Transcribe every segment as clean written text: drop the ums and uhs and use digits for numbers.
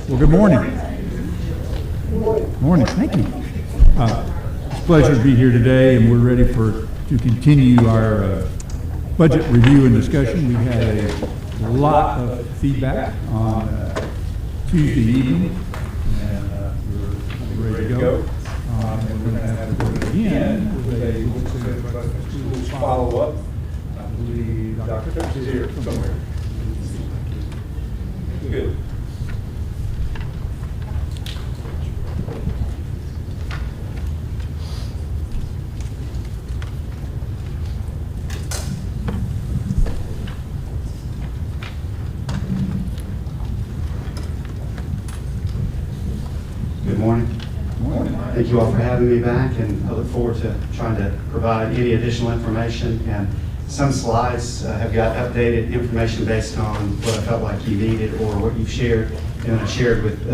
Well, good morning. Morning. Thank you. It's a pleasure to be here today, and we're ready to continue our budget review and discussion. We had a lot of feedback on Tuesday evening, and we're ready to go. And we're going to have to go again with a follow-up. I believe Dr. Phipps is here somewhere. Good. Good morning. Thank you all for having me back, and I look forward to trying to provide any additional information. And some slides have got updated information based on what I felt like you needed or what you've shared. And I shared with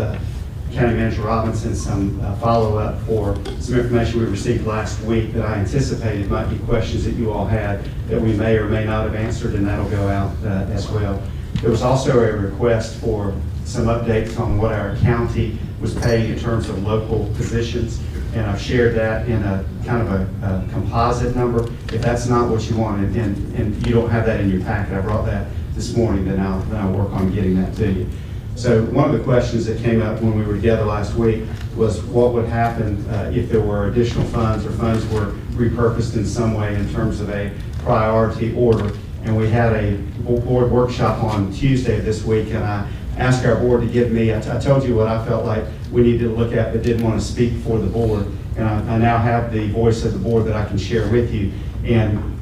County Manager Robinson some follow-up for some information we received last week that I anticipated might be questions that you all had that we may or may not have answered, and that'll go out as well. There was also a request for some updates on what our county was paying in terms of local positions, and I've shared that in a kind of a composite number. If that's not what you wanted, and you don't have that in your packet, I brought that this morning, then I'll work on getting that to you. So one of the questions that came up when we were together last week was what would happen if there were additional funds or funds were repurposed in some way in terms of a priority order. And we had a board workshop on Tuesday of this week, and I asked our board to give me, I told you what I felt like we needed to look at but didn't want to speak for the board. And I now have the voice of the board that I can share with you. And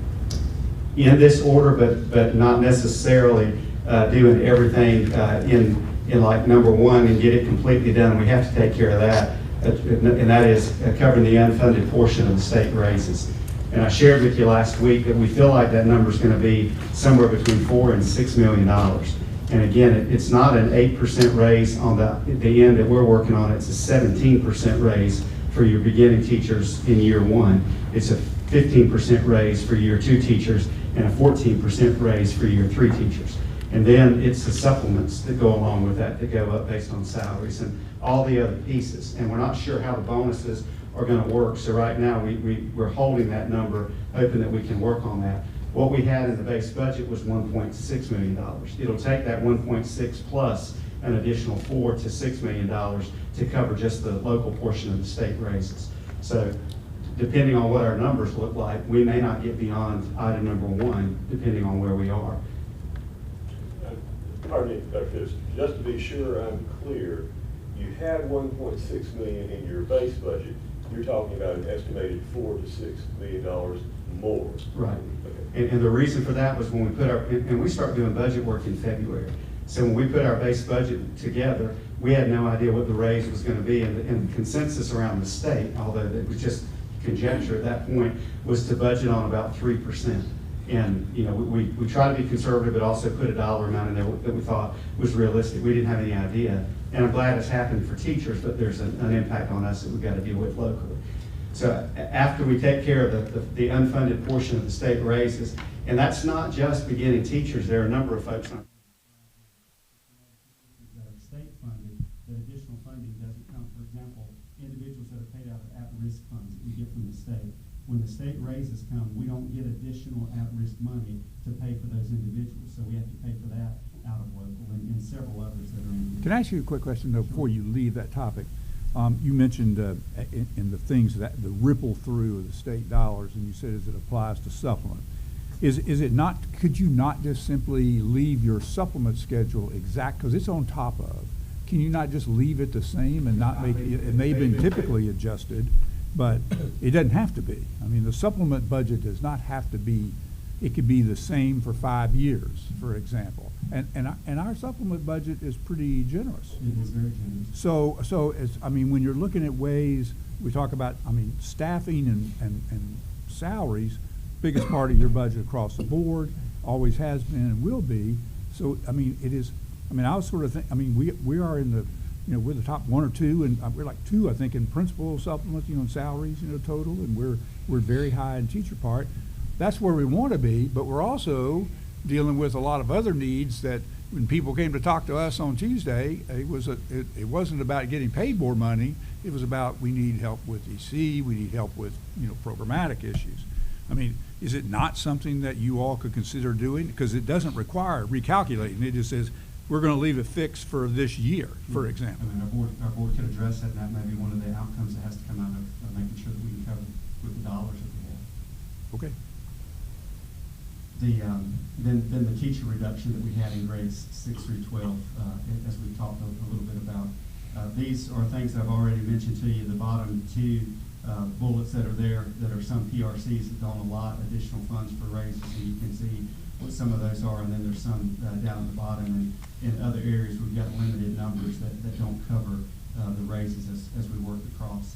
in this order, but not necessarily doing everything in like number one and get it completely done. We have to take care of that. And that is covering the unfunded portion of the state raises. And I shared with you last week that we feel like that number is going to be somewhere between $4 and $6 million. And again, it's not an 8% raise on the end that we're working on. It's a 17% raise for your beginning teachers in year one. It's a 15% raise for year two teachers and a 14% raise for year three teachers. And then it's the supplements that go along with that go up based on salaries and all the other pieces. And we're not sure how the bonuses are going to work. So right now we're holding that number, hoping that we can work on that. What we had in the base budget was $1.6 million. It'll take that 1.6 plus an additional $4 to $6 million to cover just the local portion of the state raises. So depending on what our numbers look like, we may not get beyond item number one, depending on where we are. Pardon me, Dr. Phipps, just to be sure I'm clear, you had $1.6 million in your base budget. You're talking about an estimated $4 to $6 million more. Right. Okay. And the reason for that was when we put and we start doing budget work in February. So when we put our base budget together, we had no idea what the raise was going to be. And the consensus around the state, although it was just conjecture at that point, was to budget on about 3%. And you know, we try to be conservative, but also put a dollar amount in there that we thought was realistic. We didn't have any idea. And I'm glad it's happened for teachers, but there's an impact on us that we've got to deal with locally. So after we take care of the unfunded portion of the state raises, and that's not just beginning teachers, there are a number of folks on that are state funded, that additional funding doesn't come. For example, individuals that are paid out of at-risk funds that we get from the state. When the state raises come, we don't get additional at-risk money to pay for those individuals. So we have to pay for that out of local and several others that are in. Can I ask you a quick question, though, before you leave that topic? You mentioned in the things that the ripple through of the state dollars, and you said as it applies to supplement. Is it not, could you not just simply leave your supplement schedule exact, because it's on top of, can you not just leave it the same and not make it may have been typically adjusted, but it doesn't have to be. I mean, the supplement budget does not have to be, it could be the same for 5 years, for example. And our supplement budget is pretty generous. It is very generous. So I mean, when you're looking at ways, we talk about, I mean, staffing and salaries, biggest part of your budget across the board, always has been and will be. So, I mean, it is, I mean, I was sort of think, I mean, we are in the, you know, we're the top 1 or 2, and we're like 2, I think, in principal supplements, you know, salaries, you know, total, and we're very high in teacher part. That's where we want to be, but we're also dealing with a lot of other needs that when people came to talk to us on Tuesday, it wasn't about getting paid more money. It was about, we need help with EC, we need help with, programmatic issues. I mean, is it not something that you all could consider doing? Because it doesn't require recalculating. It just says, we're going to leave it fixed for this year, for example. I mean, our board could address that, and that may be one of the outcomes that has to come out of making sure that we can cover with the dollars that we have. Okay. Then the teacher reduction that we had in grades 6 through 12, as we talked a little bit about. These are things that I've already mentioned to you. The bottom two bullets that are there, that are some PRCs that don't allot additional funds for raises, and you can see what some of those are, and then there's some down at the bottom. And in other areas, we've got limited numbers that don't cover the raises as we work across.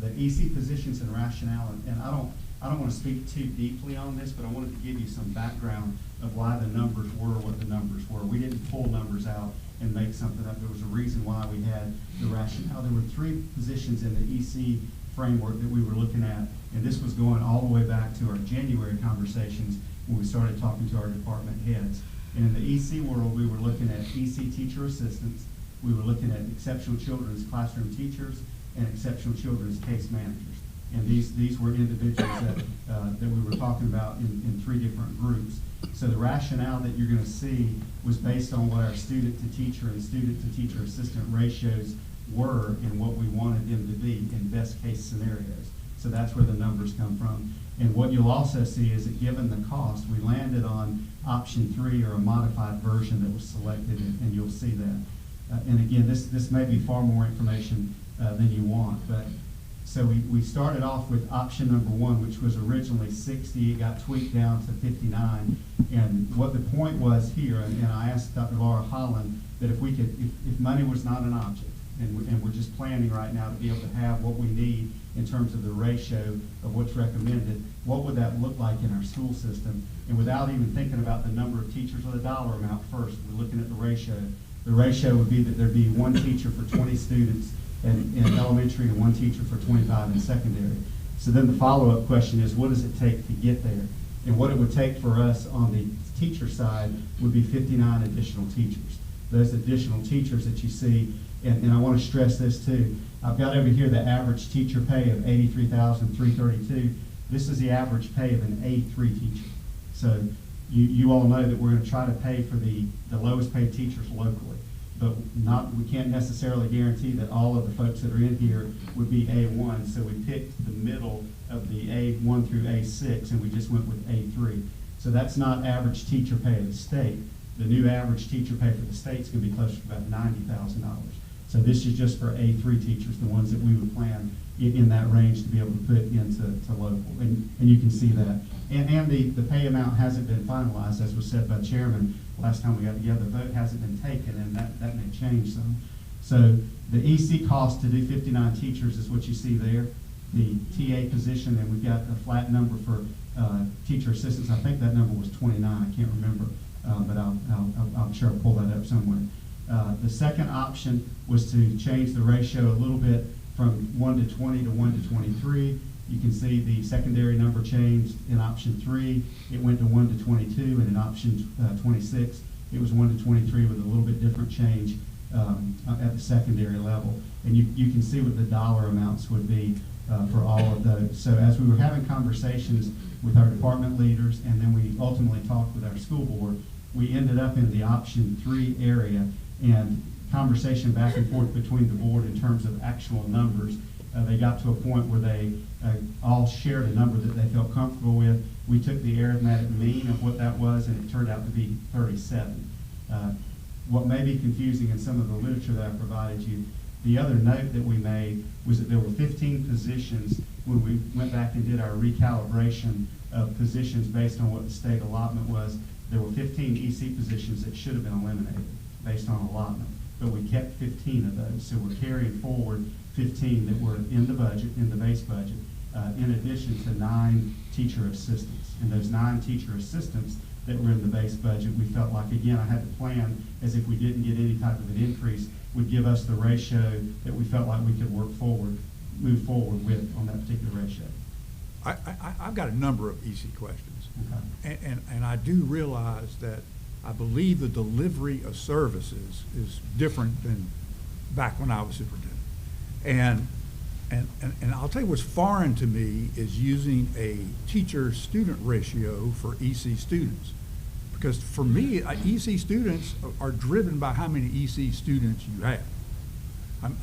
The EC positions and rationale, and I don't want to speak too deeply on this, but I wanted to give you some background of why the numbers were what the numbers were. We didn't pull numbers out and make something up. There was a reason why we had the rationale. There were 3 positions in the EC framework that we were looking at, and this was going all the way back to our January conversations when we started talking to our department heads. And in the EC world, we were looking at EC teacher assistants, we were looking at exceptional children's classroom teachers, and exceptional children's case managers. And these were individuals that we were talking about in 3 different groups. So the rationale that you're going to see was based on what our student-to-teacher and student-to-teacher assistant ratios were and what we wanted them to be in best-case scenarios. So that's where the numbers come from. And what you'll also see is that given the cost, we landed on option 3, or a modified version that was selected, and you'll see that. And again, this may be far more information than you want, but so we started off with option number 1, which was originally 60. It got tweaked down to 59. And what the point was here, and I asked Dr. Laura Holland that if we could, if money was not an object, and we're just planning right now to be able to have what we need in terms of the ratio of what's recommended, what would that look like in our school system? And without even thinking about the number of teachers or the dollar amount first, we're looking at the ratio. The ratio would be that there'd be 1 teacher for 20 students in elementary and 1 teacher for 25 in secondary. So then the follow-up question is, what does it take to get there? And what it would take for us on the teacher side would be 59 additional teachers. Those additional teachers that you see, and I want to stress this too, I've got over here the average teacher pay of $83,332. This is the average pay of an A3 teacher. So you all know that we're going to try to pay for the lowest paid teachers locally. But we can't necessarily guarantee that all of the folks that are in here would be A1. So we picked the middle of the A1 through A6, and we just went with A3. So that's not average teacher pay of the state. The new average teacher pay for the state is going to be closer to about $90,000. So this is just for A3 teachers, the ones that we would plan in that range to be able to put into local. And you can see that. And the pay amount hasn't been finalized, as was said by Chairman last time we got together. The vote hasn't been taken, and that may change some. So the EC cost to do 59 teachers is what you see there. The TA position, and we've got a flat number for teacher assistants. I think that number was 29. I can't remember, but I'm sure I'll pull that up somewhere. The second option was to change the ratio a little bit from 1 to 20 to 1 to 23. You can see the secondary number changed in option 3. It went to 1 to 22, and in option 26, it was 1 to 23 with a little bit different change at the secondary level. And you can see what the dollar amounts would be for all of those. So as we were having conversations with our department leaders, and then we ultimately talked with our school board, we ended up in the option 3 area, and conversation back and forth between the board in terms of actual numbers. They got to a point where they all shared a number that they felt comfortable with. We took the arithmetic mean of what that was, and it turned out to be 37. What may be confusing in some of the literature that I provided you, the other note that we made was that there were 15 positions when we went back and did our recalibration of positions based on what the state allotment was. There were 15 EC positions that should have been eliminated based on allotment, but we kept 15 of those. So we're carrying forward 15 that were in the budget, in the base budget, in addition to 9 teacher assistants. And those 9 teacher assistants that were in the base budget, we felt like, again, I had to plan as if we didn't get any type of an increase, would give us the ratio that we felt like we could move forward with on that particular ratio. I've got a number of EC questions. Okay. And I do realize that I believe the delivery of services is different than back when I was superintendent. And I'll tell you what's foreign to me is using a teacher-student ratio for EC students. Because for me, EC students are driven by how many EC students you have.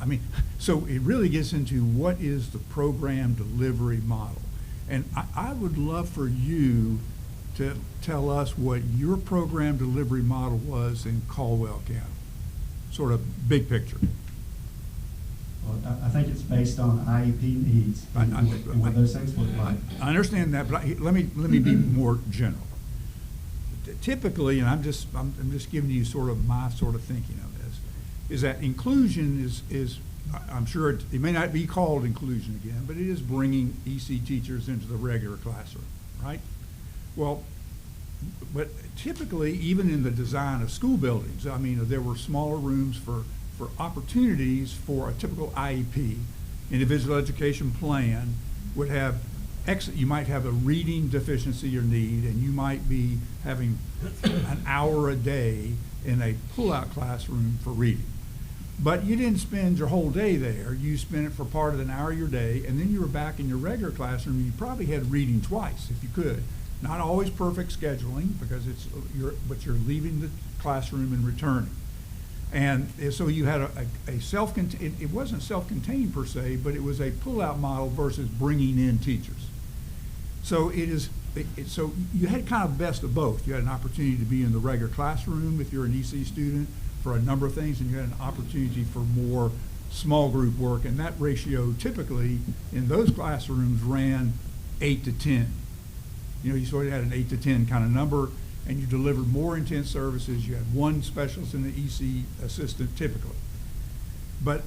I mean, so it really gets into what is the program delivery model. And I would love for you to tell us what your program delivery model was in Caldwell County, sort of big picture. Well, I think it's based on IEP needs and what those things look like. I understand that, but let me be more general. Typically, and I'm just giving you sort of my sort of thinking of this, is that inclusion is I'm sure it may not be called inclusion again, but it is bringing EC teachers into the regular classroom, right? Well, but typically, even in the design of school buildings, I mean, there were smaller rooms for opportunities for a typical IEP, individual education plan, would have you might have a reading deficiency or need, and you might be having an hour a day in a pull-out classroom for reading. But you didn't spend your whole day there. You spent it for part of an hour of your day, and then you were back in your regular classroom, and you probably had reading twice if you could. Not always perfect scheduling, because but you're leaving the classroom and returning. And so you had a self-contained, it wasn't self-contained per se, but it was a pull-out model versus bringing in teachers. So so you had kind of best of both. You had an opportunity to be in the regular classroom if you're an EC student for a number of things, and you had an opportunity for more small group work, and that ratio typically in those classrooms ran 8 to 10. You know, you sort of had an 8 to 10 kind of number, and you delivered more intense services. You had one specialist and the EC assistant typically. But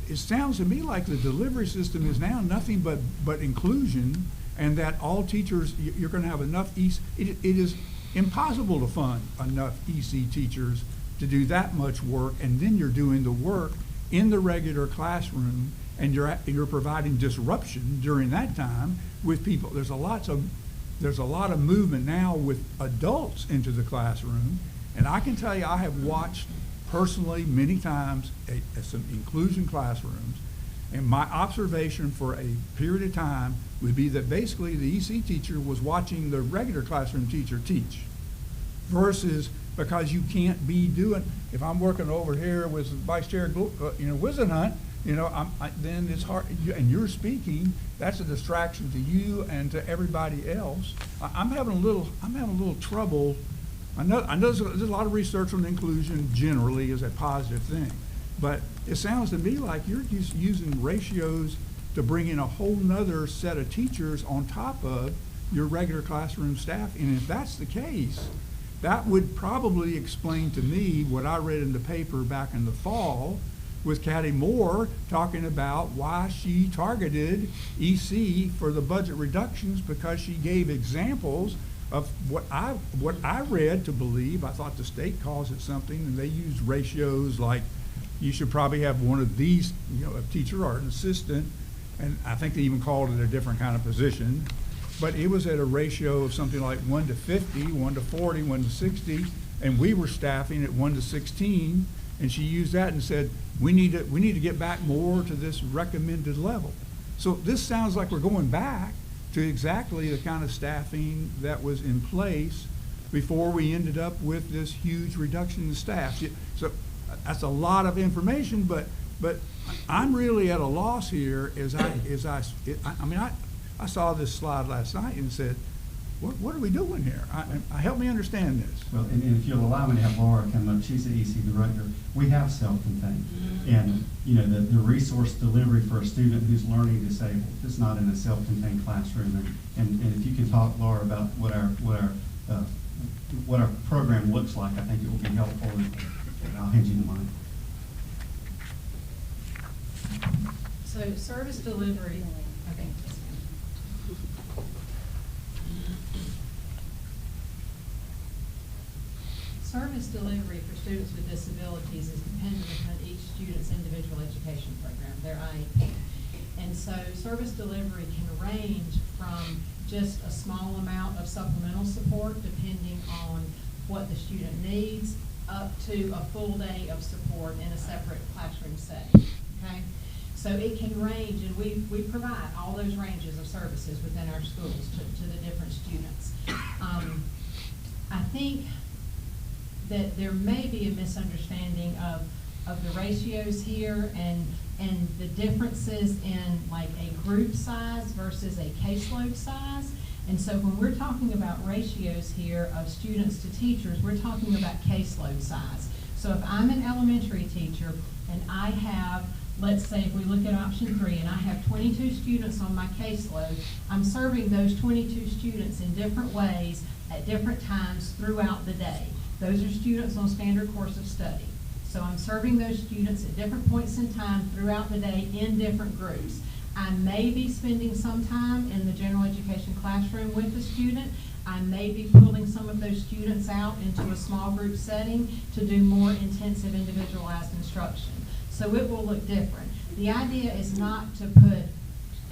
it sounds to me like the delivery system is now nothing but inclusion, and that all teachers, you're going to have enough EC. It is impossible to fund enough EC teachers to do that much work, and then you're doing the work in the regular classroom, and you're providing disruption during that time with people. There's a lot of movement now with adults into the classroom, and I can tell you I have watched personally many times some inclusion classrooms, and my observation for a period of time would be that basically the EC teacher was watching the regular classroom teacher teach, versus because you can't be doing, if I'm working over here with Vice Chair Wisenhunt, then it's hard, and you're speaking, that's a distraction to you and to everybody else. I'm having a little trouble. I know there's a lot of research on inclusion generally as a positive thing, but it sounds to me like you're just using ratios to bring in a whole nother set of teachers on top of your regular classroom staff. And if that's the case, that would probably explain to me what I read in the paper back in the fall with Kathy Moore talking about why she targeted EC for the budget reductions, because she gave examples of what I read to believe. I thought the state calls it something, and they use ratios like you should probably have one of these, a teacher or an assistant, and I think they even called it a different kind of position. But it was at a ratio of something like 1 to 50, 1 to 40, 1 to 60, and we were staffing at 1 to 16, and she used that and said, we need to get back more to this recommended level. So this sounds like we're going back to exactly the kind of staffing that was in place before we ended up with this huge reduction in staff. So that's a lot of information, but I'm really at a loss here I saw this slide last night and said, what are we doing here? Help me understand this. Well, and if you'll allow me to have Laura come up, she's the EC director. We have self-contained, and the resource delivery for a student who's learning disabled is not in a self-contained classroom. And if you can talk, Laura, about what our program looks like, I think it will be helpful. And I'll hand you the mic. So service delivery. Okay. Service delivery for students with disabilities is dependent upon each student's individual education program, their IEP. And so service delivery can range from just a small amount of supplemental support depending on what the student needs, up to a full day of support in a separate classroom setting, okay? So it can range, and we provide all those ranges of services within our schools to the different students. I think that there may be a misunderstanding of the ratios here and the differences in like a group size versus a caseload size. And so when we're talking about ratios here of students to teachers, we're talking about caseload size. So if I'm an elementary teacher and I have, let's say if we look at option 3, and I have 22 students on my caseload, I'm serving those 22 students in different ways at different times throughout the day. Those are students on standard course of study. So I'm serving those students at different points in time throughout the day in different groups. I may be spending some time in the general education classroom with the student. I may be pulling some of those students out into a small group setting to do more intensive individualized instruction. So it will look different. The idea is not to put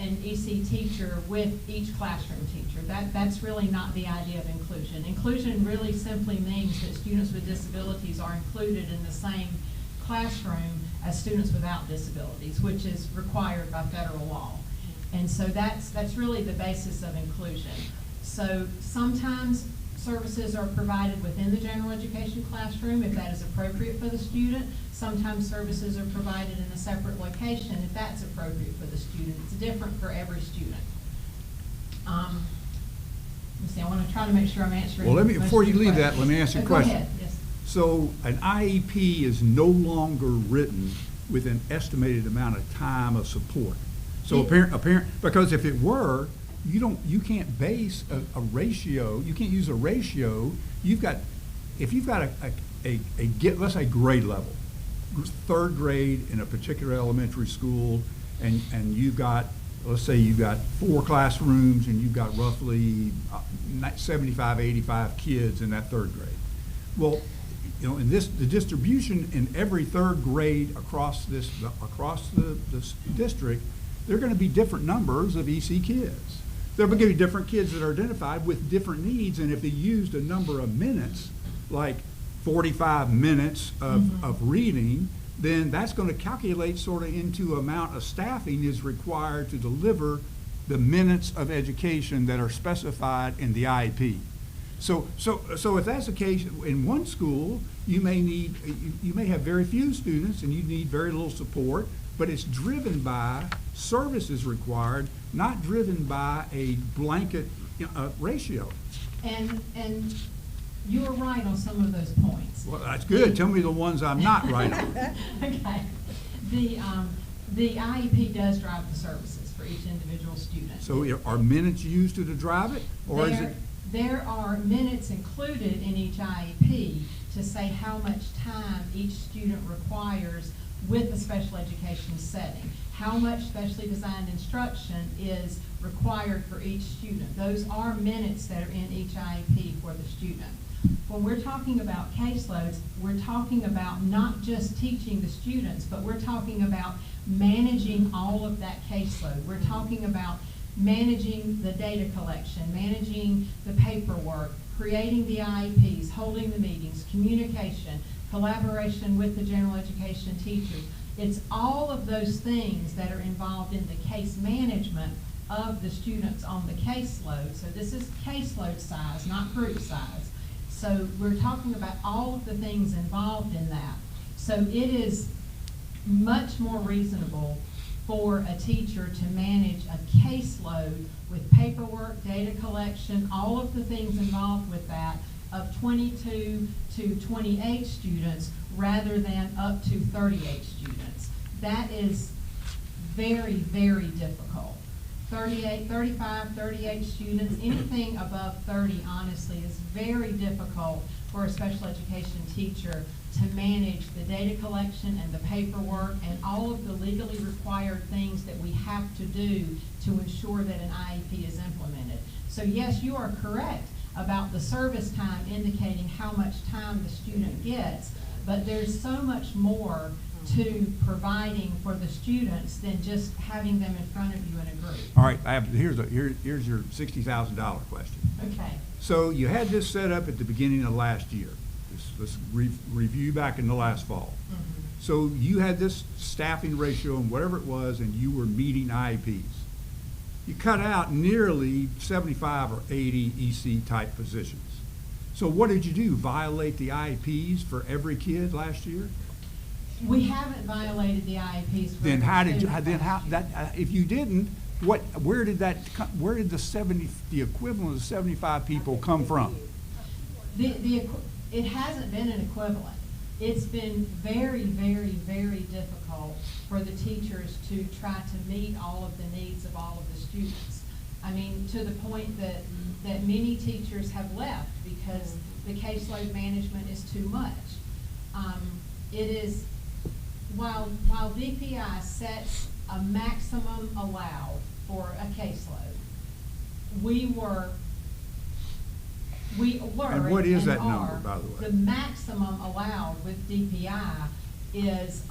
an EC teacher with each classroom teacher. That's really not the idea of inclusion. Inclusion really simply means that students with disabilities are included in the same classroom as students without disabilities, which is required by federal law. And so that's really the basis of inclusion. So sometimes services are provided within the general education classroom if that is appropriate for the student. Sometimes services are provided in a separate location if that's appropriate for the student. It's different for every student. Let me see, I want to try to make sure I'm answering. Well, most before of you your leave that, let me ask you a question. Go ahead, yes. So an IEP is no longer written with an estimated amount of time of support. So because if it were, you can't base a ratio. You can't use a ratio. If you've got let's say grade level, 3rd grade in a particular elementary school, and you've got, let's say you've got 4 classrooms and you've got roughly 75, 85 kids in that 3rd grade. Well, in the distribution in every 3rd grade across the district, there are going to be different numbers of EC kids. There are going to be different kids that are identified with different needs, and if they used a number of minutes, like 45 minutes of reading, then that's going to calculate sort of into amount of staffing is required to deliver the minutes of education that are specified in the IEP. So if that's the case, in one school, you may have very few students and you need very little support, but it's driven by services required, not driven by a blanket ratio. And you are right on some of those points. Well, that's good. Tell me the ones I'm not right on. Okay. The IEP does drive the services for each individual student. So are minutes used to drive it, or is it? There are minutes included in each IEP to say how much time each student requires with the special education setting, how much specially designed instruction is required for each student. Those are minutes that are in each IEP for the student. When we're talking about caseloads, we're talking about not just teaching the students, but we're talking about managing all of that caseload. We're talking about managing the data collection, managing the paperwork, creating the IEPs, holding the meetings, communication, collaboration with the general education teachers. It's all of those things that are involved in the case management of the students on the caseload. So this is caseload size, not group size. So we're talking about all of the things involved in that. So it is much more reasonable for a teacher to manage a caseload with paperwork, data collection, all of the things involved with that, of 22 to 28 students rather than up to 38 students. That is very, very difficult. 35, 38 students, anything above 30, honestly, is very difficult for a special education teacher to manage the data collection and the paperwork and all of the legally required things that we have to do to ensure that an IEP is implemented. So yes, you are correct about the service time indicating how much time the student gets, but there's so much more to providing for the students than just having them in front of you in a group. All right, here's your $60,000 question. Okay. So you had this set up at the beginning of last year. Let's review back in the last fall. Mhm. So you had this staffing ratio and whatever it was, and you were meeting IEPs. You cut out nearly 75 or 80 EC type positions. So what did you do? Violate the IEPs for every kid last year? We haven't violated the IEPs. for Then every how did you? student Then how last year. that? If you didn't, what? Where did that? Where did the equivalent of 75 people come from? It hasn't been an equivalent. It's been very, very, very difficult for the teachers to try to meet all of the needs of all of the students. I mean, to the point that many teachers have left because the caseload management is too much. It is, while DPI sets a maximum allowed for a caseload, we were And what is and that number, are, by the way? The maximum allowed with DPI is,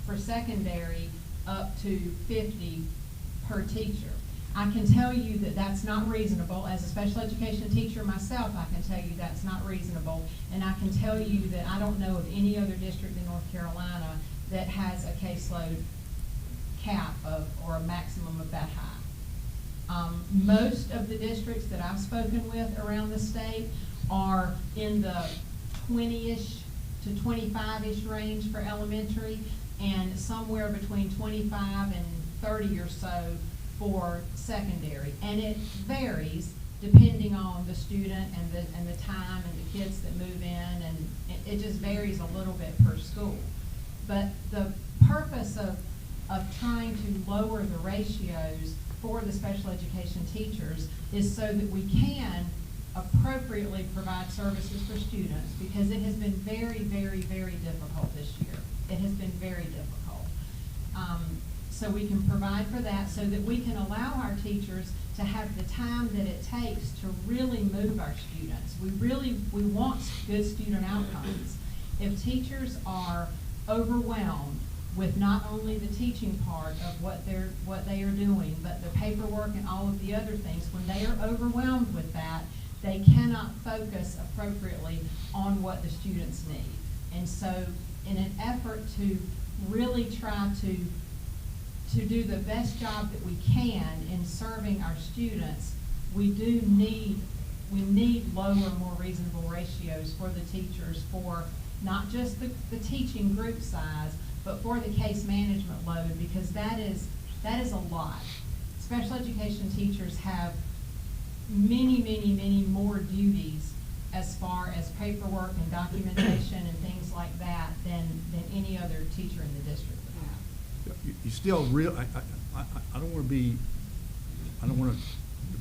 for secondary, up to 50 per teacher. I can tell you that that's not reasonable. As a special education teacher myself, I can tell you that's not reasonable. And I can tell you that I don't know of any other district in North Carolina that has a caseload cap of, or a maximum of that high. Most of the districts that I've spoken with around the state are in the 20-ish to 25-ish range for elementary, and somewhere between 25 and 30 or so for secondary. And it varies depending on the student and the time and the kids that move in, and it just varies a little bit per school. But the purpose of trying to lower the ratios for the special education teachers is so that we can appropriately provide services for students, because it has been very, very, very difficult this year. It has been very difficult. So we can provide for that so that we can allow our teachers to have the time that it takes to really move our students. We want good student outcomes. If teachers are overwhelmed with not only the teaching part of what they are doing, but the paperwork and all of the other things, when they are overwhelmed with that, they cannot focus appropriately on what the students need. And so in an effort to really try to do the best job that we can in serving our students, we need lower, more reasonable ratios for the teachers, for not just the teaching group size, but for the case management load, because that is a lot. Special education teachers have many, many, many more duties as far as paperwork and documentation and things like that than any other teacher in the district would have. You still I don't want to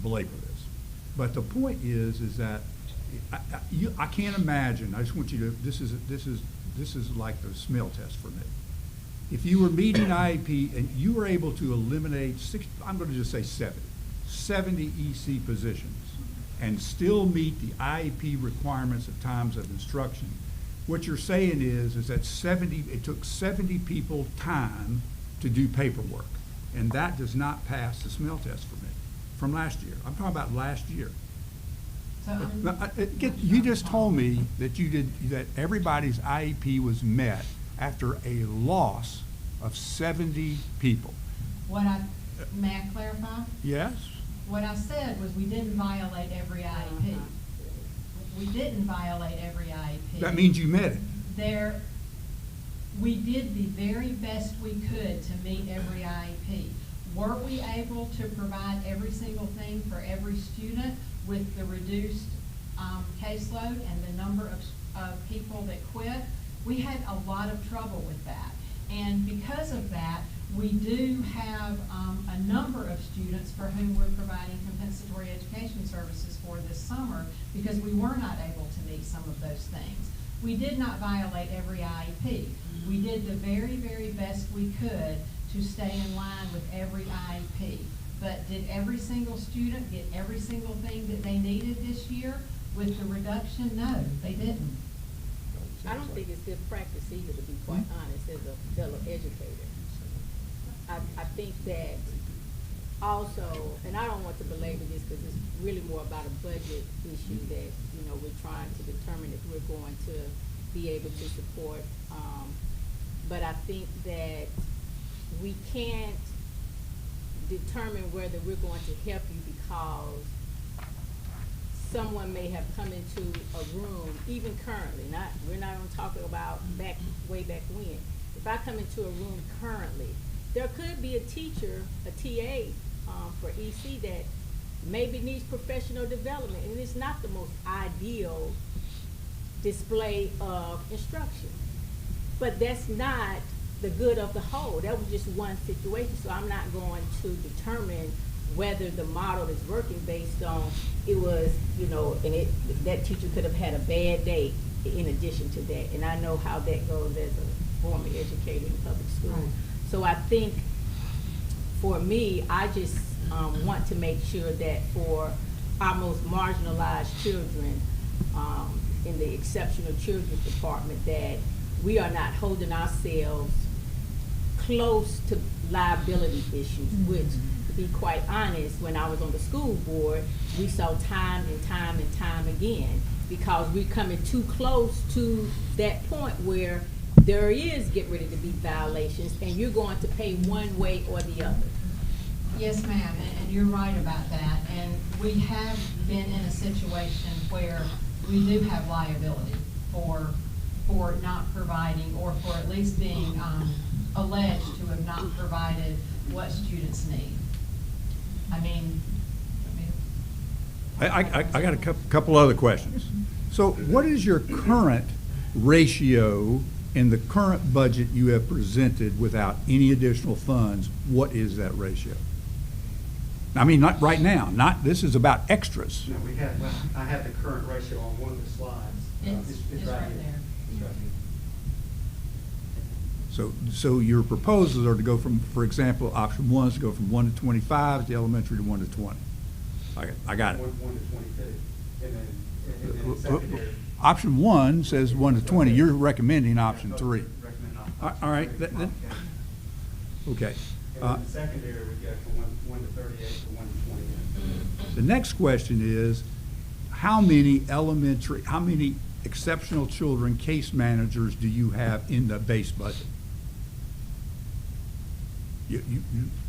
belabor this, but the point is that I can't imagine. I just want you to. This is like the smell test for me. If you were meeting IEP and you were able to eliminate I'm going to just say 70 EC positions, and still meet the IEP requirements at times of instruction, what you're saying is that it took 70 people time to do paperwork, and that does not pass the smell test for me from last year. I'm talking about last year. So You just told me that everybody's IEP was met after a loss of 70 people. may I clarify? Yes? What I said was we didn't violate every IEP. We didn't violate every IEP. That means you met it. We did the very best we could to meet every IEP. Were we able to provide every single thing for every student with the reduced caseload and the number of people that quit? We had a lot of trouble with that. And because of that, we do have a number of students for whom we're providing compensatory education services for this summer, because we were not able to meet some of those things. We did not violate every IEP. We did the very, very best we could to stay in line with every IEP. But did every single student get every single thing that they needed this year with the reduction? No, they didn't. I don't think it's good practice either, to be quite honest, as a fellow educator. I think that also, and I don't want to belabor this because it's really more about a budget issue that, you know, we're trying to determine if we're going to be able to support. But I think that we can't determine whether we're going to help you because someone may have come into a room, even currently, we're not gonna talk about way back when. If I come into a room currently, there could be a teacher, a TA, for EC that maybe needs professional development, and it's not the most ideal display of instruction. But that's not the good of the whole. That was just one situation, so I'm not going to determine whether the model is working based on it was, you know, and that teacher could have had a bad day in addition to that. And I know how that goes as a former educator in public school. Right. So I think for me, I just want to make sure that for our most marginalized children in the exceptional children's department, that we are not holding ourselves close to liability issues, which, to be quite honest, when I was on the school board, we saw time and time and time again, because we're coming too close to that point where there is get ready to be violations, and you're going to pay one way or the other. Yes, ma'am, and you're right about that. And we have been in a situation where we do have liability for not providing, or for at least being alleged to have not provided what students need. I got a couple other questions. So what is your current ratio in the current budget you have presented without any additional funds? What is that ratio? I mean, not right now, this is about extras. No, I have the current ratio on one of the slides. It's right here. there. It's right here. So your proposals are to go from, for example, option 1 is to go from 1 to 25, the elementary to 1 to 20. I got it. 1 to 22, and then secondary. Option 1 says 1 to 20. You're recommending option 3. Recommend All option right. three. Okay. And then the secondary would go from 1 to 38 to 1 to 28. The next question is, how many exceptional children case managers do you have in the base budget? You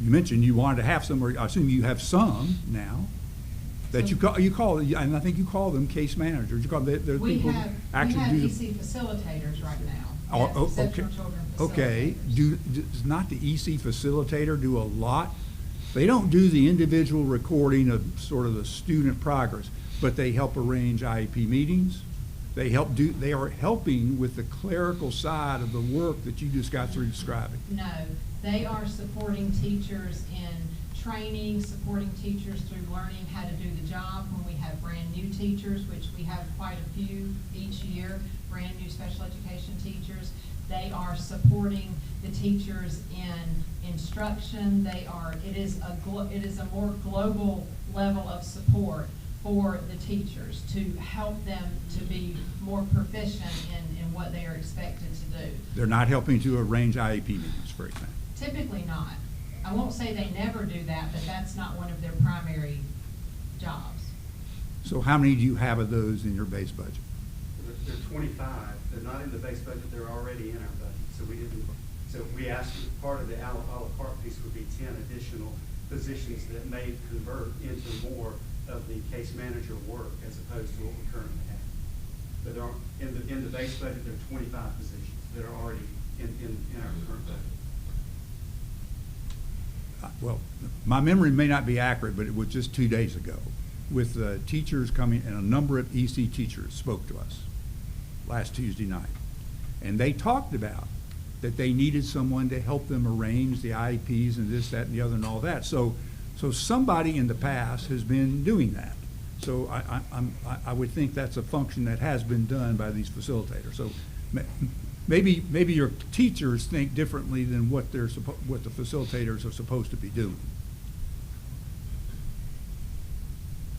mentioned you wanted to have some, or I assume you have some now, that you call, and I think you call them case managers. You call them, they're We people who have actually do the. EC facilitators right now. Oh, Yes, oh, exceptional okay. children Okay, facilitators. does not the EC facilitator do a lot? They don't do the individual recording of sort of the student progress, but they help arrange IEP meetings. They are helping with the clerical side of the work that you just got through describing. No, they are supporting teachers in training, supporting teachers through learning how to do the job when we have brand new teachers, which we have quite a few each year, brand new special education teachers. They are supporting the teachers in instruction. It is a more global level of support for the teachers to help them to be more proficient in what they are expected to do. They're not helping to arrange IEP meetings, for example. Typically not. I won't say they never do that, but that's not one of their primary jobs. So how many do you have of those in your base budget? There are 25. They're not in the base budget. They're already in our budget. So we asked, part of the a la carte piece would be 10 additional positions that may convert into more of the case manager work as opposed to what we currently have. But there are, in the base budget, there are 25 positions that are already in our current budget. Well, my memory may not be accurate, but it was just 2 days ago with teachers coming, and a number of EC teachers spoke to us last Tuesday night. And they talked about that they needed someone to help them arrange the IEPs and this, that, and the other, and all that. So somebody in the past has been doing that. So I would think that's a function that has been done by these facilitators. So maybe your teachers think differently than what the facilitators are supposed to be doing.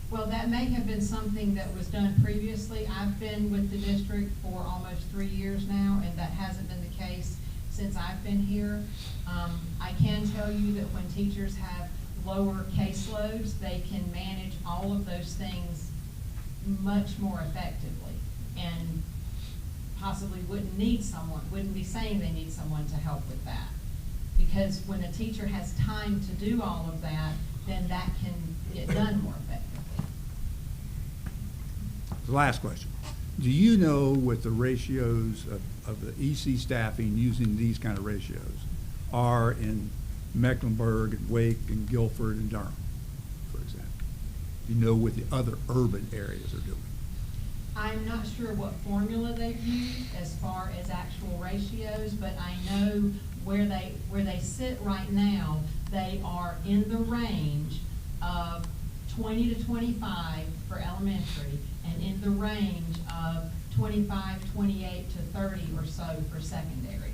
Well, that may have been something that was done previously. I've been with the district for almost 3 years now, and that hasn't been the case since I've been here. I can tell you that when teachers have lower caseloads, they can manage all of those things much more effectively, and possibly wouldn't be saying they need someone to help with that. Because when a teacher has time to do all of that, then that can get done more effectively. The last question. Do you know what the ratios of the EC staffing using these kind of ratios are in Mecklenburg and Wake and Guilford and Durham, for example? Do you know what the other urban areas are doing? I'm not sure what formula they've used as far as actual ratios, but I know where they sit right now, they are in the range of 20 to 25 for elementary, and in the range of 25, 28 to 30 or so for secondary.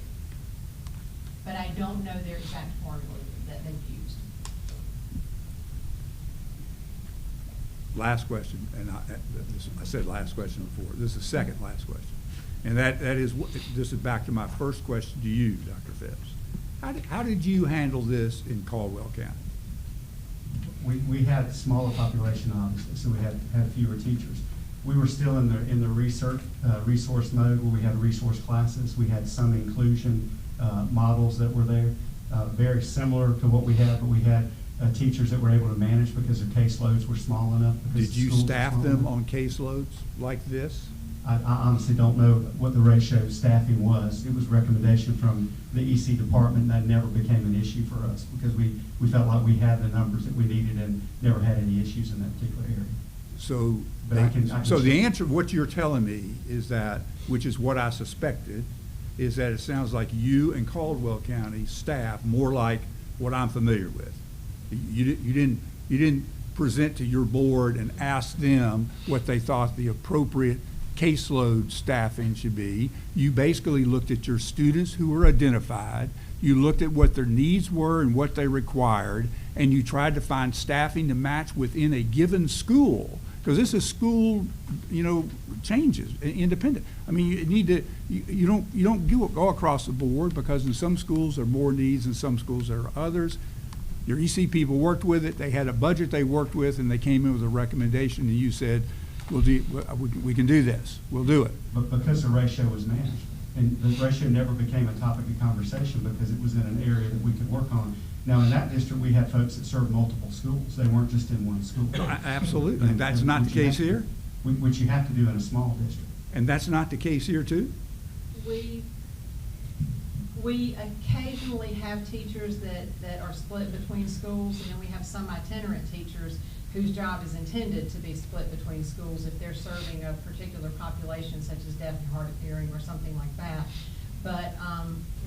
But I don't know their exact formula that they've used. Last question, and I said last question before. This is the second last question. And that is, this is back to my first question to you, Dr. Phipps. How did you handle this in Caldwell County? We had a smaller population, obviously, so we had fewer teachers. We were still in the resource mode where we had resource classes. We had some inclusion models that were there, very similar to what we had, but we had teachers that were able to manage because their caseloads were small enough. Did you staff them on caseloads like this? I honestly don't know what the ratio of staffing was. It was recommendation from the EC department, and that never became an issue for us because we felt like we had the numbers that we needed and never had any issues in that particular area. So, But I can so the answer, what you're telling me is that, which is what I suspected, is that it sounds like you and Caldwell County staff more like what I'm familiar with. You didn't present to your board and ask them what they thought the appropriate caseload staffing should be. You basically looked at your students who were identified, you looked at what their needs were and what they required, and you tried to find staffing to match within a given school. Because this is school, changes, independent. I mean, you need to, you don't go across the board, because in some schools there are more needs, in some schools there are others. Your EC people worked with it, they had a budget they worked with, and they came in with a recommendation, and you said, we can do this, we'll do it. But because the ratio was managed, and the ratio never became a topic of conversation because it was in an area that we could work on. Now, in that district, we had folks that served multiple schools. They weren't just in one school. Absolutely. That's not the case here? Which you have to do in a small district. And that's not the case here, too? We occasionally have teachers that are split between schools, and then we have some itinerant teachers whose job is intended to be split between schools if they're serving a particular population, such as deaf and hard of hearing or something like that. But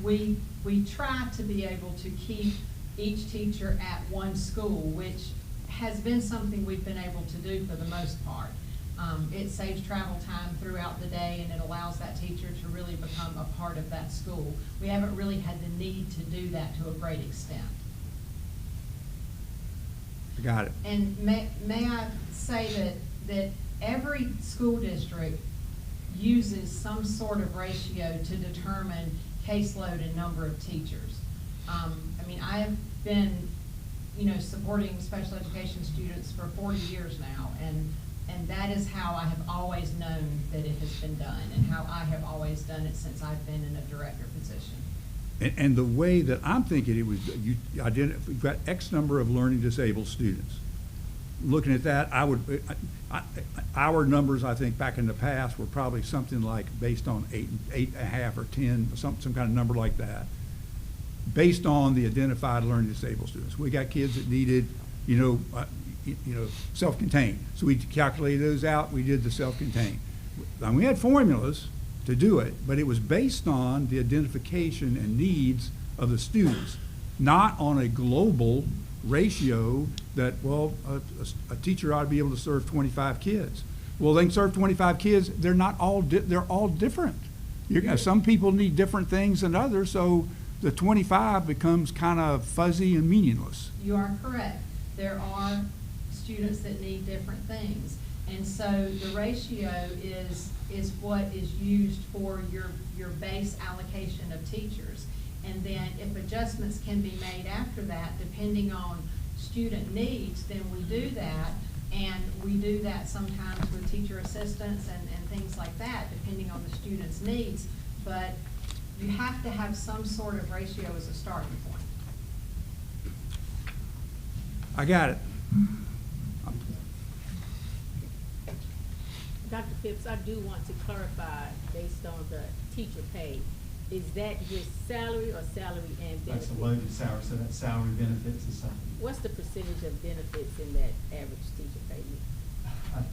we try to be able to keep each teacher at one school, which has been something we've been able to do for the most part. It saves travel time throughout the day, and it allows that teacher to really become a part of that school. We haven't really had the need to do that to a great extent. I got it. And may I say that every school district uses some sort of ratio to determine caseload and number of teachers. I have been, supporting special education students for 40 years now, and that is how I have always known that it has been done, and how I have always done it since I've been in a director position. And the way that I'm thinking it was, you've got X number of learning disabled students. Looking at that, our numbers, I think, back in the past were probably something like based on 8.5 or 10, some kind of number like that, based on the identified learning disabled students. We got kids that needed, self-contained. So we calculated those out, we did the self-contained. And we had formulas to do it, but it was based on the identification and needs of the students, not on a global ratio that, a teacher ought to be able to serve 25 kids. Well, they can serve 25 kids, they're all different. Some people need different things than others, so the 25 becomes kind of fuzzy and meaningless. You are correct. There are students that need different things. And so the ratio is what is used for your base allocation of teachers. And then if adjustments can be made after that, depending on student needs, then we do that. And we do that sometimes with teacher assistants and things like that, depending on the student's needs. But you have to have some sort of ratio as a starting point. I got it. Dr. Phipps, I do want to clarify, based on the teacher pay, is that your salary or salary and benefits? That's a loaded salary, so that's salary, benefits, and stuff. What's the percentage of benefits in that average teacher pay?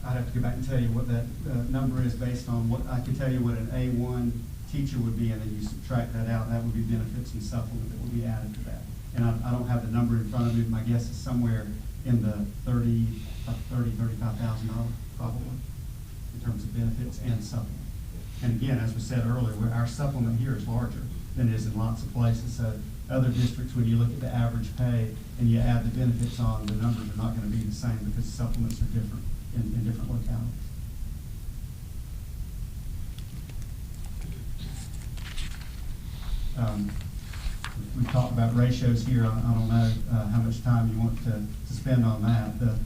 I'd have to go back and tell you what that number is based on what, I can tell you what an A1 teacher would be, and then you subtract that out, that would be benefits and supplement that would be added to that. And I don't have the number in front of me, my guess is somewhere in the $35,000 probably, in terms of benefits and supplement. And again, as we said earlier, our supplement here is larger than it is in lots of places. So other districts, when you look at the average pay and you add the benefits on, the numbers are not going to be the same because the supplements are different in different localities. We talked about ratios here. I don't know how much time you want to spend on that. The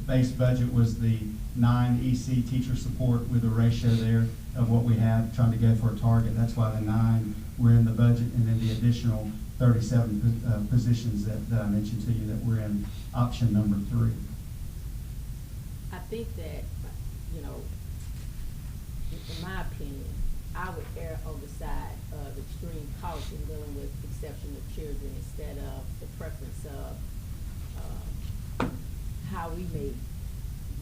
base budget was the 9 EC teacher support with a ratio there of what we have, trying to go for a target. That's why the 9 were in the budget, and then the additional 37 positions that I mentioned to you that were in option number 3. I think that, you know, in my opinion, I would err on the side of extreme caution dealing with exceptional children instead of the preference of how we may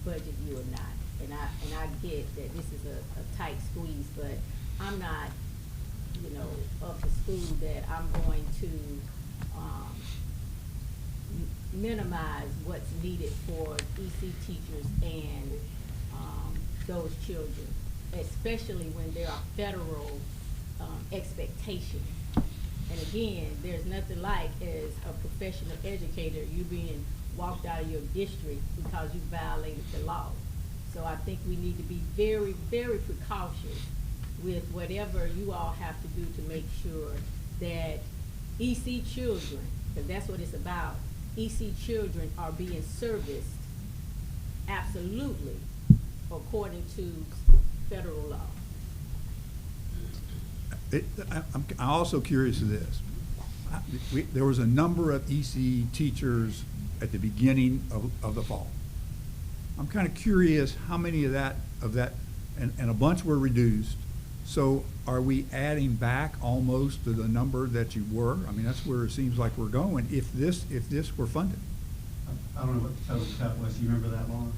budget you or not. And I get that this is a tight squeeze, but I'm not, you know, of the school that I'm going to minimize what's needed for EC teachers and those children, especially when there are federal expectations. And again, there's nothing like as a professional educator, you being walked out of your district because you violated the law. So I think we need to be very, very precautious with whatever you all have to do to make sure that EC children, because that's what it's about, EC children are being serviced absolutely according to federal law. I'm also curious of this. There was a number of EC teachers at the beginning of the fall. I'm kind of curious how many of that, and a bunch were reduced. So are we adding back almost to the number that you were? I mean, that's where it seems like we're going if this were funded. I don't know what the total cut was. Do you remember that, Laura?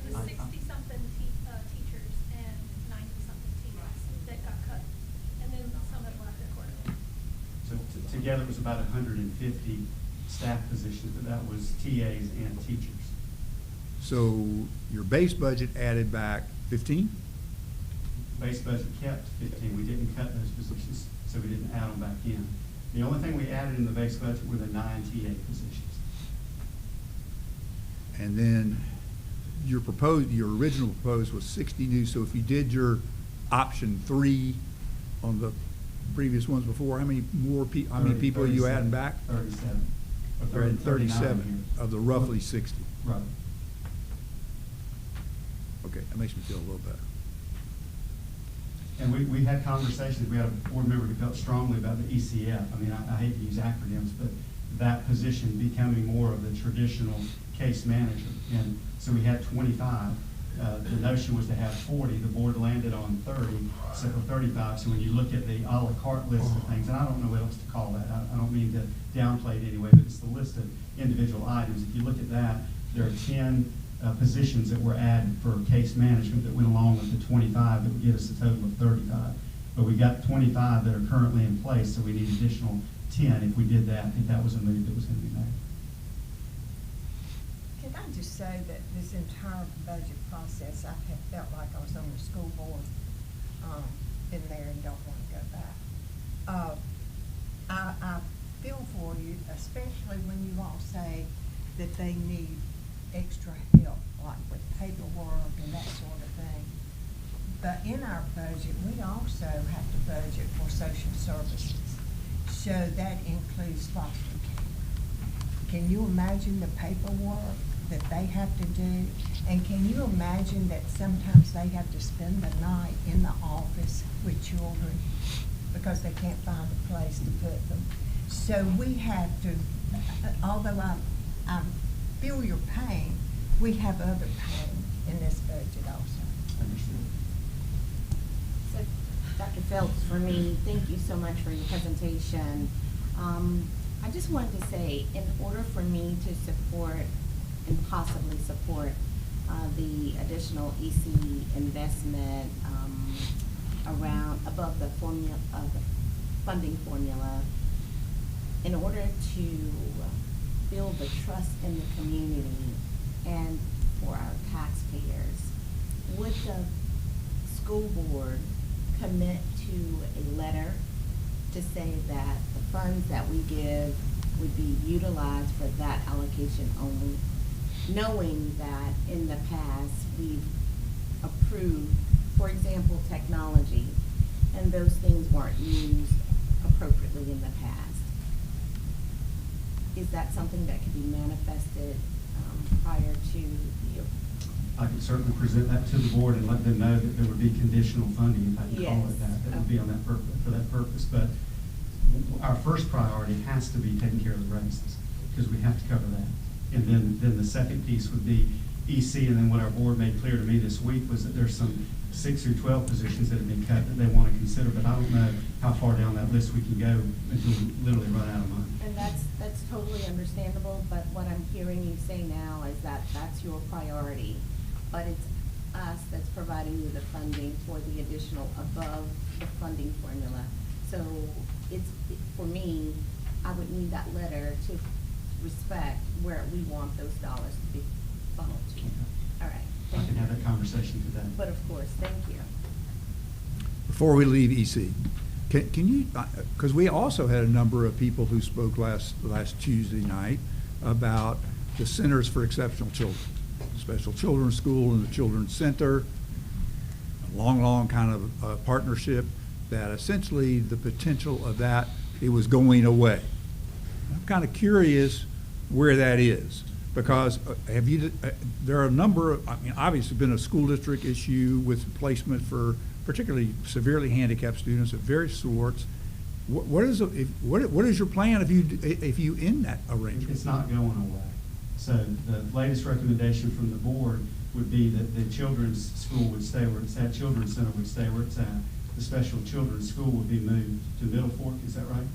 It was 60-something teachers and 90-something TAs that got cut, and then some that were after quarterly. So together it was about 150 staff positions, but that was TAs and teachers. So your base budget added back 15? Base budget kept 15. We didn't cut those positions, so we didn't add them back in. The only thing we added in the base budget were the 9 TA positions. And then your original proposed was 60 new. So if you did your option 3 on the previous ones before, how many people are you adding back? 37. You're adding 39 37 here. of the roughly 60. Right. Okay, that makes me feel a little better. And we had conversations. We had a board member who felt strongly about the ECF. I mean, I hate to use acronyms, but that position becoming more of the traditional case manager. And so we had 25. The notion was to have 40. The board landed on 30, so for 35. So when you look at the a la carte list of things, and I don't know what else to call that. I don't mean to downplay it anyway, but it's the list of individual items. If you look at that, there are 10 positions that were added for case management that went along with the 25 that would get us a total of 35. But we got 25 that are currently in place, so we need additional 10 if we did that, if that was a move that was going to be made. Can I just say that this entire budget process, I have felt like I was on the school board, been there and don't want to go back. I feel for you, especially when you all say that they need extra help, like with paperwork and that sort of thing. But in our budget, we also have to budget for social services. So that includes foster care. Can you imagine the paperwork that they have to do? And can you imagine that sometimes they have to spend the night in the office with children because they can't find a place to put them? So we have to, although I feel your pain, we have other pain in this budget also. Understood. So, Dr. Phelps, for me, thank you so much for your presentation. I just wanted to say, in order for me to support and possibly support the additional EC investment around above the formula, the funding formula, in order to build the trust in the community and for our taxpayers, would the school board commit to a letter to say that the funds that we give would be utilized for that allocation only, knowing that in the past we've approved, for example, technology, and those things weren't used appropriately in the past? Is that something that could be manifested prior to the? I could certainly present that to the board and let them know that there would be conditional funding, if I can call it that. That would be on that for that purpose. But our first priority has to be taking care of the raises, because we have to cover that. And then the second piece would be EC, and then what our board made clear to me this week was that there's some 6 through 12 positions that have been cut that they want to consider, but I don't know how far down that list we can go until we literally run out of money. And that's totally understandable, but what I'm hearing you say now is that that's your priority, but it's us that's providing you the funding for the additional above the funding formula. So for me, I would need that letter to respect where we want those dollars to be funneled to. All right. I can have that conversation today. But of course, thank you. Before we leave EC, can you, because we also had a number of people who spoke last Tuesday night about the Centers for Exceptional Children, Special Children's School and the Children's Center, a long kind of partnership that essentially the potential of that, it was going away. I'm kind of curious where that is, because there are a number of, obviously it's been a school district issue with placement for particularly severely handicapped students of various sorts. What is your plan if you end that arrangement? It's not going away. So the latest recommendation from the board would be that the children's school would stay where it's at, Children's Center would stay where it's at. The special children's school would be moved to Middle Fork, is that right?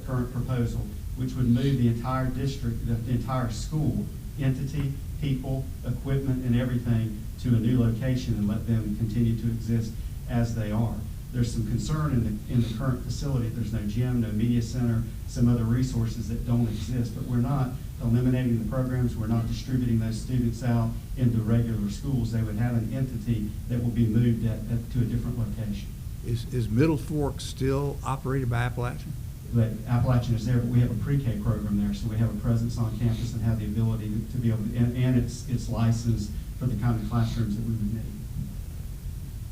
Current proposal, which would move the entire district, the entire school, entity, people, equipment, and everything to a new location and let them continue to exist as they are. There's some concern in the current facility. There's no gym, no media center, some other resources that don't exist, but we're not eliminating the programs. We're not distributing those students out into regular schools. They would have an entity that will be moved to a different location. Is Middle Fork still operated by Appalachian? But Appalachian is there, but we have a pre-K program there, so we have a presence on campus and have the ability to be able to, and it's licensed for the kind of classrooms that we would need.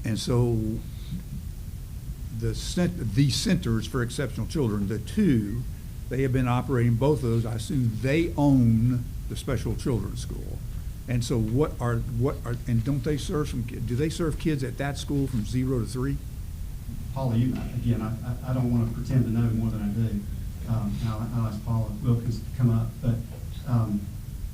And so the Centers for Exceptional Children, the two, they have been operating both of those. I assume they own the Special Children's School. And so and don't they serve do they serve kids at that school from 0 to 3? Paula, again, I don't want to pretend to know more than I do. I'll ask Paula Wilkins to come up. But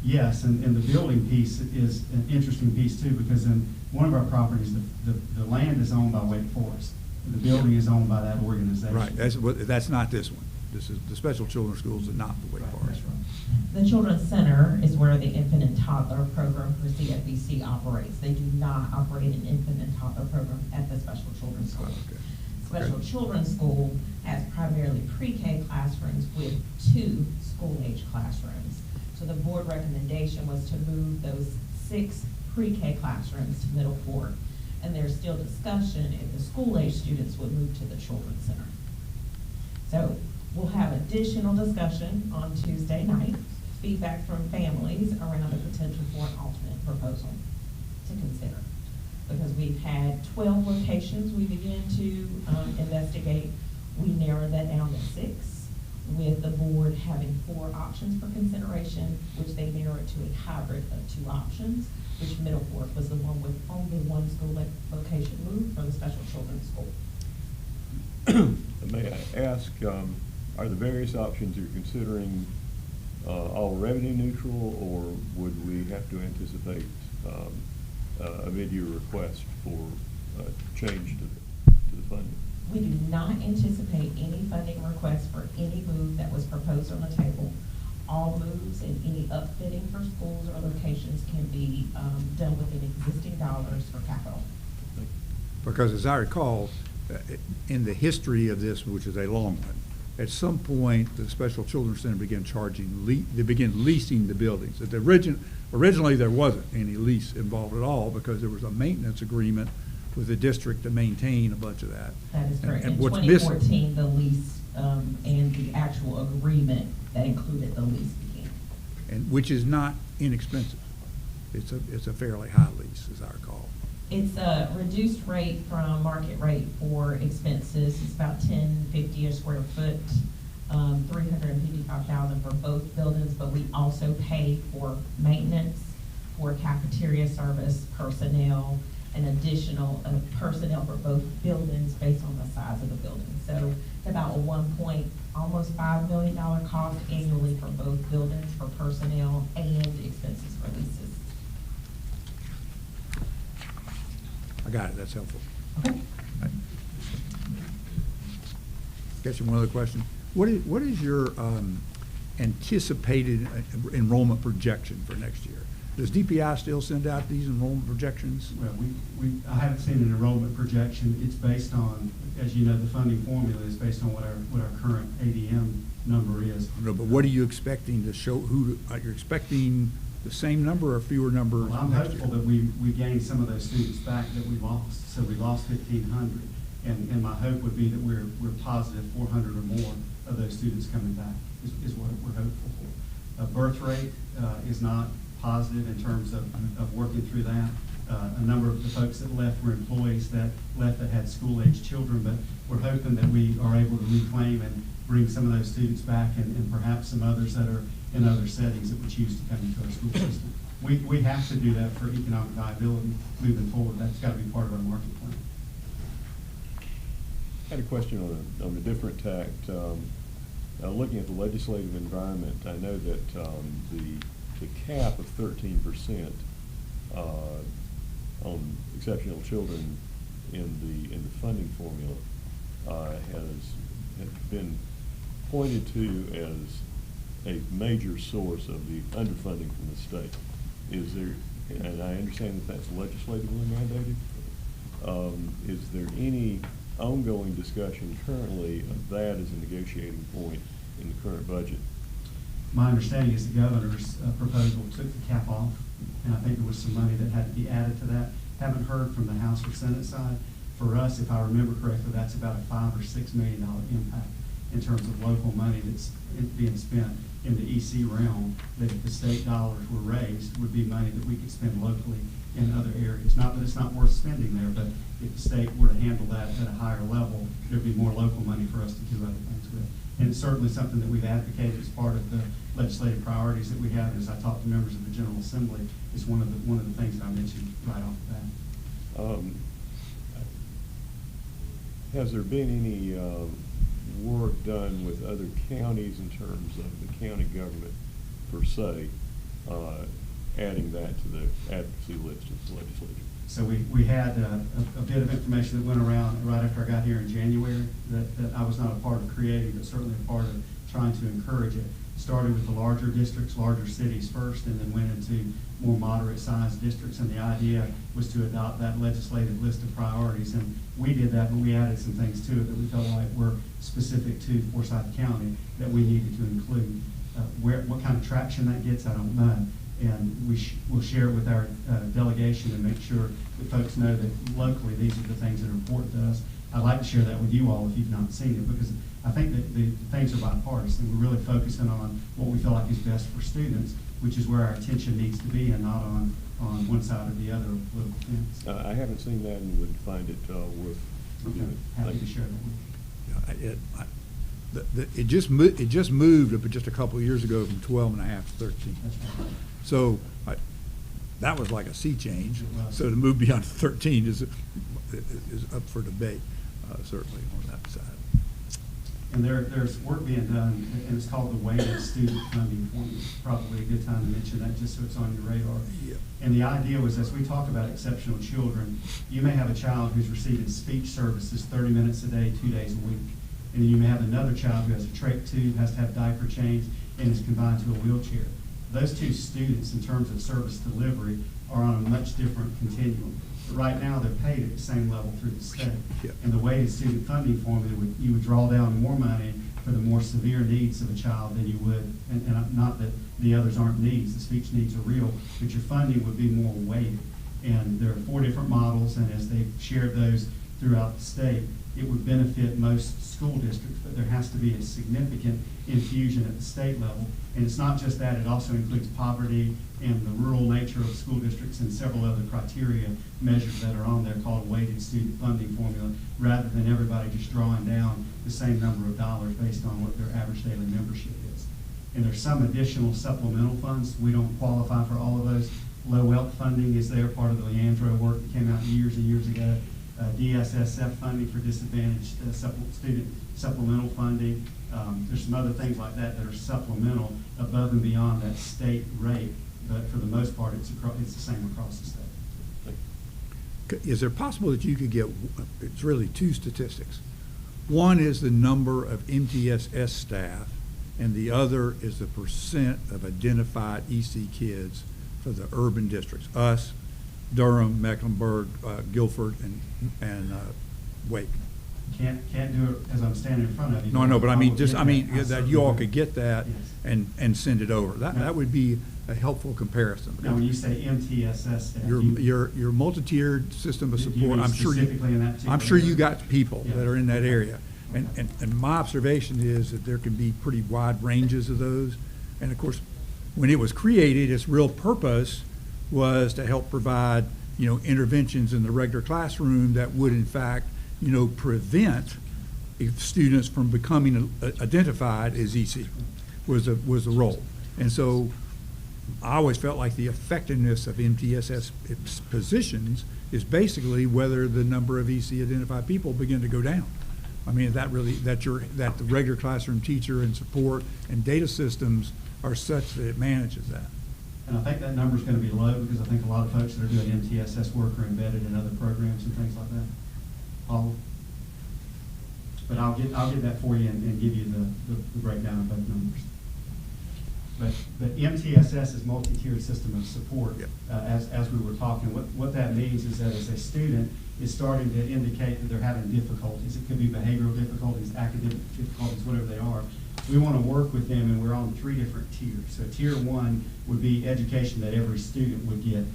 yes, and the building piece is an interesting piece too, because in one of our properties, the land is owned by Wake Forest. The building is owned by that organization. Right, that's not this one. This is the Special Children's Schools and not the Wake Forest. That's right. The Children's Center is where the infant and toddler program for CFBC operates. They do not operate an infant and toddler program at the Special Children's School. Okay. Special Children's School has primarily pre-K classrooms with 2 school-age classrooms. So the board recommendation was to move those 6 pre-K classrooms to Middle Fork. And there's still discussion if the school-age students would move to the Children's Center. So we'll have additional discussion on Tuesday night, feedback from families around the potential for an alternate proposal to consider. Because we've had 12 locations we began to investigate, we narrowed that down to 6, with the board having 4 options for consideration, which they narrowed to a hybrid of 2 options, which Middle Fork was the one with only 1 school location moved for the special children's school. May I ask, are the various options you're considering all revenue neutral, or would we have to anticipate a mid-year request for change to the funding? We do not anticipate any funding requests for any move that was proposed on the table. All moves and any upfitting for schools or locations can be done within existing dollars for capital. Because as I recall, in the history of this, which is a long one, at some point, the Special Children's Center began charging, they began leasing the buildings. At the originally, there wasn't any lease involved at all because there was a maintenance agreement with the district to maintain a bunch of that. That is correct. And In what's missing- 2014, the lease and the actual agreement that included the lease began. And which is not inexpensive. It's a fairly high lease, as I recall. It's a reduced rate from market rate for expenses. It's about $10.50 a square foot, $355,000 for both buildings, but we also pay for maintenance, for cafeteria service, personnel, and additional personnel for both buildings based on the size of the building. So it's about a almost $5 million cost annually for both buildings for personnel and expenses for leases. I got it, that's helpful. Okay. Got you one other question. What is your anticipated enrollment projection for next year? Does DPI still send out these enrollment projections? Well, I haven't seen an enrollment projection. It's based on, as you know, the funding formula is based on what our current ADM number is. No, but what are you expecting to show, are you expecting the same number or fewer numbers Well, I'm next year? hopeful that we gained some of those students back that we lost. So we lost 1,500. And my hope would be that we're positive 400 or more of those students coming back is what we're hopeful for. Birth rate is not positive in terms of working through that. A number of the folks that left were employees that left that had school-age children, but we're hoping that we are able to reclaim and bring some of those students back and perhaps some others that are in other settings that would choose to come into our school system. We have to do that for economic viability moving forward. That's got to be part of our market plan. I had a question on a different tact. Looking at the legislative environment, I know that the cap of 13% on exceptional children in the funding formula has been pointed to as a major source of the underfunding from the state. Is there, and I understand that that's legislatively mandated, is there any ongoing discussion currently of that as a negotiating point in the current budget? My understanding is the governor's proposal took the cap off, and I think there was some money that had to be added to that. Haven't heard from the House or Senate side. For us, if I remember correctly, that's about a $5 or $6 million impact in terms of local money that's being spent in the EC realm, that if the state dollars were raised, would be money that we could spend locally in other areas. Not that it's not worth spending there, but if the state were to handle that at a higher level, there'd be more local money for us to do other things with. And it's certainly something that we've advocated as part of the legislative priorities that we have. And as I talk to members of the General Assembly, it's one of the things that I mentioned right off the bat. Has there been any work done with other counties in terms of the county government per se, adding that to the advocacy list of the legislature? So we had a bit of information that went around right after I got here in January that I was not a part of creating, but certainly a part of trying to encourage it. Started with the larger districts, larger cities first, and then went into more moderate-sized districts. And the idea was to adopt that legislative list of priorities. And we did that, but we added some things to it that we felt like were specific to Forsyth County that we needed to include. What kind of traction that gets, I don't know. And we'll share it with our delegation and make sure that folks know that locally these are the things that are important to us. I'd like to share that with you all if you've not seen it, because I think that the things are bipartisan. We're really focusing on what we feel like is best for students, which is where our attention needs to be, and not on one side or the other of the political fence. I haven't seen that and would find it worth Okay, reviewing. happy Thank to you. share that with you. It just moved just a couple of years ago from 12 and a half to 13. That's right. So that was like a sea change. It was. So to move beyond 13 is up for debate, certainly on that side. And there's work being done, and it's called the weighted student funding formula. Probably a good time to mention that, just so it's on your radar. Yeah. And the idea was, as we talk about exceptional children, you may have a child who's receiving speech services 30 minutes a day, 2 days a week. And then you may have another child who has a trach tube, has to have diaper changed, and is confined to a wheelchair. Those two students, in terms of service delivery, are on a much different continuum. But right now, they're paid at the same level through the state. Yeah. And the weighted student funding formula, you would draw down more money for the more severe needs of a child than you would, and not that the others aren't needs, the speech needs are real, but your funding would be more weighted. And there are 4 different models, and as they've shared those throughout the state, it would benefit most school districts, but there has to be a significant infusion at the state level. And it's not just that, it also includes poverty and the rural nature of school districts and several other criteria measures that are on there called a weighted student funding formula, rather than everybody just drawing down the same number of dollars based on what their average daily membership is. And there's some additional supplemental funds. We don't qualify for all of those. Low wealth funding is there, part of the Leandro work that came out years and years ago. DSSF funding for disadvantaged student supplemental funding. There's some other things like that that are supplemental above and beyond that state rate, but for the most part, it's the same across the state. Is it possible that you could get, it's really 2 statistics. One is the number of MTSS staff, and the other is the percent of identified EC kids for the urban districts, us, Durham, Mecklenburg, Guilford, and Wake. Can't do it as I'm standing in front of you. No, I know, but I mean, just, will I get mean, that. that you all could get that Yes. and send it over. Yeah. That would be a helpful comparison. Now, when you say MTSS staff, Your multi-tiered system of You support, mean I'm sure you, specifically in that particular I'm sure you area? got people that Yeah. are in that area. Okay. And my observation is that there can be pretty wide ranges of those. And of course, when it was created, its real purpose was to help provide, interventions in the regular classroom that would in fact, prevent students from becoming identified as EC was the role. And so I always felt like the effectiveness of MTSS positions is basically whether the number of EC identified people begin to go down. I mean, that the regular classroom teacher and support and data systems are such that it manages that. And I think that number's gonna be low, because I think a lot of folks that are doing MTSS work are embedded in other programs and things like that. Paul? But I'll get that for you and give you the breakdown of both numbers. But MTSS is multi-tiered system of support. Yep. As we were talking, what that means is that as a student is starting to indicate that they're having difficulties, it could be behavioral difficulties, academic difficulties, whatever they are, we want to work with them, and we're on 3 different tiers. So tier 1 would be education that every student would get.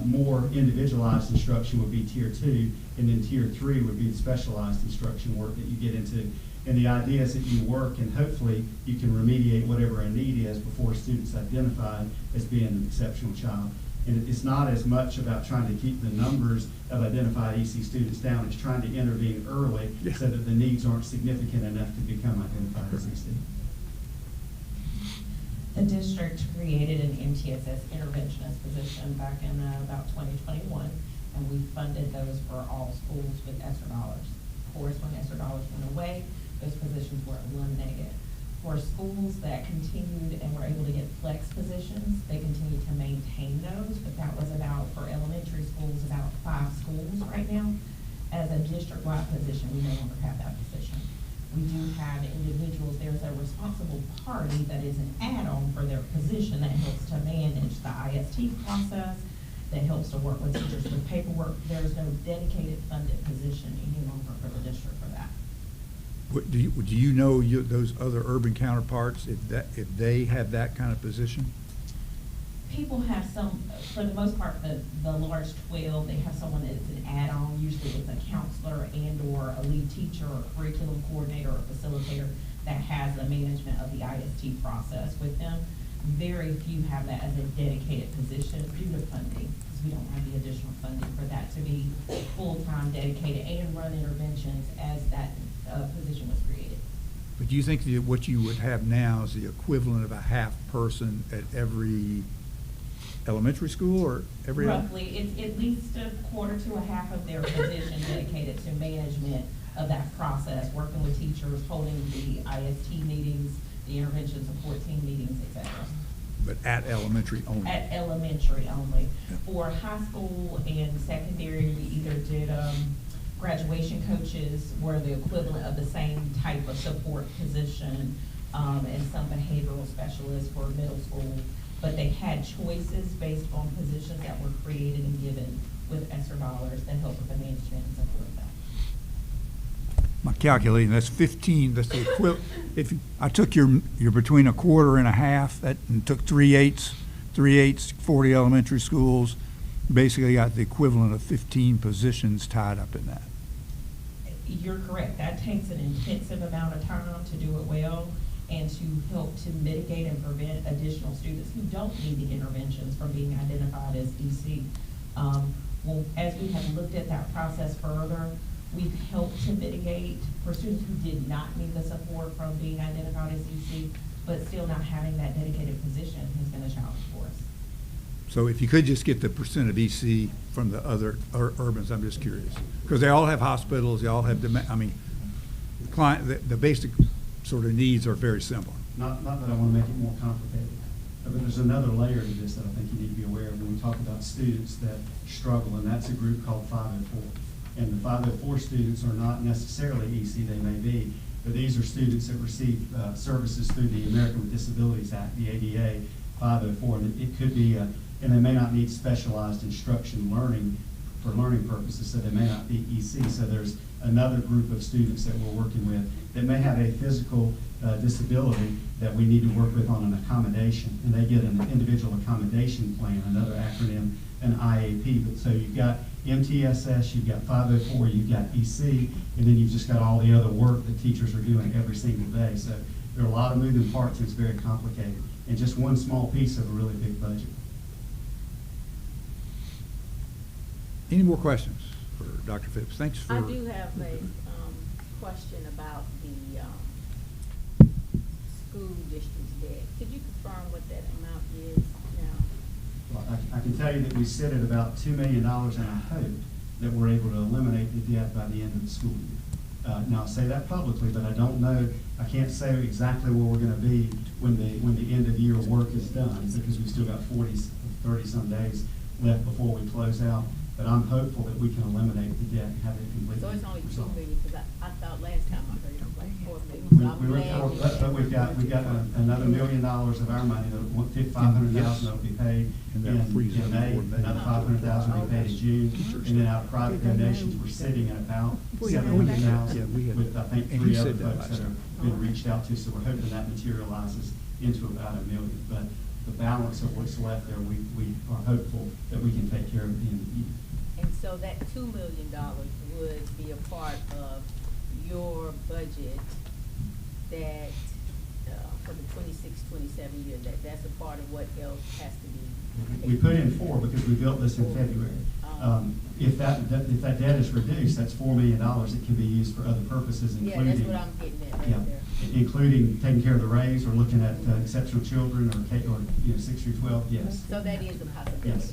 More individualized instruction would be tier 2, and then tier 3 would be the specialized instruction work that you get into. And the idea is that you work, and hopefully you can remediate whatever a need is before a student's identified as being an exceptional child. And it's not as much about trying to keep the numbers of identified EC students down, it's trying to intervene early Yeah. so that the needs aren't significant enough to become identified as EC. The district created an MTSS interventionist position back in about 2021, and we funded those for all schools with ESSER dollars. Of course, when ESSER dollars went away, those positions were eliminated. For schools that continued and were able to get flex positions, they continued to maintain those, but that was for elementary schools, about 5 schools right now. As a district-wide position, we no longer have that position. We do have individuals, there's a responsible party that is an add-on for their position that helps to manage the IST process, that helps to work with teachers with paperwork. There's no dedicated funded position any longer for the district for that. Do you know those other urban counterparts, if they have that kind of position? People have some, for the most part, the large 12, they have someone that's an add-on, usually it's a counselor and/or a lead teacher or curriculum coordinator or facilitator that has the management of the IST process with them. Very few have that as a dedicated position due to funding, because we don't have the additional funding for that to be full-time dedicated and run interventions as that position was created. But do you think that what you would have now is the equivalent of a half person at every elementary school or every? Roughly, it's at least a quarter to a half of their position dedicated to management of that process, working with teachers, holding the IST meetings, the intervention support team meetings, et cetera. But at elementary only? At elementary only. Yeah. For high school and secondary, we either did graduation coaches were the equivalent of the same type of support position, and some behavioral specialists for middle school. But they had choices based on positions that were created and given with ESSER dollars that help with the management and support of that. My calculating, that's 15, that's the equivalent. If I took your between a quarter and a half, and took 3/8, 40 elementary schools, basically got the equivalent of 15 positions tied up in that. You're correct. That takes an intensive amount of time to do it well and to help to mitigate and prevent additional students who don't need the interventions from being identified as EC. Well, as we have looked at that process further, we've helped to mitigate for students who did not need the support from being identified as EC, but still not having that dedicated position has been a challenge for us. So if you could just get the percent of EC from the other urbans, I'm just curious. Because they all have hospitals, they all have, the basic sort of needs are very similar. Not that I want to make it more complicated, but there's another layer to this that I think you need to be aware of when we talk about students that struggle, and that's a group called 504. And the 504 students are not necessarily EC, they may be, but these are students that receive services through the American with Disabilities Act, the ADA 504. And it could be, and they may not need specialized instruction learning for learning purposes, so they may not be EC. So there's another group of students that we're working with that may have a physical disability that we need to work with on an accommodation, and they get an individual accommodation plan, another acronym, an IAP. But so you've got MTSS, you've got 504, you've got EC, and then you've just got all the other work that teachers are doing every single day. So there are a lot of moving parts, and it's very complicated, and just one small piece of a really big budget. Any more questions for Dr. Phipps? Thanks for. I do have a question about the school district's debt. Could you confirm what that amount is now? Well, I can tell you that we sit at about $2 million, and I hope that we're able to eliminate the debt by the end of the school year. Now, I say that publicly, but I don't know, I can't say exactly where we're going to be when the end of year work is done, because we've still got 30-some days left before we close out. But I'm hopeful that we can eliminate the debt and have it completely So it's only 2 resolved. million, because I thought last time I heard it was like 4 million. So I'm We were glad told, you- but we've got another $1 million of our money, that $500,000 that'll be paid And that'll freeze in up May, 4 million. another $500,000 will be paid in June, and then our private donations, we're sitting at about $700,000 Yeah, we had- with, I think, and 3 he other said that folks last that time. have been reached out to, so we're hoping that materializes into about $1 million. But the balance of what's left there, we are hopeful that we can take care of at the end of the year. And so that $2 million would be a part of your budget that, for the 26-27 year, that's a part of what else has to be. We put in 4 because we built this in February. If that debt is reduced, that's $4 million that can be used for other purposes, Yeah, including. that's what I'm getting at Yeah, right there. including taking care of the raise, or looking at exceptional children, or 6 through 12, yes. So that is a possibility. Yes.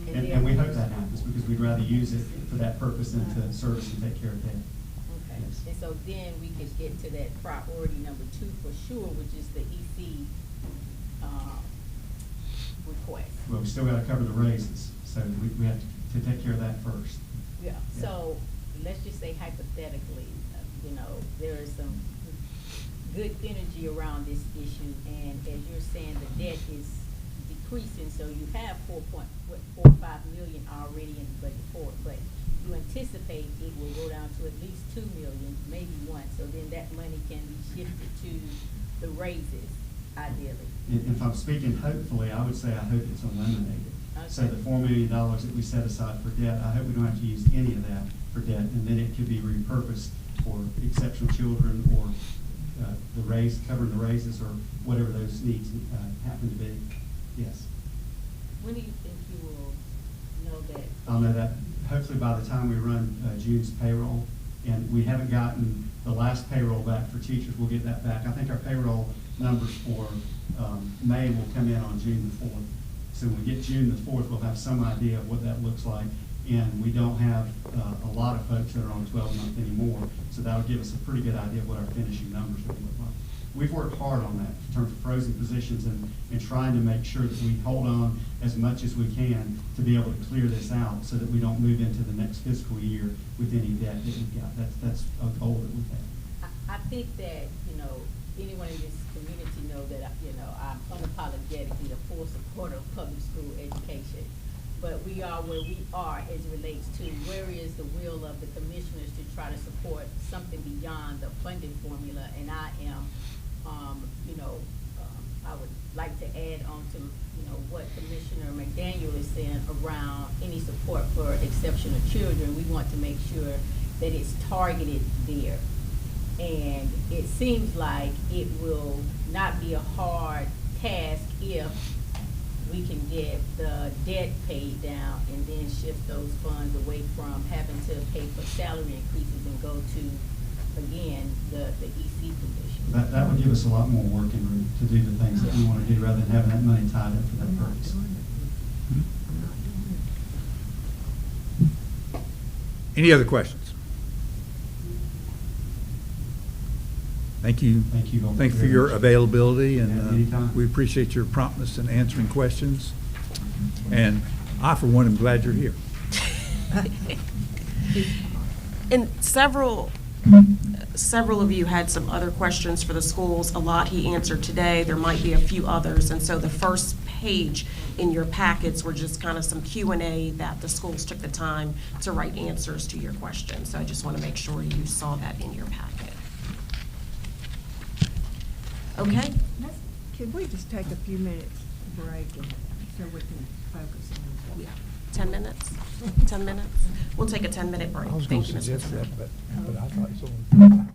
And then- we hope that happens, because we'd rather use it for that purpose than to service and take care of debt. Okay, Yes. and so then we could get to that priority number 2 for sure, which is the EC, request. Well, we still gotta cover the raises, so we have to take care of that first. Yeah, Yeah. so let's just say hypothetically, there is some good energy around this issue, and as you're saying, the debt is decreasing, so you have 4.45 million already in the budget for it, but you anticipate it will go down to at least 2 million, maybe 1, so then that money can be shifted to the raises, ideally. If I'm speaking hopefully, I would say I hope it's eliminated. So Okay. the $4 million that we set aside for debt, I hope we don't have to use any of that for debt, and then it could be repurposed for exceptional children or covering the raises or whatever those needs happen to be. Yes. When do you think you will know that? I'll know that hopefully by the time we run June's payroll, and we haven't gotten the last payroll back for teachers. We'll get that back. I think our payroll numbers for May will come in on June the 4th. So when we get June the 4th, we'll have some idea of what that looks like. And we don't have a lot of folks that are on 12-month anymore, so that'll give us a pretty good idea of what our finishing numbers will look like. We've worked hard on that in terms of frozen positions and trying to make sure that we hold on as much as we can to be able to clear this out so that we don't move into the next fiscal year with any debt that we've got. That's a goal that we've had. I think that, anyone in this community know that, I'm unapologetically a full supporter of public school education. But we are where we are as it relates to where is the will of the commissioners to try to support something beyond the funding formula. And I am, I would like to add on to, what Commissioner McDaniel is saying around any support for exceptional children. We want to make sure that it's targeted there. And it seems like it will not be a hard task if we can get the debt paid down and then shift those funds away from having to pay for salary increases and go to, again, the EC position. That would give us a lot more working room to do the things that we want to do rather than having that money tied up for that purpose. Any other questions? Thank you. Thank you all. Thank you for your availability, and Yeah, anytime. we appreciate your promptness in answering questions. And I, for one, am glad you're here. And several of you had some other questions for the schools. A lot he answered today. There might be a few others. And so the first page in your packets were just kind of some Q&A that the schools took the time to write answers to your questions. So I just want to make sure you saw that in your packet. Okay? Could we just take a few minutes break so we can focus on Yeah. 10 minutes? 10 minutes? We'll take a 10-minute break. I was going Thank to you, Ms. suggest Whitmore. that, but I thought someone.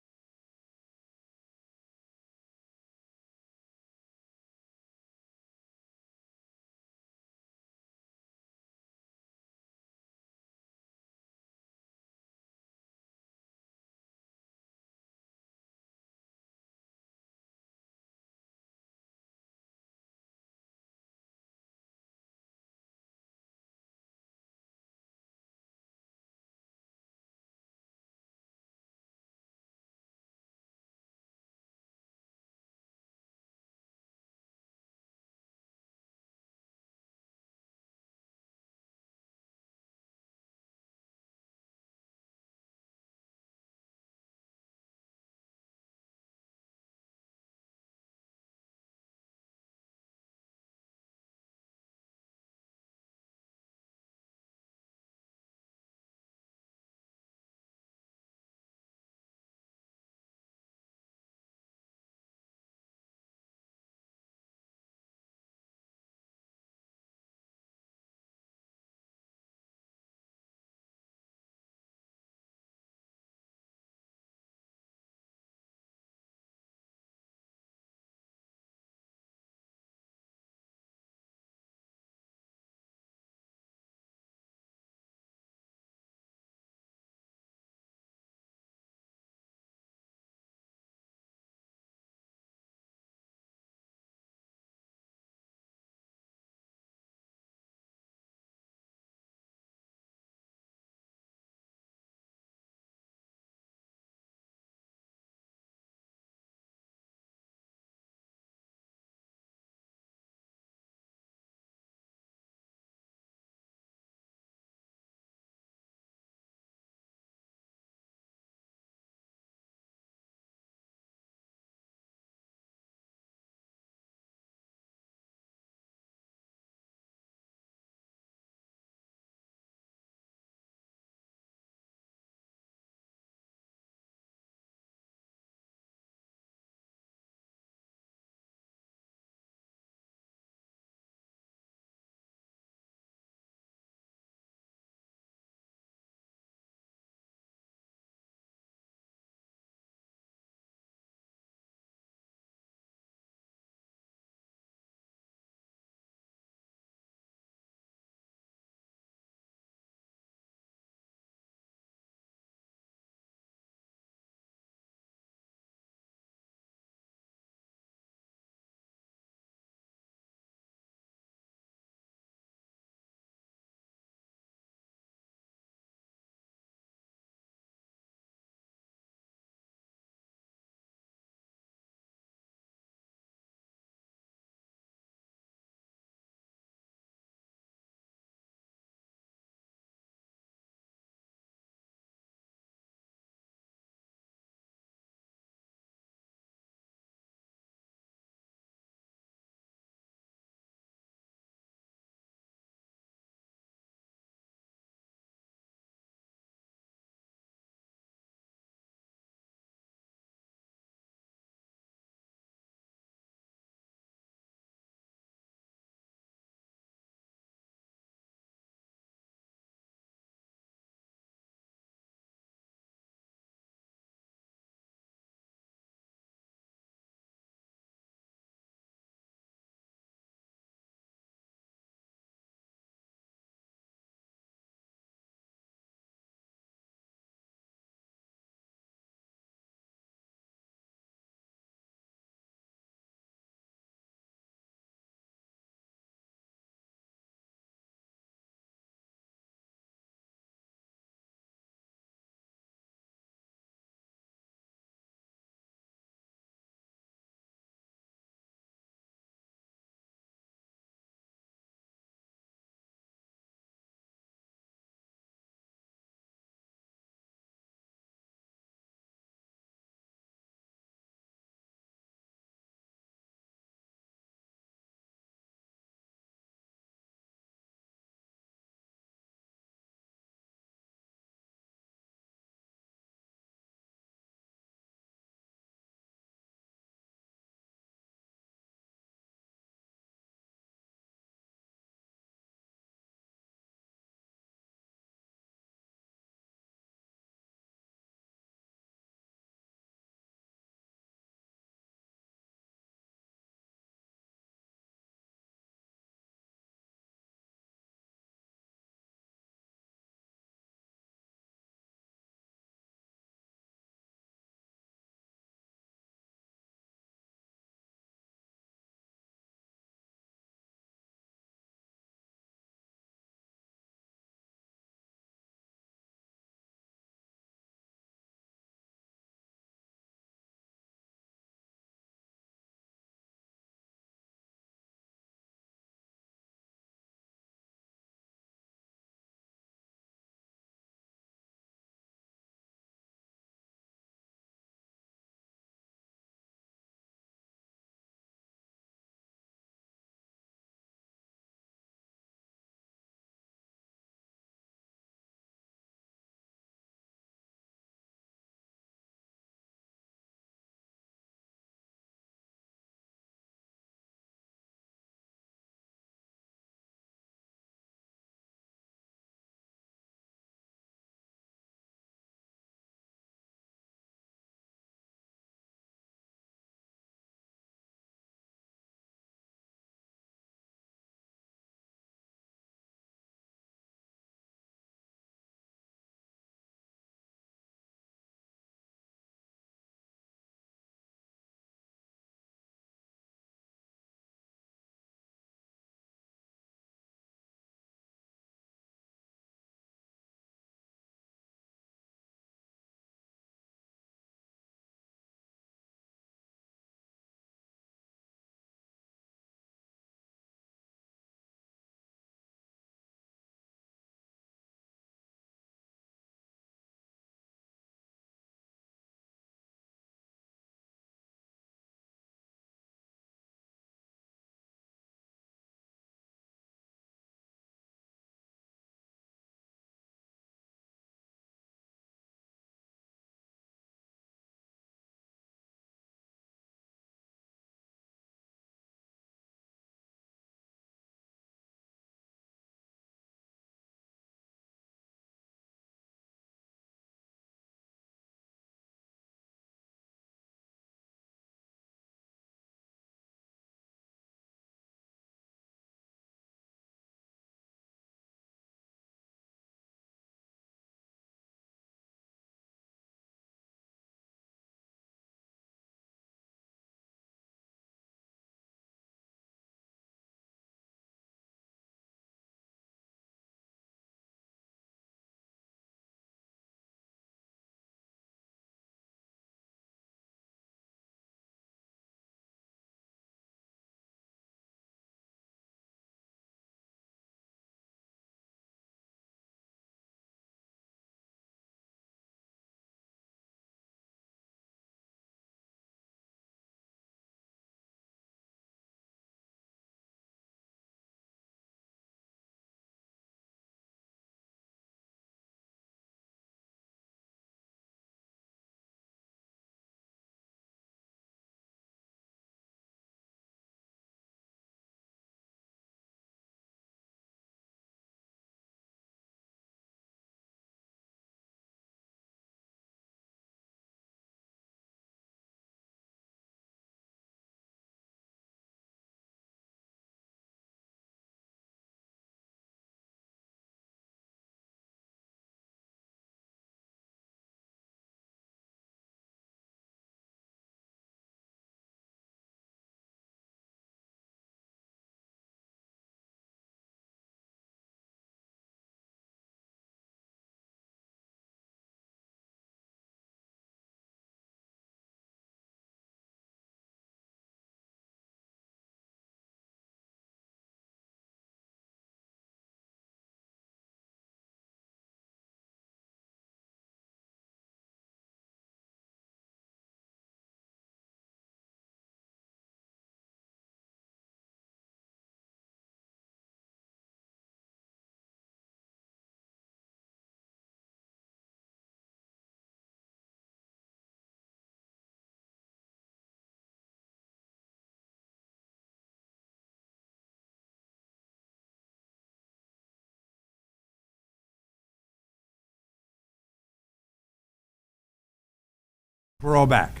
We're all back.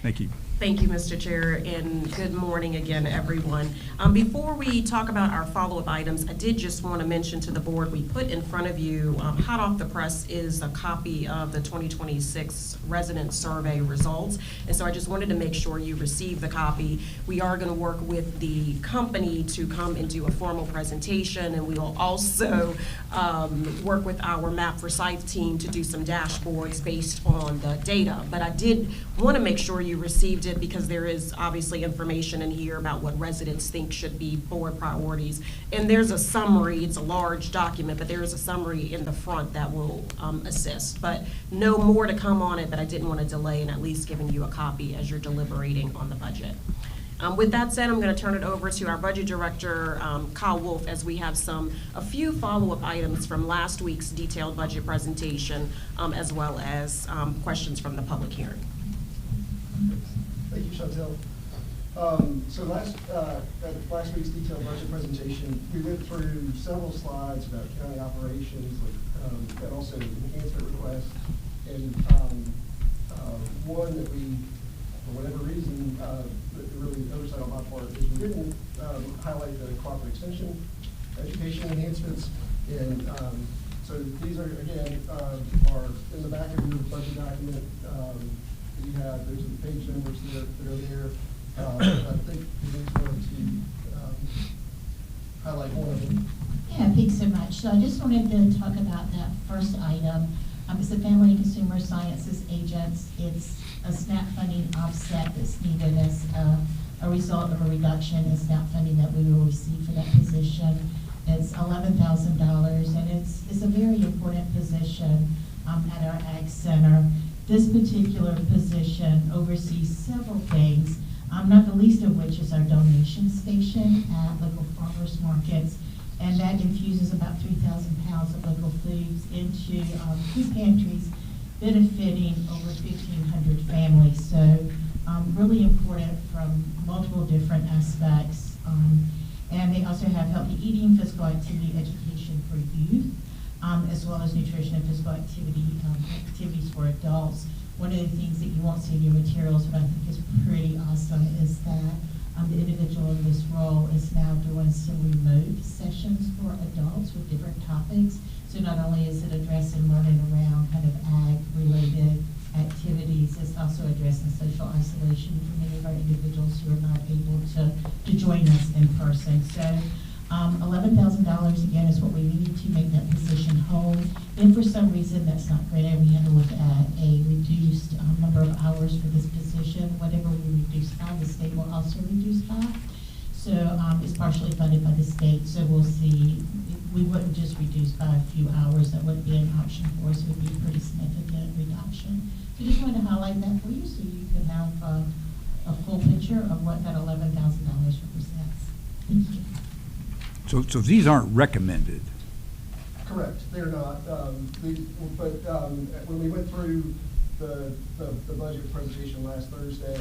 Thank you. Thank you, Mr. Chair, and good morning again, everyone. Before we talk about our follow-up items, I did just want to mention to the board, we put in front of you, hot off the press, is a copy of the 2026 resident survey results. And so I just wanted to make sure you receive the copy. We are going to work with the company to come and do a formal presentation, and we will also work with our Map for Sight team to do some dashboards based on the data. But I did want to make sure you received it because there is obviously information in here about what residents think should be board priorities. And there's a summary, it's a large document, but there is a summary in the front that will assist. But no more to come on it, but I didn't want to delay in at least giving you a copy as you're deliberating on the budget. With that said, I'm going to turn it over to our budget director, Kyle Wolf, as we have a few follow-up items from last week's detailed budget presentation, as well as questions from the public hearing. Thank you, Chantel. So at last week's detailed budget presentation, we went through several slides about county operations and also enhancement requests. And one that we, for whatever reason, really oversight on my part, is we didn't highlight the cooperative extension education enhancements. And so these are, again, are in the back of your budget document. You have, there's the page numbers that are there. I think we need to highlight one of them. Yeah, thanks so much. So I just wanted to talk about that first item. It's the Family and Consumer Sciences Agents. It's a SNAP funding offset that's needed as a result of a reduction in SNAP funding that we will receive for that position. It's $11,000, and it's a very important position at our Ag Center. This particular position oversees several things, not the least of which is our donation station at local farmers markets, and that infuses about 3,000 pounds of local foods into food pantries, benefiting over 1,500 families. So really important from multiple different aspects. And they also have healthy eating, physical activity, education for youth, as well as nutrition and physical activities for adults. One of the things that you won't see in your materials, but I think is pretty awesome, is that the individual in this role is now doing some remote sessions for adults with different topics. So not only is it addressing learning around kind of ag-related activities, it's also addressing social isolation for many of our individuals who are not able to join us in person. So $11,000 again is what we need to make that position whole. If for some reason that's not granted, we had to look at a reduced number of hours for this position. Whatever we reduce by, the state will also reduce by. So it's partially funded by the state. So we'll see. We wouldn't just reduce by a few hours. That wouldn't be an option for us. It would be a pretty significant reduction. So just wanted to highlight that for you so you could have a full picture of what that $11,000 represents. Thank you. So these aren't recommended. Correct, they're not. But when we went through the budget presentation last Thursday,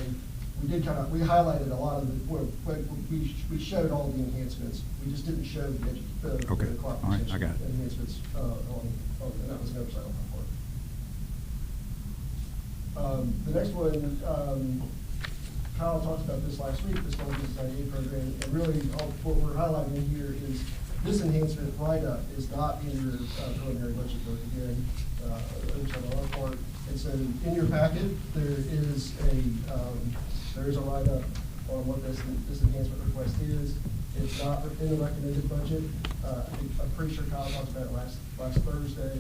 we highlighted a lot of we showed all the enhancements. We just didn't show the Okay. clock All right, I got it. enhancements and that was an oversight on my part. The next one, Kyle talked about this last week, this one is the IA program, and really what we're highlighting here is this enhancement write-up is not in your preliminary budget book again, on our part. And so in your packet, there is a write-up on what this enhancement request is. It's not in the recommended budget. I'm pretty sure Kyle talked about it last Thursday.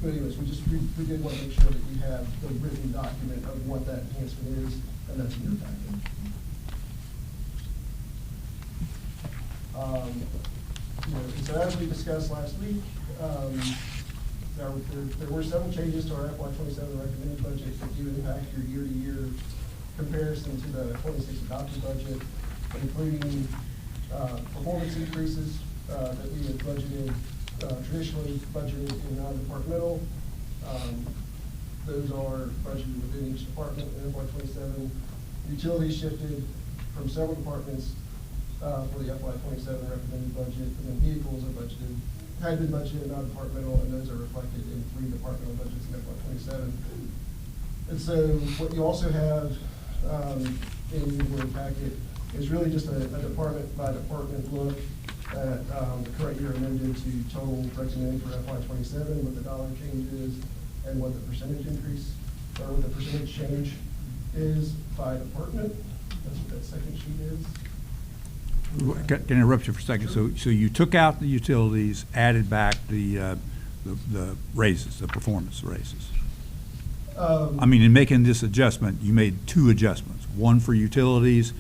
But anyways, we did want to make sure that you have the written document of what that enhancement is, and that's in your packet. So as we discussed last week, there were several changes to our FY27 recommended budget that do impact your year-to-year comparison to the 26 adopted budget, including performance increases that we had budgeted, traditionally budgeted in non-departmental. Those are budgeted within each department in FY27. Utilities shifted from several departments for the FY27 recommended budget, and then vehicles are had been budgeted in non-departmental, and those are reflected in 3 departmental budgets in FY27. And so what you also have in your board packet is really just a department by department look at the current year amended to total recommended for FY '27, what the dollar change is, and what the percentage increase, or what the percentage change is by department. That's what that second sheet is. Can I interrupt you for a second? So you took out the utilities, added back the raises, the performance raises. I mean, in making this adjustment, you made two adjustments, one for utilities.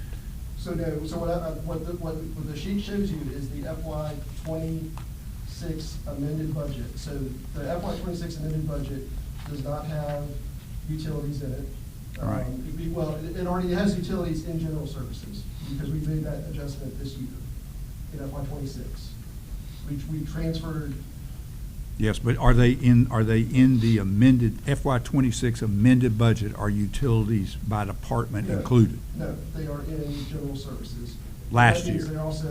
So no, so what the sheet shows you is the FY '26 amended budget. So the FY '26 amended budget does not have utilities in it. All right. Well, it already has utilities in general services, because we made that adjustment this year in FY '26. We transferred. Yes, but are they in the amended FY '26 amended budget? Are utilities by department No, included? No, they are in general services. Last That means year. they're also,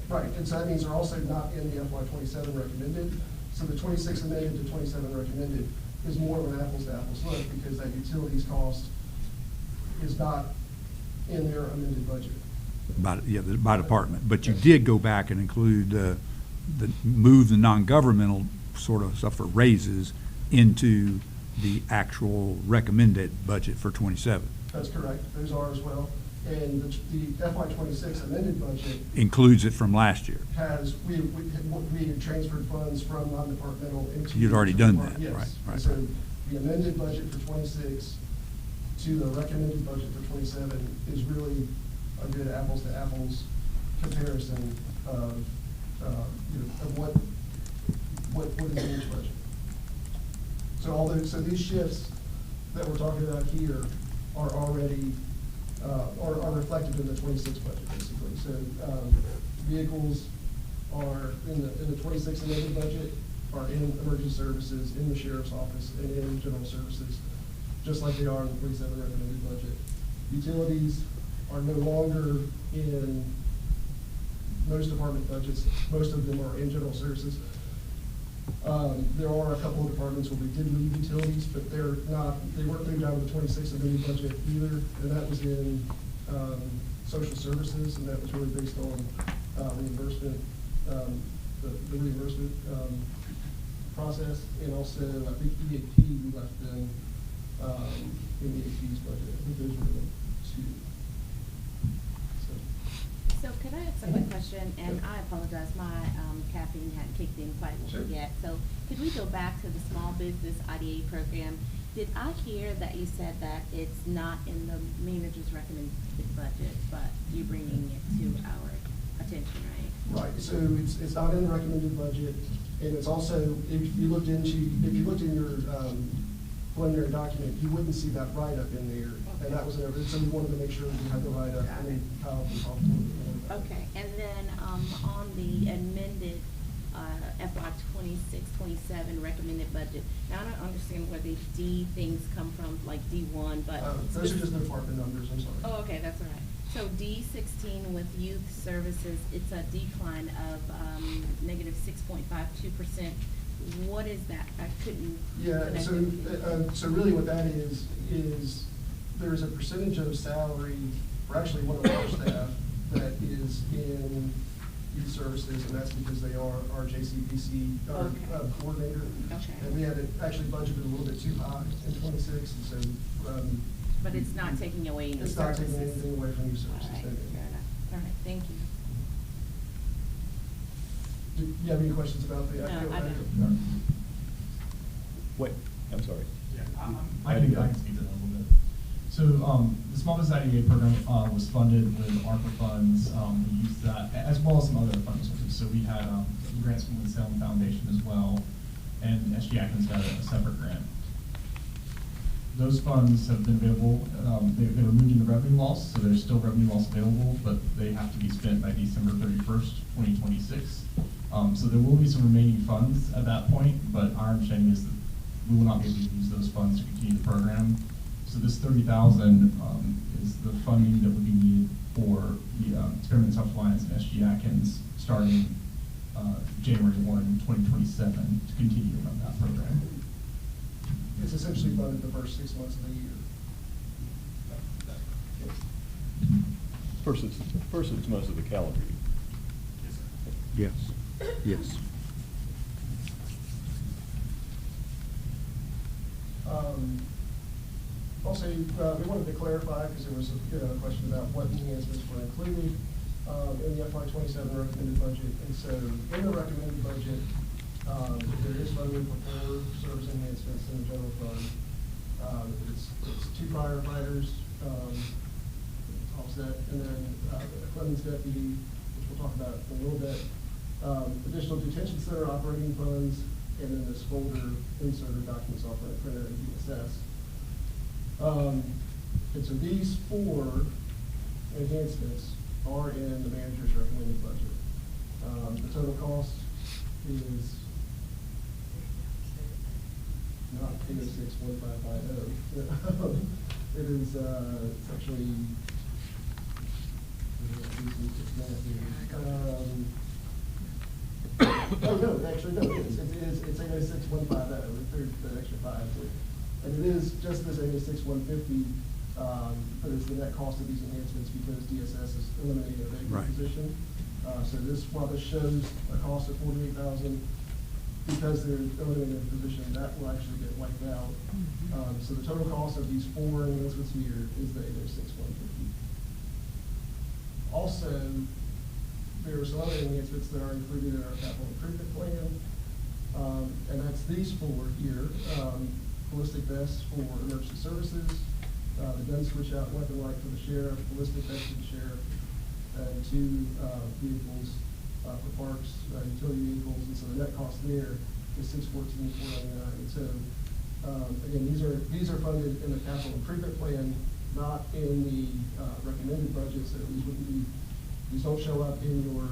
right, and so that means they're also not in the FY '27 recommended. So the '26 amended to '27 recommended is more of an apples to apples look, because that utilities cost is not in their amended budget. By department. But you did go back and include move the non-governmental sort of stuff for raises into the actual recommended budget for '27. That's correct. Those are as well. And the FY '26 amended budget Includes it from last year. has, we had transferred funds from non-departmental into. You'd already done that, Yes. right, right. And so the amended budget for '26 to the recommended budget for '27 is really a good apples to apples comparison of, of what is in each budget. So these shifts that we're talking about here are already, are reflected in the '26 budget, basically. So, vehicles are in the '26 amended budget, are in emergency services, in the sheriff's office, and in general services, just like they are in the '27 recommended budget. Utilities are no longer in most department budgets. Most of them are in general services. There are a couple of departments where we did move utilities, but they weren't moved out of the '26 amended budget either, and that was in social services, and that was really based on reimbursement, the reimbursement process, and also, I think EAP, we left them in the EAP's budget. I think those were the two. So could I ask a quick question? And I apologize, my caffeine hadn't kicked in quite yet. So could we go back to the small business IDA program? Did I hear that you said that it's not in the manager's recommended budget, but you bringing it to our attention, right? Right, so it's not in the recommended budget, and it's also, if you looked in your preliminary document, you wouldn't see that write-up in there, and that was there, so we wanted to make sure we had the write-up, and then Kyle can talk a little bit more about it. Okay, and then, on the amended, FY '26-27 recommended budget, now I don't understand where the D things come from, like D1, but. Those are just the department numbers, I'm sorry. Oh, okay, that's all right. So D16 with youth services, it's a decline of, negative 6.52%. What is that? I couldn't. Yeah, connect so, it. so really what that is there's a percentage of salary for actually one of our staff that is in youth services, and that's because they are our JCPC coordinator. Okay. And we had it actually budgeted a little bit too high in '26, and so. But it's not taking away any It's not services. taking anything away from youth services. All right, fair enough. All right, thank you. Do you have any questions about the? No, I don't. No. Wait, I'm sorry. Yeah, I can speak to that a little bit. So, the Small Business IDA program, was funded with ARPA funds. We used that, as well as some other funding sources. So we had, grants from the Salem Foundation as well, and SG Atkins got a separate grant. Those funds have been available, they were moved into revenue loss, so there's still revenue loss available, but they have to be spent by December 31st, 2026. So there will be some remaining funds at that point, but our understanding is that we will not be able to use those funds to continue the program. So this $30,000 is the funding that would be needed for the Experiment Self Reliance and SG Atkins starting January 1, 2027 to continue to run that program. it's essentially funded the first 6 months of the year. First 6 months of the calendar year. Yes, yes. Also, we wanted to clarify, because there was a question about what enhancements were included in the FY '27 recommended budget. And so in the recommended budget, there is funding for 4 service enhancements in the general fund. It's 2 firefighters, offset, and then Clemens deputy, which we'll talk about in a little bit. Additional detention center operating funds, and then this folder inserter document software printer and DSS. And so these 4 enhancements are in the manager's recommended budget. The total cost is not 806,150. It is it's actually no, actually, no, it is. It's 806,150, the extra 5 to it. And it is just this 806,150, but it's the net cost of these enhancements because DSS is eliminating a vacant position. So this, while this shows a cost of $48,000, because they're eliminating a position, that will actually get wiped out. So the total cost of these 4 enhancements here is the 806,150. Also, there are some other enhancements that are included in our capital improvement plan, and that's these 4 here. Ballistic vests for emergency services, the gun switch out weapon light for the sheriff, ballistic vest for the sheriff, and 2 vehicles for parks, utility vehicles, and so the net cost there is $614,499. And so, again, these are funded in the capital improvement plan, not in the recommended budget, so these wouldn't be. These don't show up in your,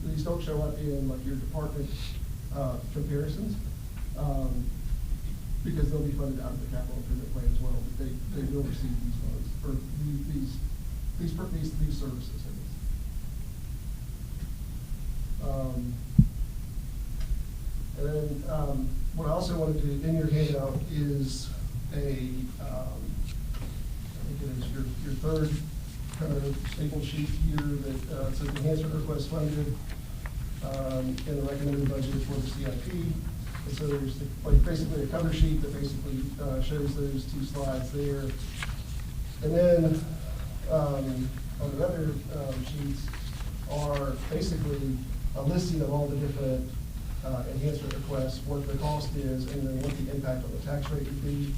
these don't show up in like your department comparisons, because they'll be funded out of the capital improvement plan as well. But they will receive these funds, or these services. And then what I also wanted to, in your handout, is I think it is your third kind of staple sheet here that says enhancement request funded in the recommended budget for the CIP. And so there's basically a cover sheet that basically shows those 2 slides there. And then on the other sheets are basically a listing of all the different enhancement requests, what the cost is, and then what the impact on the tax rate would be.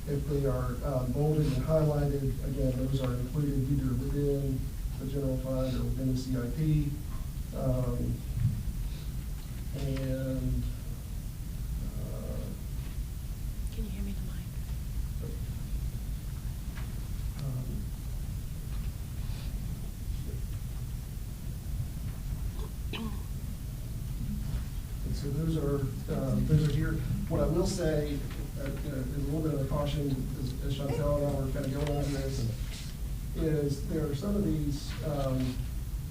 If they are bolded and highlighted, again, those are included either within the general fund or within the CIP. And Can you hear me, and so those are here. What I will say, is a little bit of a caution, as Chantel and I were kind of going over this, is there are some of these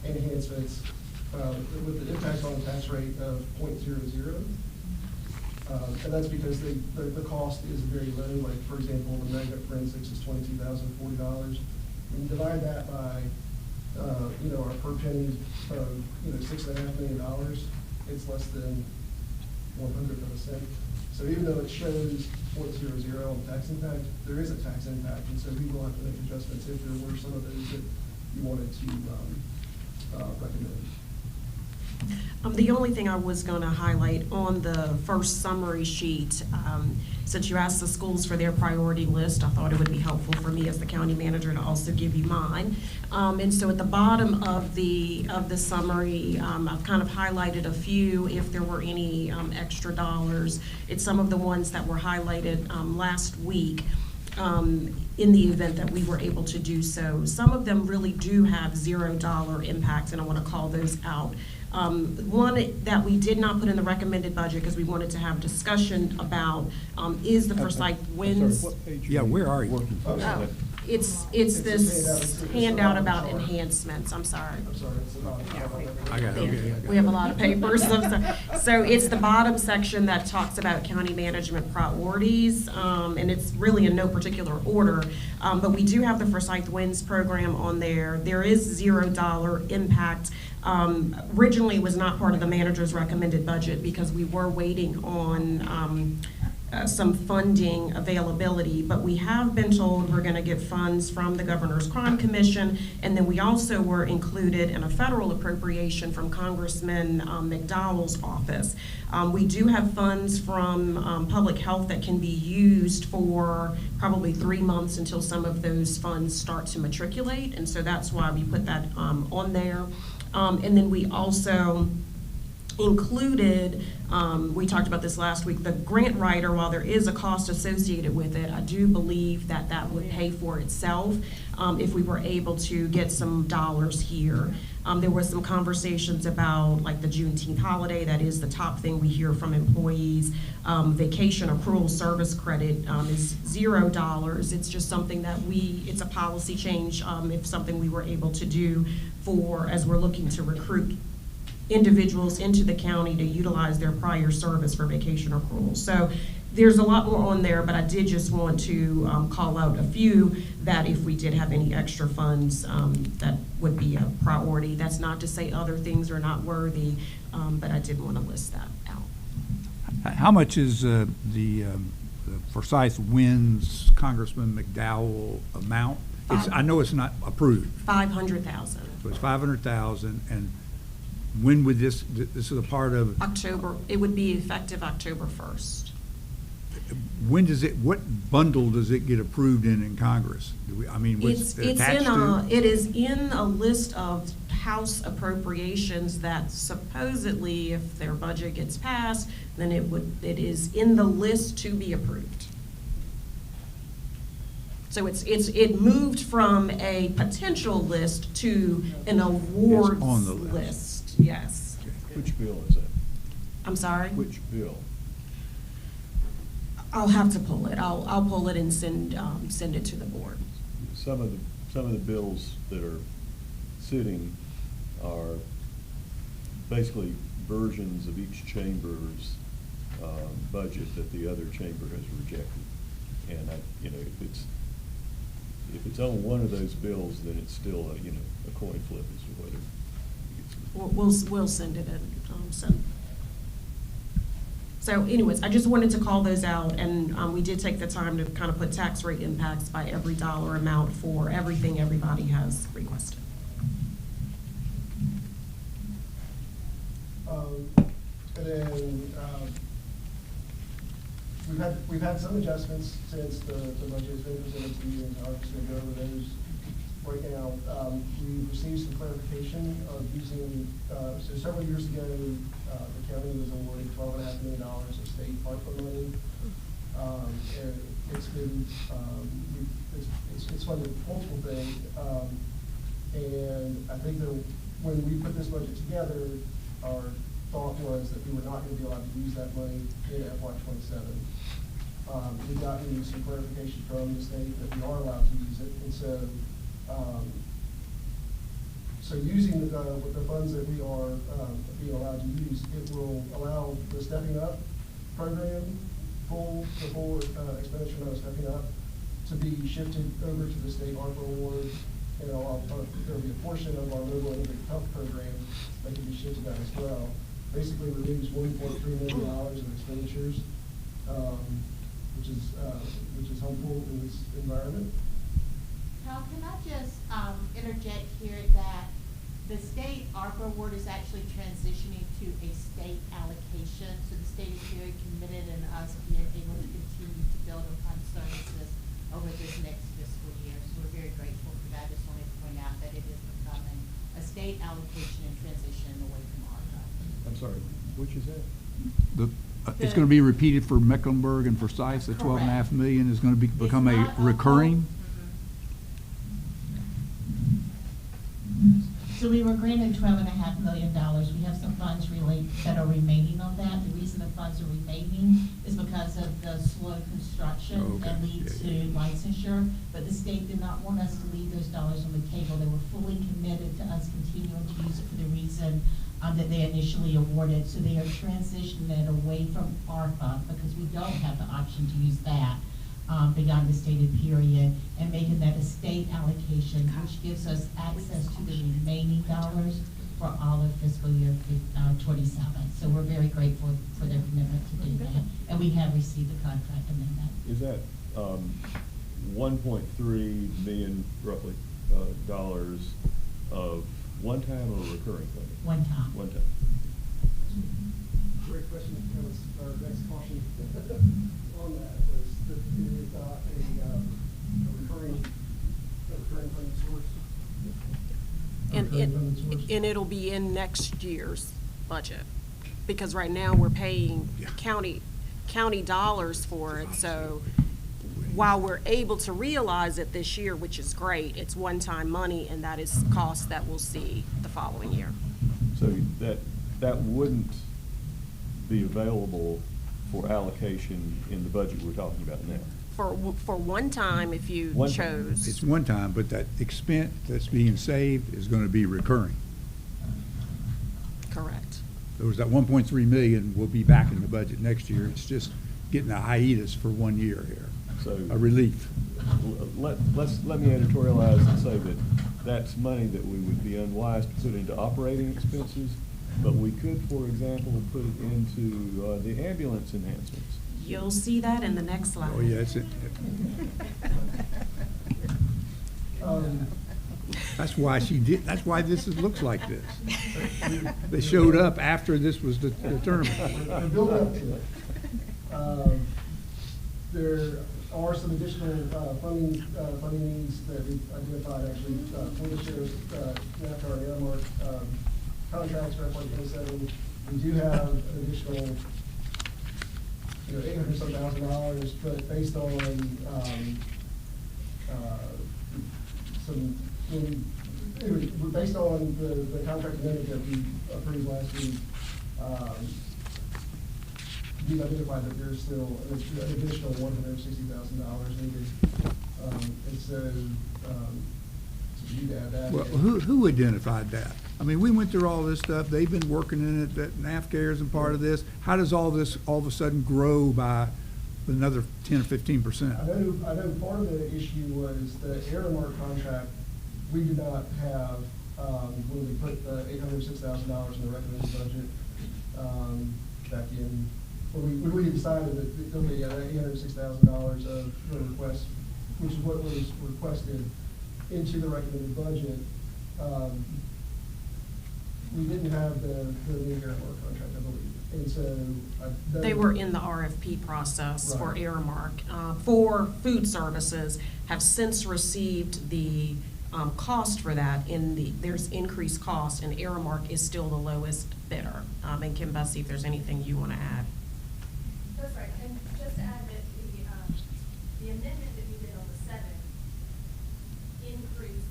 enhancements with the impact on the tax rate of 0.00. And that's because the cost is very low. Like, for example, the magnet forensics is $22,040. When you divide that by, our per penny of, $6.5 million, it's less than 1/100 of a cent. So even though it shows 0.00 on tax impact, there is a tax impact, and so we will have to make adjustments if there were some of those that you wanted to recommend. The only thing I was going to highlight on the first summary sheet, since you asked the schools for their priority list, I thought it would be helpful for me as the county manager to also give you mine. And so at the bottom of the summary, I've kind of highlighted a few if there were any extra dollars. It's some of the ones that were highlighted last week. In the event that we were able to do so. Some of them really do have $0 impacts, and I want to call those out. One that we did not put in the recommended budget because we wanted to have discussion about is the Forsyth Winds. Yeah, where are you? it's It's this this handout about chart. enhancements, I'm sorry. I'm sorry, it's about. I got it, okay, I got it. We have a lot of papers. So it's the bottom section that talks about county management priorities, and it's really in no particular order. But we do have the Forsyth Winds program on there. There is $0 impact. Originally, it was not part of the manager's recommended budget because we were waiting on some funding availability, but we have been told we're going to get funds from the Governor's Crime Commission, and then we also were included in a federal appropriation from Congressman McDowell's office. We do have funds from public health that can be used for probably 3 months until some of those funds start to matriculate, and so that's why we put that on there. And then we also included, we talked about this last week, the grant writer, while there is a cost associated with it, I do believe that that would pay for itself if we were able to get some dollars here. There was some conversations about like the Juneteenth holiday. That is the top thing we hear from employees. Vacation accrual service credit is $0. It's just something that it's a policy change, if something we were able to do as we're looking to recruit individuals into the county to utilize their prior service for vacation accrual. So there's a lot more on there, but I did just want to call out a few that if we did have any extra funds, that would be a priority. That's not to say other things are not worthy, but I did want to list that out. How much is the Forsyth Winds Congressman McDowell amount? I know it's not approved. $500,000. So it's $500,000, and when would this is a part of? October, it would be effective October 1st. When does what bundle does it get approved in Congress? What's attached to? It is in a list of House appropriations that supposedly, if their budget gets passed, then it is in the list to be approved. So it moved from a potential list to an awards It's on the list. Yes. Which bill is that? I'm sorry? Which bill? I'll have to pull it. I'll pull it and send it to the board. Some of the bills that are sitting are basically versions of each chamber's budget that the other chamber has rejected. And if it's on one of those bills, then it's still a coin flip as to whether. We'll send it in. So anyways, I just wanted to call those out, and we did take the time to kind of put tax rate impacts by every dollar amount for everything everybody has requested. And then we've had some adjustments since the budget has been presented to you, and I'm just going to go over those right now. We received some clarification of using, so several years ago, the county was awarded $12.5 million of state ARPA money. And it's been, it's funded multiple things. And I think that when we put this budget together, our thought was that we were not going to be allowed to use that money in FY27. We've gotten some clarification from the state that we are allowed to use it, and so using the funds that we are being allowed to use, it will allow the Stepping Up program, the full expenditure amount of Stepping Up, to be shifted over to the state ARPA award, and there'll be a portion of our mobile integrated health program that can be shifted out as well. Basically removes $1.3 million of expenditures, which is helpful in this environment. Cal, can I just interject here that the state ARPA award is actually transitioning to a state allocation, so the state is very committed in us being able to continue to build upon services over this next fiscal year. So we're very grateful for that. I just wanted to point out that it is becoming a state allocation and transition away from ARPA. I'm sorry, which is that? It's going to be repeated for Mecklenburg and Forsyth. The $12.5 million is going to become a recurring. So we were granted $12.5 million. We have some funds that are remaining on that. The reason the funds are remaining is because of the slow construction Okay. that leads to licensure. But the state did not want us to leave those dollars on the table. They were fully committed to us continuing to use it for the reason that they initially awarded. So they are transitioning it away from ARPA because we don't have the option to use that beyond the stated period, and making that a state allocation, which gives us access to the remaining dollars for all of fiscal year 27. So we're very grateful for their commitment to do that, and we have received the contract amendment. Is that 1.3 million roughly dollars of one-time or recurring funding? One time. One time. Great question. That was our next caution on that, was that it is not a recurring funding source. And it'll be in next year's budget, because right now we're paying county dollars for it, so while we're able to realize it this year, which is great, it's one-time money, and that is costs that we'll see the following year. So that wouldn't be available for allocation in the budget we're talking about now? For one time, if you One time. chose. It's one time, but that expense that's being saved is going to be recurring. Correct. There was that 1.3 million will be back in the budget next year. It's just getting a hiatus for 1 year here, So a relief. let me editorialize and say that that's money that we would be unwise to put into operating expenses, but we could, for example, put it into the ambulance enhancements. You'll see that in the next slide. Oh, yeah, it's it. That's why that's why looks like this. They showed up after this was determined. We're building up to it. There are some additional funding needs that we identified actually for the sheriff's NAFTA and Aramark contracts for FY27. We do have an additional, $800,000, but based on based on the contract amendment that we approved last week, we've identified that there's still an additional $160,000 needed. And so, you'd add that. Well, who identified that? I mean, we went through all this stuff. They've been working in it, that NAFCA isn't part of this. How does all this all of a sudden grow by another 10 or 15%? I know part of the issue was the Aramark contract, we did not have, when we put the $806,000 in the recommended budget, back in, when we decided that there'll be $806,000 of the request, which is what was requested into the recommended budget, we didn't have the new Aramark contract, I believe. And so They were in the RFP process for Right. Aramark. For food services, have since received the cost for that. There's increased cost, and Aramark is still the lowest bidder. And Kim Bussey, if there's anything you want to add. That's right, and just to add that the amendment that we did on the 7th increased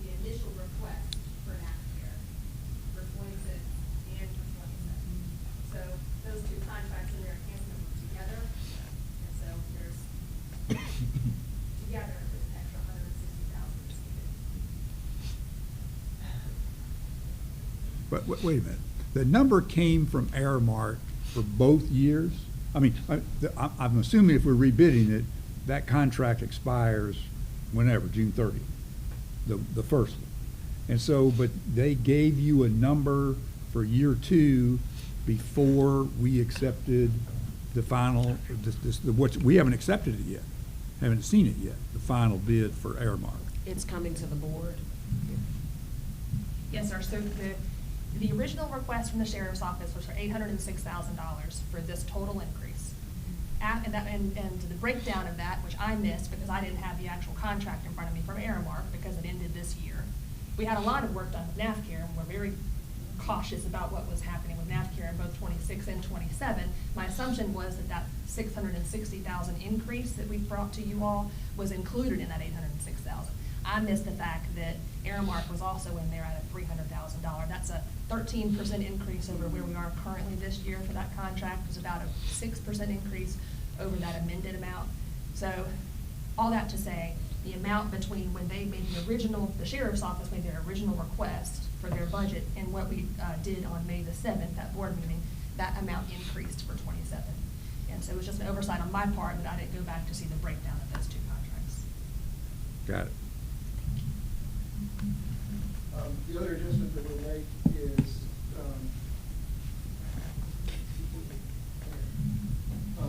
the initial request for NAFCA for 26 and for 27. So those two contracts in their enhancement were together, and so there's, together, there's an extra $160,000 received. But wait a minute. The number came from Aramark for both years? I mean, I'm assuming if we're rebidding it, that contract expires whenever, June 30th, the first one. And so, but they gave you a number for year 2 before we accepted the final, we haven't accepted it yet, haven't seen it yet, the final bid for Aramark. It's coming to the board. Yes, sir. So the original request from the sheriff's office was for $806,000 for this total increase. And the breakdown of that, which I missed because I didn't have the actual contract in front of me from Aramark because it ended this year. We had a lot of work done with NAFCA, and we're very cautious about what was happening with NAFCA in both 26 and 27. My assumption was that $660,000 increase that we brought to you all was included in that $806,000. I missed the fact that Aramark was also in there at a $300,000. That's a 13% increase over where we are currently this year for that contract. It's about a 6% increase over that amended amount. So all that to say, the amount between when they made the sheriff's office made their original request for their budget and what we did on May the 7th, that board meeting, that amount increased for 27. And so it was just an oversight on my part that I didn't go back to see the breakdown of those two contracts. Got it. The other adjustment that we'll make is,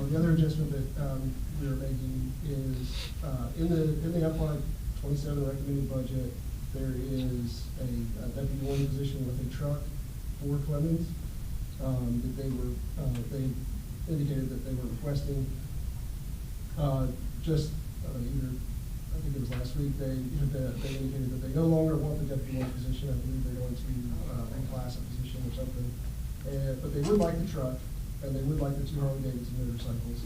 the other adjustment that we are making is, in the FY '27 recommended budget, there is a deputy one position with a truck for Clemens, that they indicated that they were requesting, just either, I think it was last week, they indicated that they no longer want the deputy one position. I believe they're going to reclass a position or something. But they would like the truck, and they would like the 2 Harley-Davidson motorcycles.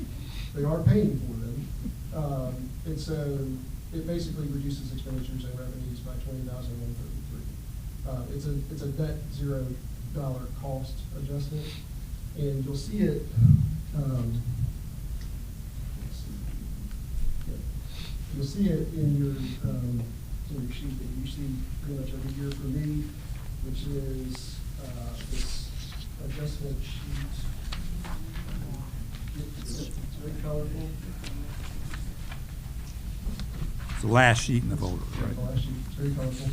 They are paying for them. And so it basically reduces expenditures and revenues by $20,133. It's a net $0 cost adjustment, and you'll see it. You'll see it in your sheet that you see pretty much every year for me, which is this adjustment sheet. It's very colorful. It's the last sheet in the folder, The right? last sheet, it's very colorful.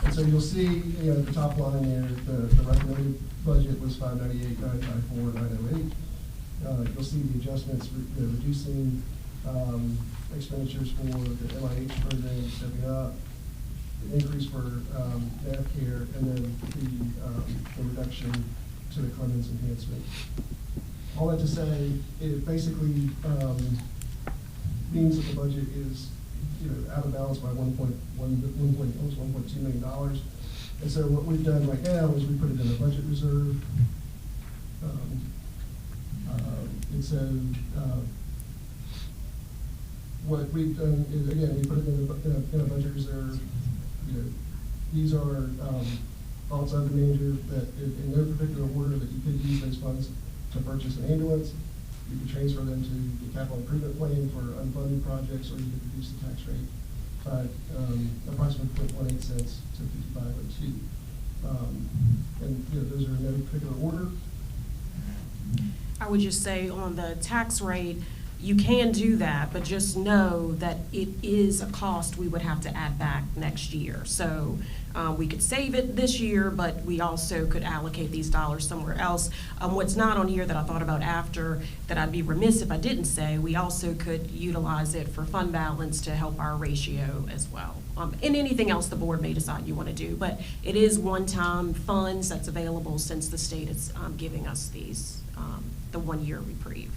And so you'll see, at the top line there, the recommended budget was $598,954,908. You'll see the adjustments, reducing expenditures for the MIH program, stepping up, the increase for NAVCare, and then the reduction to the Clemens enhancement. All that to say, it basically means that the budget is, out of balance by almost $1.2 million. And so what we've done right now is we put it in a budget reserve. And so what we've done is, again, we put it in a budget reserve. These are thoughts of the manager that in no particular order that you could use those funds to purchase an ambulance. You could transfer them to the capital improvement plan for unfunded projects, or you could reduce the tax rate by approximately 0.18 cents to 55.02. And those are in no particular order. I would just say on the tax rate, you can do that, but just know that it is a cost we would have to add back next year. So we could save it this year, but we also could allocate these dollars somewhere else. What's not on here that I thought about after, that I'd be remiss if I didn't say, we also could utilize it for fund balance to help our ratio as well. And anything else the board may decide you want to do. But it is one-time funds that's available since the state is giving us these, the one-year reprieve.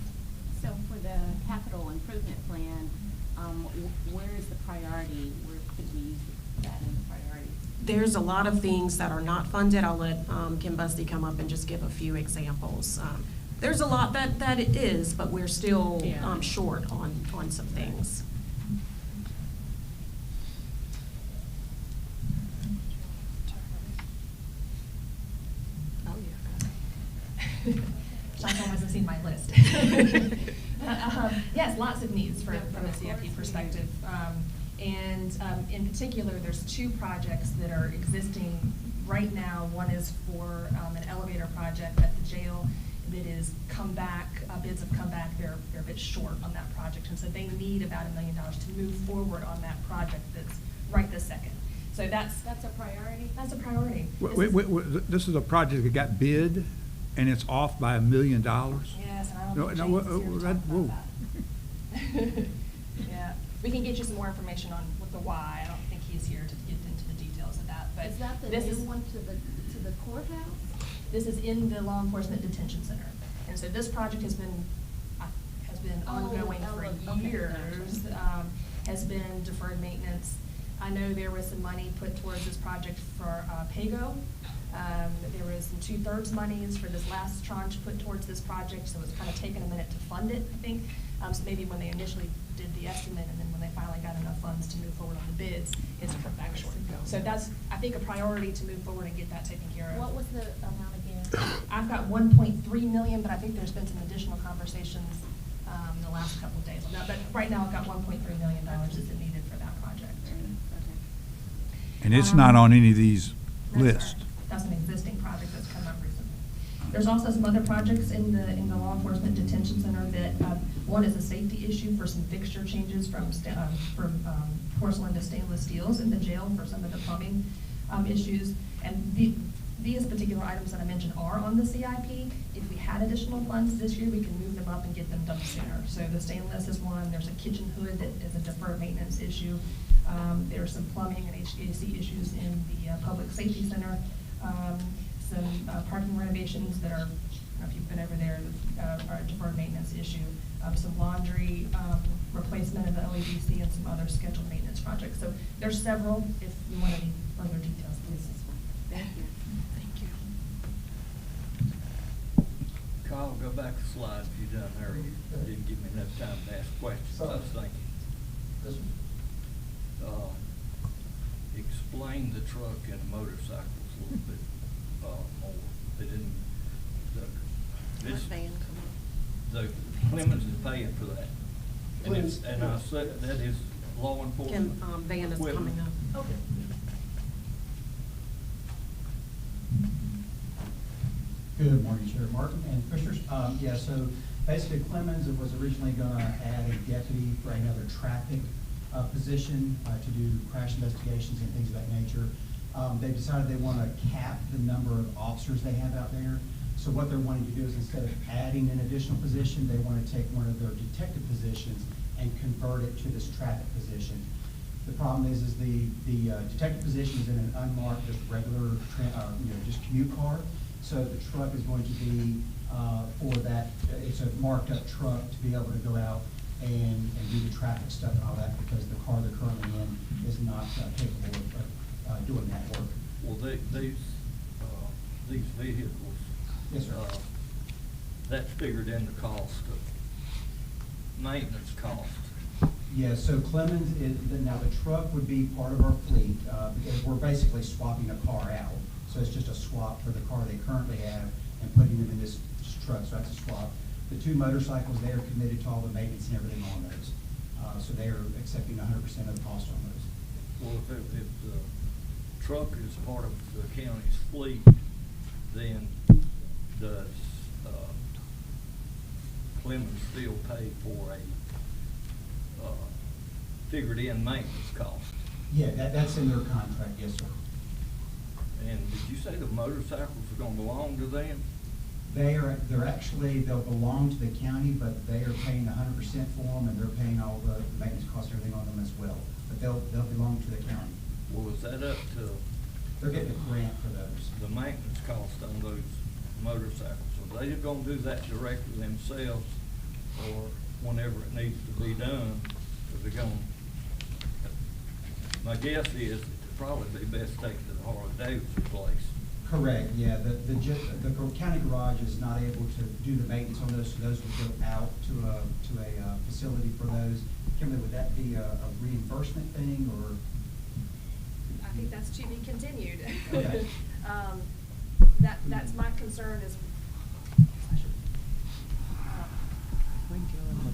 So for the capital improvement plan, where is the priority? Where could we use that in the priority? There's a lot of things that are not funded. I'll let Kim Busty come up and just give a few examples. There's a lot that it is, but we're still short on some things. Oh, yeah. Sean hasn't seen my list. Yes, lots of needs from a CFP perspective. And in particular, there's 2 projects that are existing right now. One is for an elevator project at the jail that is come back, bids have come back, they're a bit short on that project. And so they need about $1 million to move forward on that project that's right this second. So that's a priority? That's a priority. This is a project that got bid, and it's off by $1 million? Yes, and I don't think James is here to talk about that. Yeah, we can get you some more information on what the why. I don't think he's here to get into the details of that, but Is that the this new is one to the courthouse? This is in the law enforcement detention center, and so this project has been ongoing for okay, years. gotcha. Has been deferred maintenance. I know there was some money put towards this project for PAYGO. There was some 2/3 monies for this last tranche put towards this project, so it's kind of taken a minute to fund it, I think. So maybe when they initially did the estimate and then when they finally got enough funds to move forward on the bids, it's cut back short. So that's, I think, a priority to move forward and get that taken care of. What was the amount again? I've got 1.3 million, but I think there's been some additional conversations in the last couple of days on that. But right now, I've got $1.3 million is needed for that project. And it's not on any of these lists. That's an existing project that's come up recently. There's also some other projects in the law enforcement detention center that, one is a safety issue for some fixture changes from porcelain to stainless steels in the jail for some of the plumbing issues. And these particular items that I mentioned are on the CIP. If we had additional funds this year, we can move them up and get them done sooner. So the stainless is one. There's a kitchen hood that is a deferred maintenance issue. There's some plumbing and HVAC issues in the public safety center. Some parking renovations that are, I don't know if you've been over there, are a deferred maintenance issue. Some laundry replacement of the LEDC and some other scheduled maintenance projects. So there's several. If you want any further details, please. Thank you. Thank you. Kyle, go back a slide if you're done there. You didn't give me enough time to ask questions. I was thinking. Explain the truck and the motorcycles a little bit more. They didn't. The Clemens is paying for that. And I said that is law enforcement. Van is coming up. Okay. Good morning, Chair Martin and Commissioners. Yeah, so basically Clemens was originally going to add a deputy for another traffic position to do crash investigations and things of that nature. They decided they want to cap the number of officers they have out there. So what they're wanting to do is instead of adding an additional position, they want to take one of their detective positions and convert it to this traffic position. The problem is the detective position is in an unmarked, just regular, just commute car. So the truck is going to be for that. It's a marked up truck to be able to go out and do the traffic stuff and all that, because the car they're currently in is not capable of doing that work. Well, these vehicles. Yes, sir. That's figured in the cost of maintenance cost. Yeah, so Clemens now the truck would be part of our fleet, because we're basically swapping a car out. So it's just a swap for the car they currently have and putting them in this truck, so that's a swap. The two motorcycles, they are committed to all the maintenance and everything on those. So they are accepting 100% of the cost on those. Well, if the truck is part of the county's fleet, then does Clemens still pay for a figured-in maintenance cost? Yeah, that's in their contract, yes, sir. And did you say the motorcycles are going to belong to them? They'll belong to the county, but they are paying 100% for them, and they're paying all the maintenance costs, everything on them as well. But they'll belong to the county. Well, is that up to? They're getting a grant for those. The maintenance cost on those motorcycles. Are they going to do that directly themselves, or whenever it needs to be done? Are they going? My guess is it'd probably be best taken to the Harley-Davidson place. Correct, yeah. The county garage is not able to do the maintenance on those, so those would go out to a facility for those. Kimberly, would that be a reimbursement thing, or? I think that's to be continued. Okay. That's my concern is,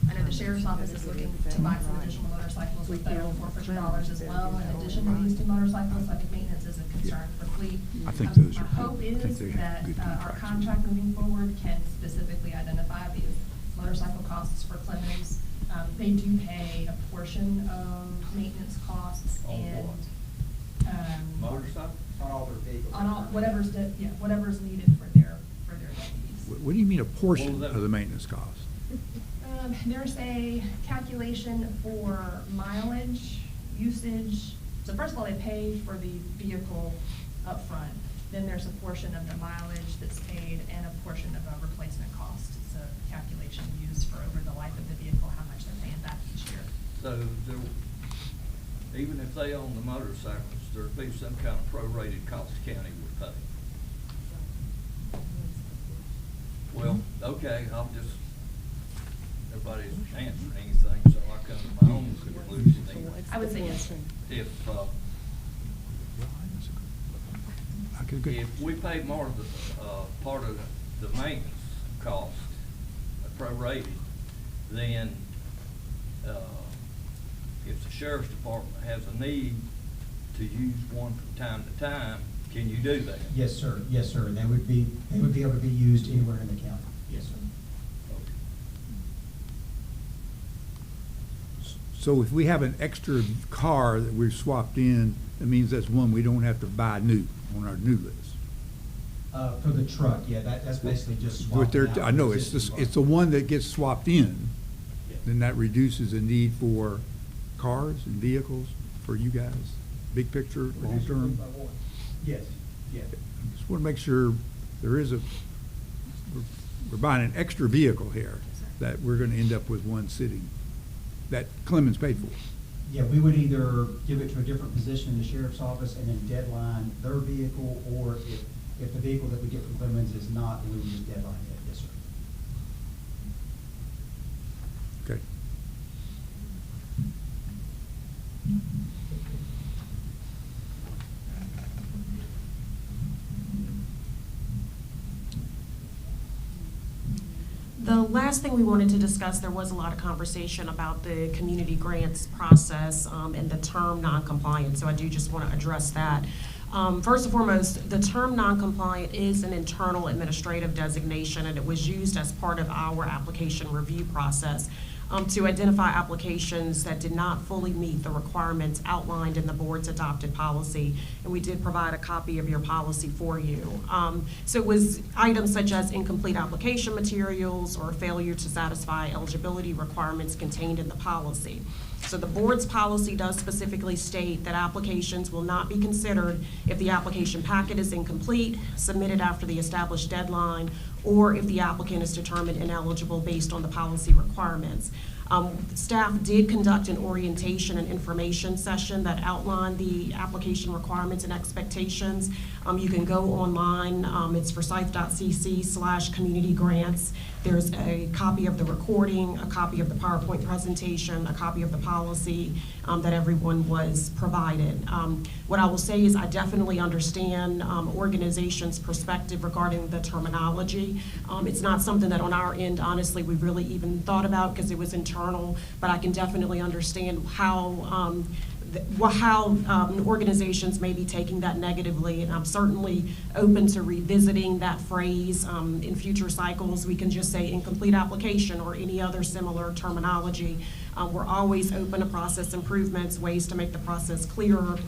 I know the sheriff's office is looking to buy some additional motorcycles with federal forfeiture dollars as well. In addition to these two motorcycles, like maintenance is a concern for fleet. I think those are Our hope good. I think is they have that good our contracts. contract moving forward can specifically identify these motorcycle costs for Clemens. They do pay a portion of maintenance costs On and. what? Motorcycle? On all their vehicles. On all, whatever's needed for their deputies. What do you mean a portion What was that? of the maintenance cost? There's a calculation for mileage, usage. So first of all, they pay for the vehicle up front. Then there's a portion of the mileage that's paid and a portion of a replacement cost. It's a calculation used for over the life of the vehicle, how much they're paying back each year. So even if they own the motorcycles, there'd be some kind of prorated cost the county would pay. Well, okay, nobody's answering anything, so I come to my own conclusion. I would say yes. If we pay more of the, part of the maintenance cost, prorated, then, if the sheriff's department has a need to use one from time to time, can you do that? Yes, sir. Yes, sir. They would be able to be used anywhere in the county. Yes, sir. So if we have an extra car that we've swapped in, that means that's one we don't have to buy new on our new list. For the truck, yeah, that's basically just But swapping out. I know, it's existing it's car. the one that gets swapped in, Yeah. then that reduces the need for cars and vehicles for you guys, big picture, long term. Yes, yeah. Just want to make sure there is we're buying an extra vehicle here, that we're going to end up with one sitting, that Clemens paid for. Yeah, we would either give it to a different position in the sheriff's office and then deadline their vehicle, or if the vehicle that we get from Clemens is not, then we would just deadline it. Yes, sir. Okay. The last thing we wanted to discuss, there was a lot of conversation about the community grants process and the term non-compliant, so I do just want to address that. First and foremost, the term non-compliant is an internal administrative designation, and it was used as part of our application review process to identify applications that did not fully meet the requirements outlined in the board's adopted policy, and we did provide a copy of your policy for you. So it was items such as incomplete application materials or failure to satisfy eligibility requirements contained in the policy. So the board's policy does specifically state that applications will not be considered if the application packet is incomplete, submitted after the established deadline, or if the applicant is determined ineligible based on the policy requirements. Staff did conduct an orientation and information session that outlined the application requirements and expectations. You can go online, it's forsyth.cc/community grants. There's a copy of the recording, a copy of the PowerPoint presentation, a copy of the policy that everyone was provided. What I will say is I definitely understand organizations' perspective regarding the terminology. It's not something that on our end, honestly, we really even thought about because it was internal, but I can definitely understand how organizations may be taking that negatively, and I'm certainly open to revisiting that phrase in future cycles. We can just say incomplete application or any other similar terminology. We're always open to process improvements, ways to make the process clearer.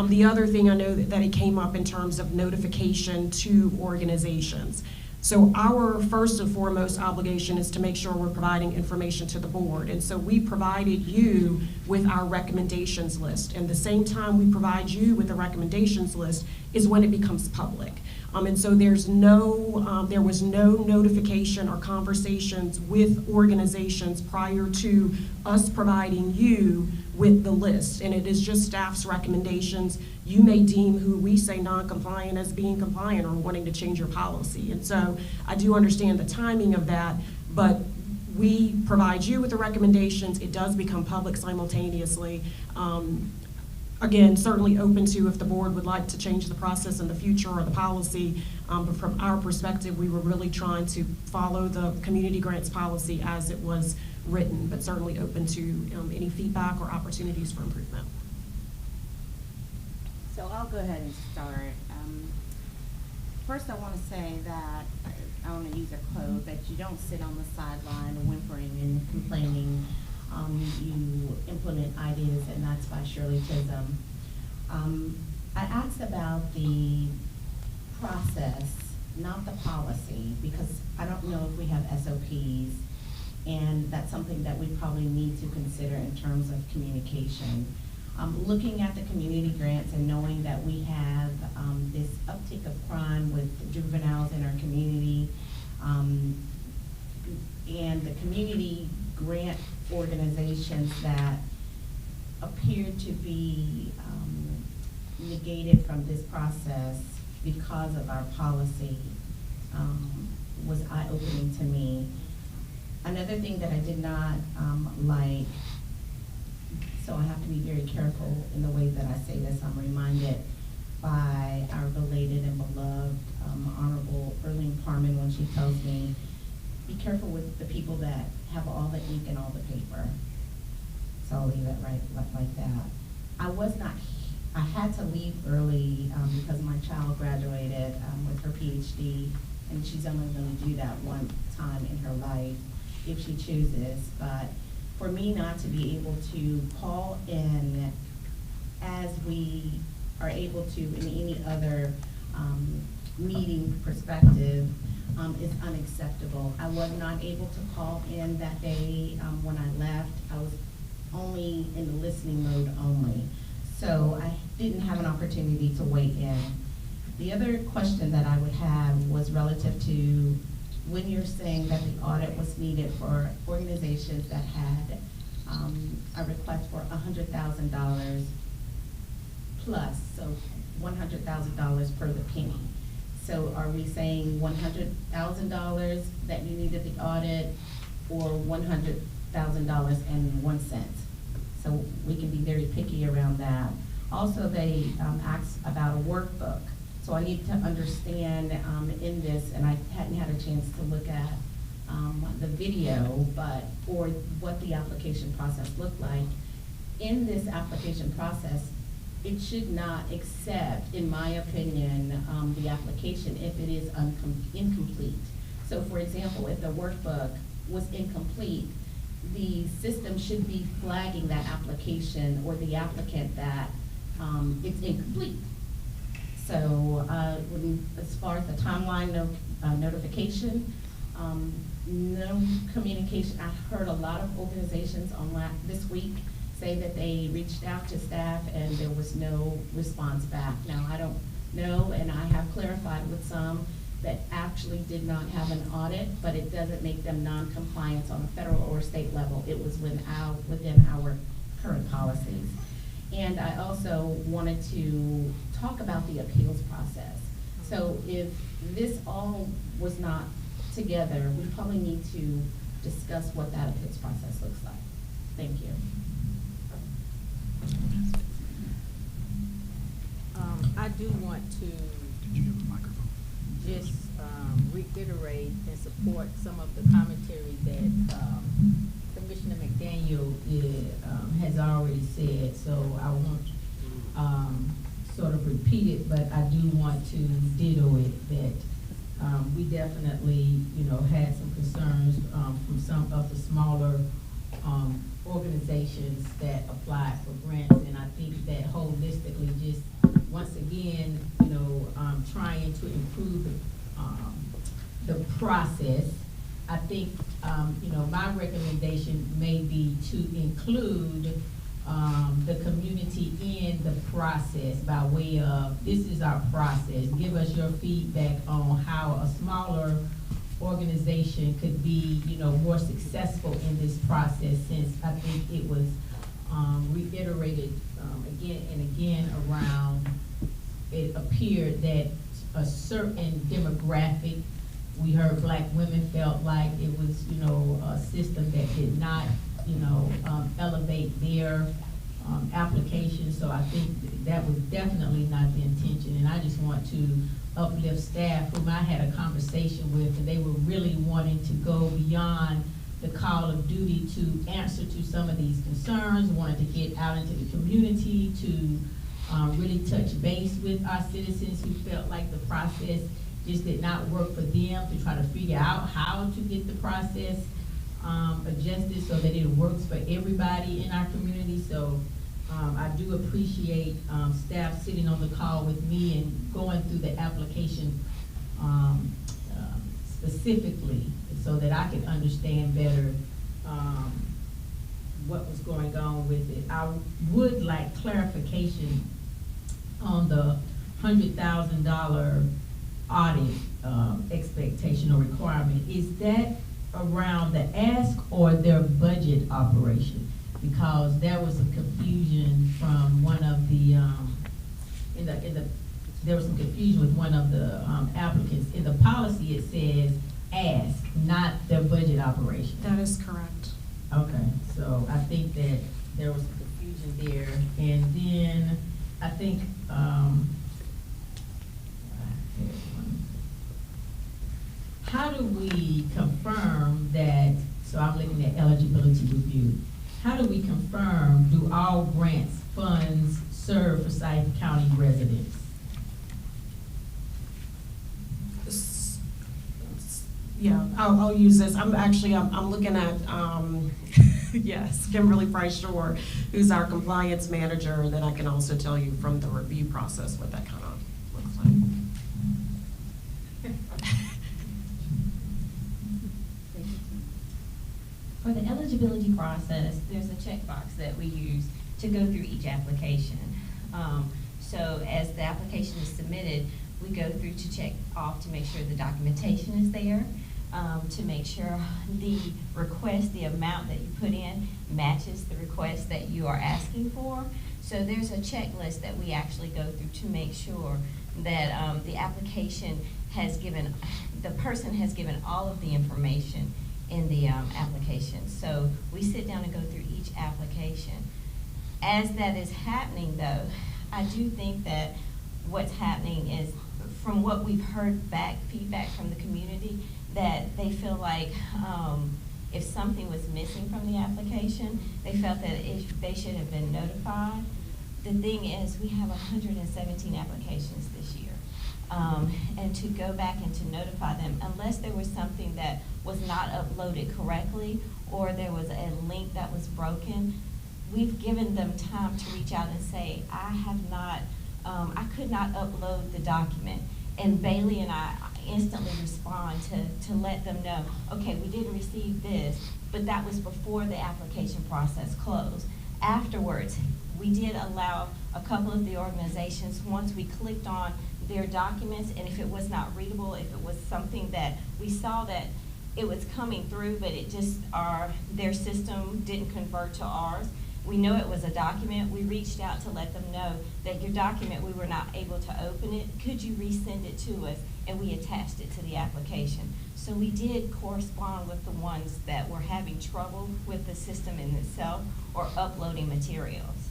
The other thing I know that it came up in terms of notification to organizations. So our first and foremost obligation is to make sure we're providing information to the board. And so we provided you with our recommendations list. And the same time we provide you with the recommendations list is when it becomes public. And so there was no notification or conversations with organizations prior to us providing you with the list. And it is just staff's recommendations. You may deem who we say non-compliant as being compliant or wanting to change your policy. And so I do understand the timing of that, but we provide you with the recommendations. It does become public simultaneously. Again, certainly open to if the board would like to change the process in the future or the policy. But from our perspective, we were really trying to follow the community grants policy as it was written, but certainly open to any feedback or opportunities for improvement. So I'll go ahead and start. First, I want to say that I want to use a quote that you don't sit on the sideline whimpering and complaining. You implement ideas, and that's by Shirley Chisholm. I asked about the process, not the policy, because I don't know if we have SOPs, and that's something that we probably need to consider in terms of communication. Looking at the community grants and knowing that we have this uptick of crime with juveniles in our community, and the community grant organizations that appear to be negated from this process because of our policy was eye-opening to me. Another thing that I did not like, so I have to be very careful in the way that I say this. I'm reminded by our belated and beloved Honorable Erling Parman when she tells me, be careful with the people that have all the ink and all the paper. So I'll leave it right like that. I had to leave early because my child graduated with her PhD, and she's only going to do that one time in her life if she chooses. But for me not to be able to call in as we are able to in any other meeting perspective is unacceptable. I was not able to call in that day when I left. I was only in the listening mode only. So I didn't have an opportunity to weigh in. The other question that I would have was relative to when you're saying that the audit was needed for organizations that had a request for $100,000 plus, so $100,000 per the penny. So are we saying $100,000 that you needed the audit, or $100,000 and 1 cent? So we can be very picky around that. Also, they asked about a workbook. So I need to understand in this, and I hadn't had a chance to look at the video, but for what the application process looked like. In this application process, it should not accept, in my opinion, the application if it is incomplete. So for example, if the workbook was incomplete, the system should be flagging that application or the applicant that it's incomplete. So as far as the timeline, no notification, no communication. I heard a lot of organizations this week say that they reached out to staff and there was no response back. Now, I don't know, and I have clarified with some that actually did not have an audit, but it doesn't make them non-compliant on a federal or state level. It was within our current policies. And I also wanted to talk about the appeals process. So if this all was not together, we probably need to discuss what that appeals process looks like. Thank you. I do want to just reiterate and support some of the commentary that Commissioner McDaniel has already said. So I won't sort of repeat it, but I do want to ditto it that we definitely, had some concerns from some of the smaller organizations that applied for grants, and I think that holistically, just once again, trying to improve the process. I think, my recommendation may be to include the community in the process by way of, this is our process. Give us your feedback on how a smaller organization could be, more successful in this process, since I think it was reiterated again and again around, it appeared that a certain demographic, we heard Black women felt like it was, a system that did not, elevate their application. So I think that was definitely not the intention. And I just want to uplift staff whom I had a conversation with, and they were really wanting to go beyond the call of duty to answer to some of these concerns, wanted to get out into the community to really touch base with our citizens who felt like the process just did not work for them, to try to figure out how to get the process adjusted so that it works for everybody in our community. So I do appreciate staff sitting on the call with me and going through the application specifically so that I could understand better what was going on with it. I would like clarification on the $100,000 audit expectation or requirement. Is that around the ask or their budget operation? Because there was some confusion from one of the there was some confusion with one of the applicants. In the policy, it says ask, not their budget operation. That is correct. Okay, so I think that there was some confusion there, and then I think, how do we confirm that, so I'm looking at eligibility review, how do we confirm, do all grants funds serve Forsyth County residents? Yeah, I'll use this. I'm looking at, yes, Kimberly Price Shore, who's our compliance manager, and then I can also tell you from the review process what that kind of looks like. For the eligibility process, there's a checkbox that we use to go through each application. So as the application is submitted, we go through to check off to make sure the documentation is there, to make sure the request, the amount that you put in matches the request that you are asking for. So there's a checklist that we actually go through to make sure that the application has given, the person has given all of the information in the application. So we sit down and go through each application. As that is happening though, I do think that what's happening is, from what we've heard back, feedback from the community, that they feel like if something was missing from the application, they felt that they should have been notified. The thing is, we have 117 applications this year. And to go back and to notify them, unless there was something that was not uploaded correctly or there was a link that was broken, we've given them time to reach out and say, I could not upload the document. And Bailey and I instantly respond to let them know, okay, we didn't receive this, but that was before the application process closed. Afterwards, we did allow a couple of the organizations, once we clicked on their documents, and if it was not readable, if it was something that we saw that it was coming through, but it just, their system didn't convert to ours, we know it was a document, we reached out to let them know that your document, we were not able to open it, could you resend it to us? And we attached it to the application. So we did correspond with the ones that were having trouble with the system in itself or uploading materials.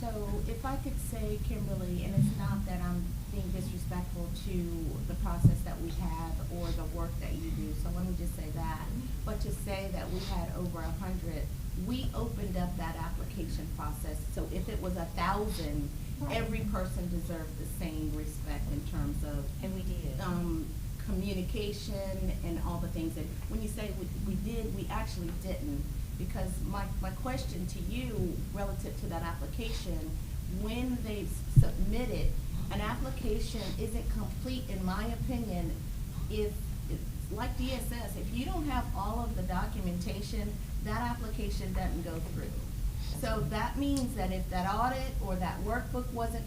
So if I could say, Kimberly, and it's not that I'm being disrespectful to the process that we have or the work that you do, so let me just say that, but to say that we had over 100, we opened up that application process, so if it was 1,000, every person deserved the same respect in terms of, and we did, communication and all the things that, when you say we did, we actually didn't, because my question to you relative to that application, when they submit it, an application isn't complete, in my opinion, if, like DSS, if you don't have all of the documentation, that application doesn't go through. So that means that if that audit or that workbook wasn't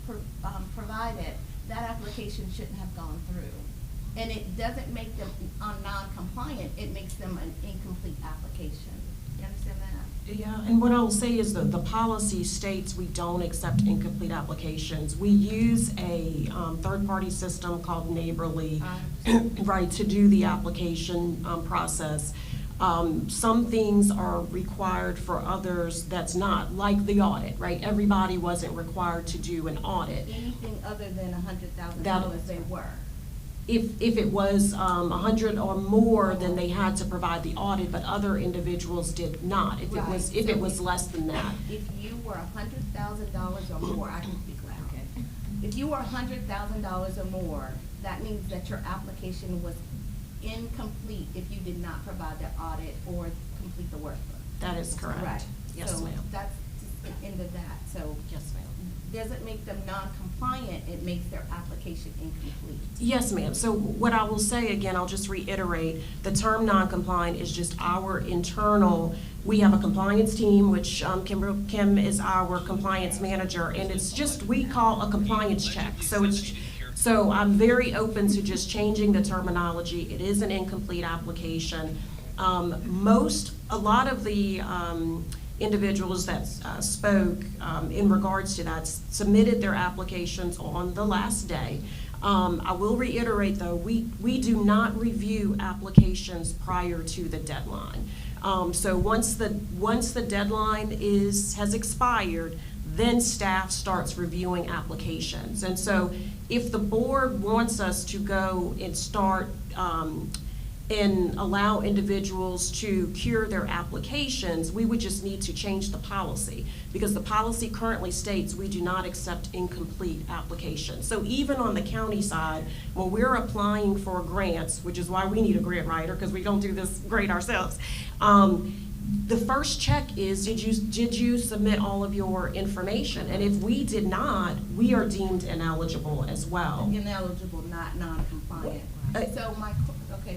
provided, that application shouldn't have gone through. And it doesn't make them non-compliant, it makes them an incomplete application. You understand that? Yeah, and what I'll say is that the policy states we don't accept incomplete applications. We use a third-party system called Neighborly, right, to do the application process. Some things are required for others that's not, like the audit, right? Everybody wasn't required to do an audit. Anything other than $100,000 they were. If it was 100 or more, then they had to provide the audit, but other individuals did not. If it was less than that. If you were $100,000 or more, I can speak loud. Okay. If you were $100,000 or more, that means that your application was incomplete if you did not provide the audit or complete the workbook. That is correct. Right. Yes, ma'am. So that's just the end of that. So yes, ma'am. Doesn't make them non-compliant, it makes their application incomplete. Yes, ma'am. So what I will say, again, I'll just reiterate, the term non-compliant is just our internal, we have a compliance team, which Kim is our compliance manager, and it's just, we call a compliance check. So I'm very open to just changing the terminology. It is an incomplete application. A lot of the individuals that spoke in regards to that submitted their applications on the last day. I will reiterate, though, we do not review applications prior to the deadline. So once the deadline has expired, then staff starts reviewing applications. And so if the board wants us to go and start and allow individuals to cure their applications, we would just need to change the policy, because the policy currently states we do not accept incomplete applications. So even on the county side, when we're applying for grants, which is why we need a grant writer, because we don't do this great ourselves, the first check is, did you submit all of your information? And if we did not, we are deemed ineligible as well. Ineligible, not non-compliant.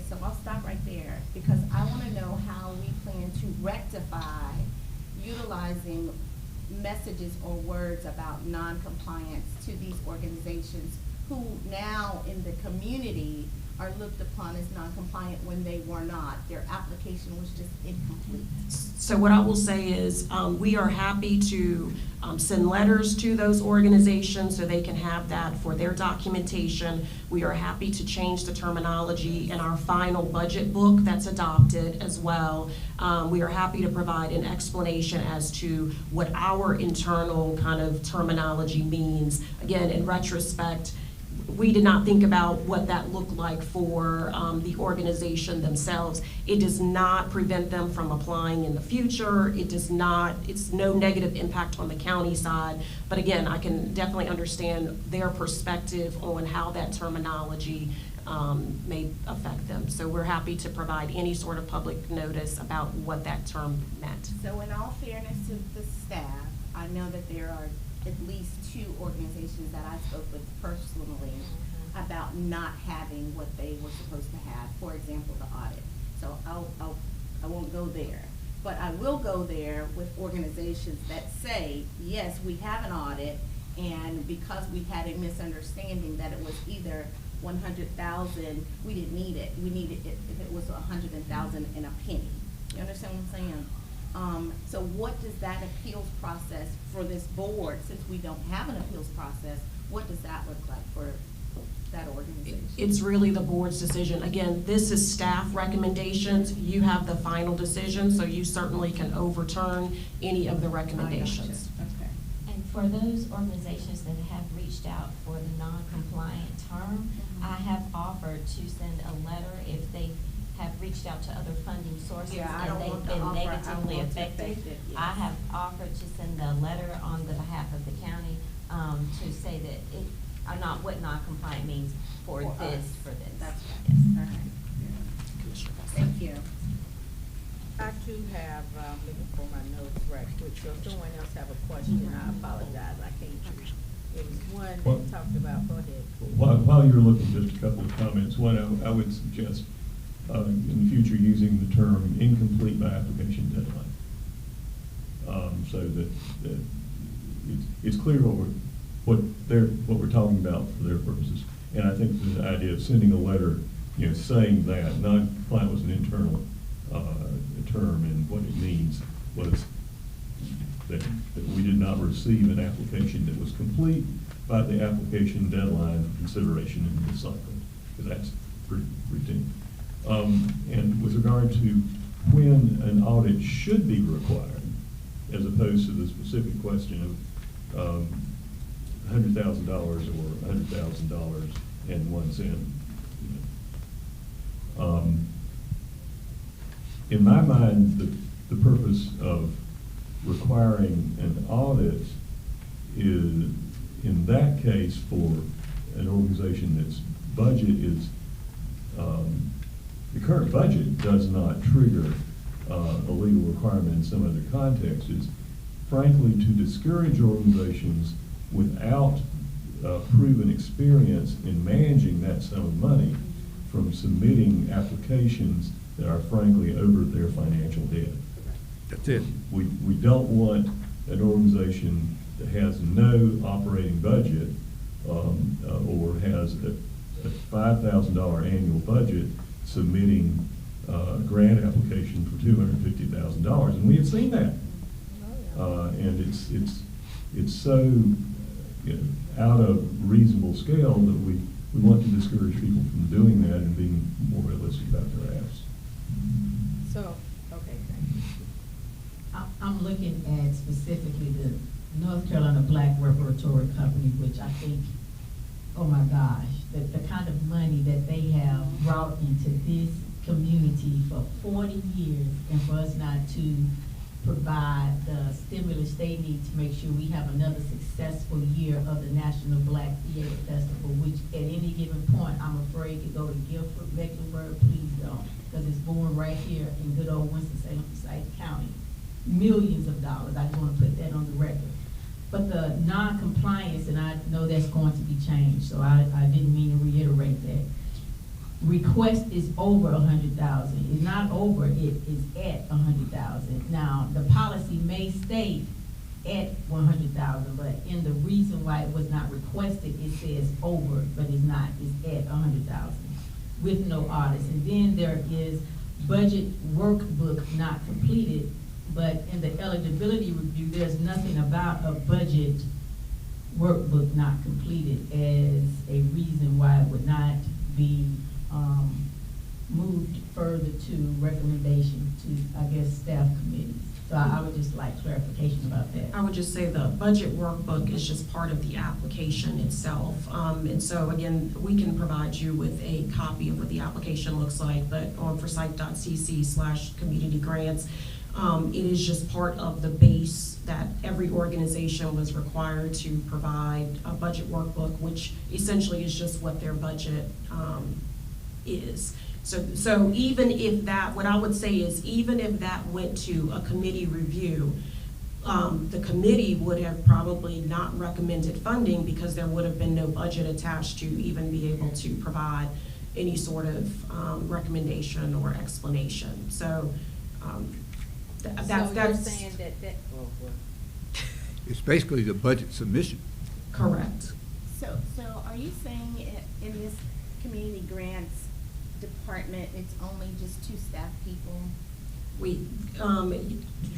So I'll stop right there, because I want to know how we plan to rectify utilizing messages or words about non-compliance to these organizations who now in the community are looked upon as non-compliant when they were not. Their application was just incomplete. So what I will say is we are happy to send letters to those organizations so they can have that for their documentation. We are happy to change the terminology in our final budget book that's adopted as well. We are happy to provide an explanation as to what our internal kind of terminology means. Again, in retrospect, we did not think about what that looked like for the organization themselves. It does not prevent them from applying in the future. It's no negative impact on the county side. But again, I can definitely understand their perspective on how that terminology may affect them. So we're happy to provide any sort of public notice about what that term meant. So in all fairness to the staff, I know that there are at least 2 organizations that I spoke with personally about not having what they were supposed to have. For example, the audit. So I won't go there, but I will go there with organizations that say, yes, we have an audit, and because we had a misunderstanding that it was either 100,000, we didn't need it. We needed it if it was 100,000 and a penny. You understand what I'm saying? So what does that appeals process for this board, since we don't have an appeals process, what does that look like for that organization? It's really the board's decision. Again, this is staff recommendations. You have the final decision, so you certainly can overturn any of the recommendations. Okay. And for those organizations that have reached out for the non-compliant term, I have offered to send a letter if they have reached out to other funding sources and they've been negatively affected. Yes. I have offered to send a letter on the behalf of the county to say that it are not what non-compliant means for this. That's right. Yes. All right. Thank you. I too have, looking for my notes right quick, so if someone else have a question, I apologize, I can't. It was one that talked about, go ahead. While you're looking, just a couple of comments. One, I would suggest in the future using the term incomplete by application deadline. So that it's clear what we're talking about for their purposes. And I think the idea of sending a letter, saying that non-compliant was an internal term, and what it means was that we did not receive an application that was complete by the application deadline for consideration and recycling, because that's pretty routine. And with regard to when an audit should be required, as opposed to the specific question of $100,000 or $100,000 and 1 cent. In my mind, the purpose of requiring an audit is, in that case, for an organization that's budget is, the current budget does not trigger a legal requirement in some other context. Is frankly to discourage organizations without proven experience in managing that sum of money from submitting applications that are frankly over their financial head. That's it. We don't want an organization that has no operating budget or has a $5,000 annual budget submitting a grant application for $250,000, and we have seen that. And it's so out of reasonable scale that we want to discourage people from doing that and being more realistic about their asks. So, okay, thank you. I'm looking at specifically the North Carolina Black Repertory Company, which I think, oh my gosh, the kind of money that they have brought into this community for 40 years, and for us not to provide the stimulus they need to make sure we have another successful year of the National Black Theater Festival, which at any given point, I'm afraid to go to Guilford, Mecklenburg, please don't, because it's born right here in good old Winston-Salem County. Millions of dollars, I just want to put that on the record. But the non-compliance, and I know that's going to be changed, so I didn't mean to reiterate that. Request is over 100,000. It's not over, it is at 100,000. Now, the policy may state at 100,000, but in the reason why it was not requested, it says over, but it's not, it's at 100,000 with no audits. And then there is budget workbook not completed, but in the eligibility review, there's nothing about a budget workbook not completed as a reason why it would not be moved further to recommendation to, I guess, staff committees. So I would just like clarification about that. I would just say the budget workbook is just part of the application itself. And so again, we can provide you with a copy of what the application looks like, but on forsyth.cc/community grants, it is just part of the base that every organization was required to provide a budget workbook, which essentially is just what their budget is. So even if that, what I would say is even if that went to a committee review, the committee would have probably not recommended funding because there would have been no budget attached to even be able to provide any sort of recommendation or explanation. So that's you're saying that, It's basically the budget submission. correct. So are you saying in this community grants department, it's only just 2 staff people?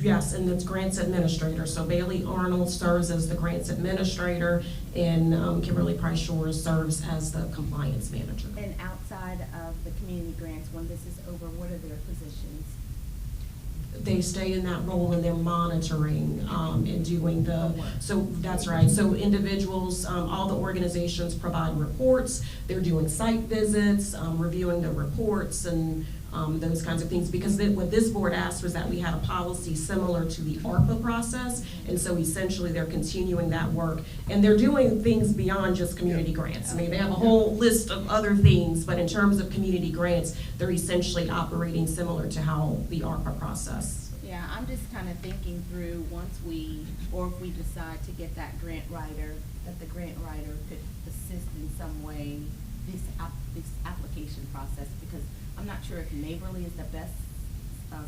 Yes, and it's grants administrator. So Bailey Arnold serves as the grants administrator, and Kimberly Price Shores serves as the compliance manager. And outside of the community grants, when this is over, what are their positions? They stay in that role and they're monitoring and doing the, so that's right. So individuals, all the organizations provide reports. They're doing site visits, reviewing the reports and those kinds of things. Because what this board asked was that we had a policy similar to the ARPA process. And so essentially they're continuing that work. And they're doing things beyond just community grants. I mean, they have a whole list of other things, but in terms of community grants, they're essentially operating similar to how the ARPA process. Yeah, I'm just kind of thinking through once if we decide to get that grant writer, that the grant writer could assist in some way this application process, because I'm not sure if Neighborly is the best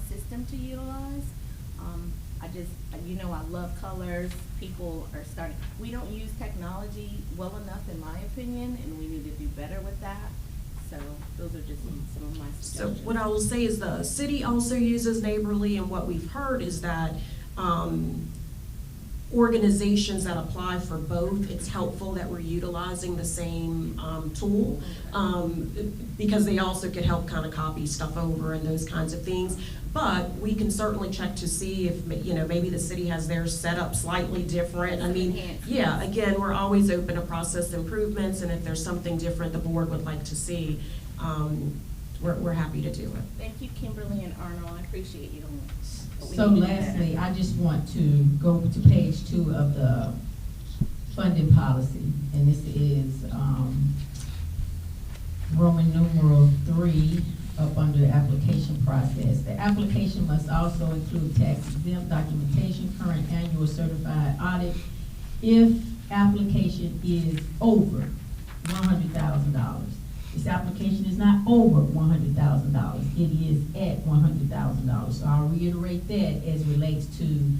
system to utilize. I love colors. People are starting, we don't use technology well enough in my opinion, and we need to do better with that. So those are just some of my suggestions. So what I will say is the city also uses Neighborly, and what we've heard is that organizations that apply for both, it's helpful that we're utilizing the same tool because they also could help kind of copy stuff over and those kinds of things. But we can certainly check to see if, maybe the city has theirs set up slightly different. I mean, yeah, again, we're always open to process improvements, and if there's something different the board would like to see, we're happy to do it. Thank you, Kimberly and Arnold. I appreciate you. So lastly, I just want to go to page 2 of the funding policy, and this is Roman numeral 3 up under the application process. The application must also include tax exempt documentation, current annual certified audit. If application is over $100,000. This application is not over $100,000. It is at $100,000. So I'll reiterate that as relates to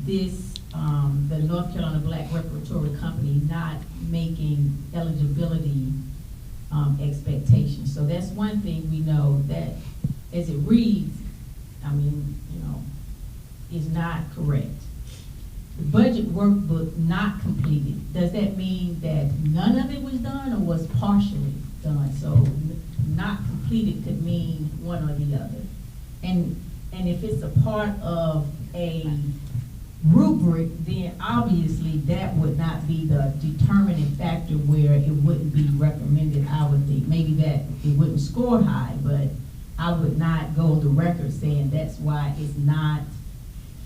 this, the North Carolina Black Repertory Company not making eligibility expectations. So that's one thing we know that as it reads, is not correct. the budget workbook not completed, does that mean that none of it was done or was partially done? So not completed could mean one or the other. And if it's a part of a rubric, then obviously that would not be the determining factor where it wouldn't be recommended, I would think. Maybe that it wouldn't score high, but I would not go on the record saying that's why it's not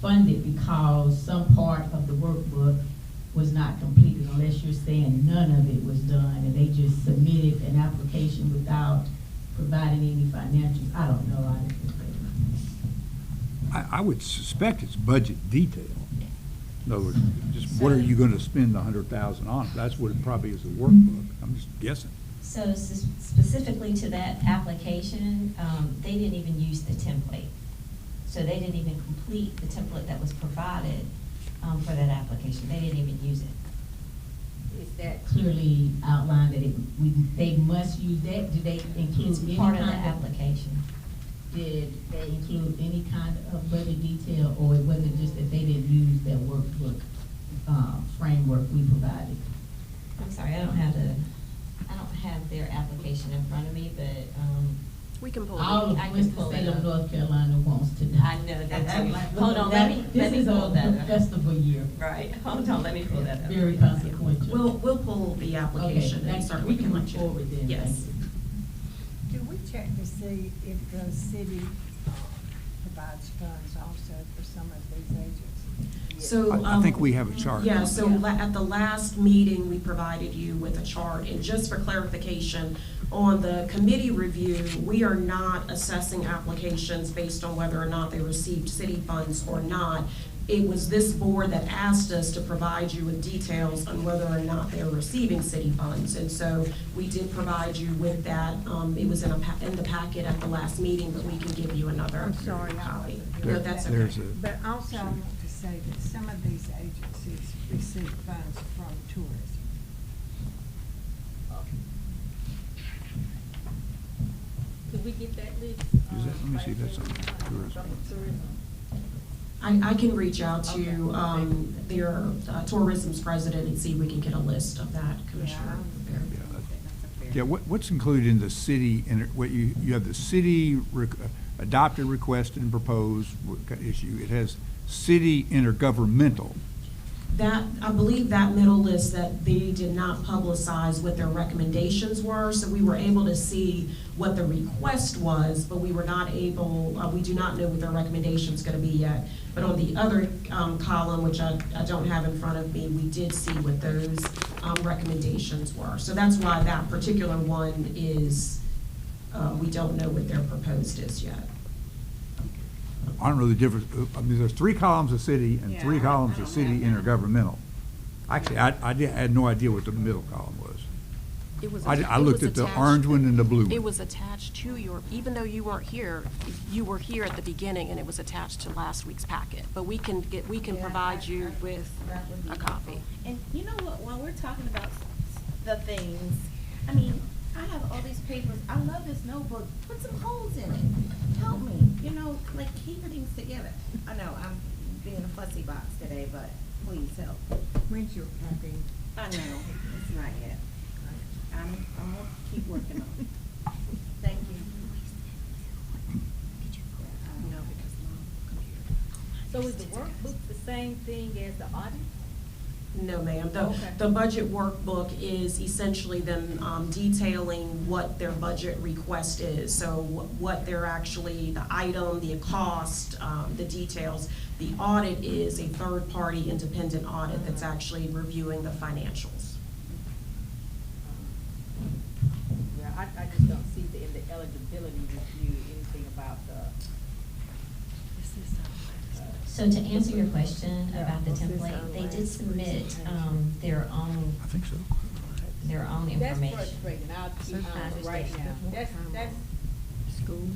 funded, because some part of the workbook was not completed, unless you're saying none of it was done and they just submitted an application without providing any financials. I don't know. I would suspect it's budget detail. In other words, just what are you gonna spend $100,000 on? That's what it probably is, the workbook. I'm just guessing. So specifically to that application, they didn't even use the template. So they didn't even complete the template that was provided for that application. They didn't even use it. Is that clearly outlined that they must use that? Do they include It's any part of the kind application. Did they include any kind of budget detail, or it wasn't just that they didn't use that workbook framework we provided? I'm sorry, I don't have their application in front of me, but, We can pull it. All of I can Winston pull it Salem, up. North Carolina wants to know. I know that too. Hold on, let me This pull is that a up. festival year. Right, hold on, let me pull that up. Very consequential. We'll pull the application Okay, and certainly we can can move let you. forward then. Yes. Do we check to see if the city provides funds also for some of these agencies? So, I think we have a chart. Yeah, so at the last meeting, we provided you with a chart, and just for clarification, on the committee review, we are not assessing applications based on whether or not they received city funds or not. It was this board that asked us to provide you with details on whether or not they're receiving city funds, and so we did provide you with that. It was in the packet at the last meeting, but we can give you another I'm sorry, I copy. wasn't No, here. that's There's okay. But also, I want to say that some of these agencies receive funds from tourism. Could we get that list? Is that, let me see if that's on tourism. I can reach out to their tourism's president and see if we can get a list of that, Commissioner. Yeah, what's included in the city, what you have the city adopted, requested, and proposed issue. It has city intergovernmental. That, I believe that middle list, that they did not publicize what their recommendations were, so we were able to see what the request was, but we were not able, we do not know what their recommendation's gonna be yet. But on the other column, which I don't have in front of me, we did see what those recommendations were. So that's why that particular one is, we don't know what their proposed is yet. I don't know the difference. I mean, there's 3 columns of city and 3 columns of city intergovernmental. Actually, I had no idea what the middle column was. I looked at the orange one and the blue one. It was attached to your, even though you weren't here, you were here at the beginning, and it was attached to last week's packet. But we can provide you with a copy. And you know what, while we're talking about the things, I mean, I have all these papers, I love this notebook, put some holes in it, help me, you know, like keep things together. I know, I'm being a fussy box today, but please help. When's your copy? I know, it's not yet. I'm gonna keep working on it. Thank you. So is the workbook the same thing as the audit? No, ma'am. Okay. The budget workbook is essentially them detailing what their budget request is. So what they're actually, the item, the cost, the details. The audit is a third-party independent audit that's actually reviewing the financials. Yeah, I just don't see in the eligibility review anything about the. So to answer your question about the template, they did submit their own. I think so. Their own That's information. frustrating, I'll be honest right now. That's. School.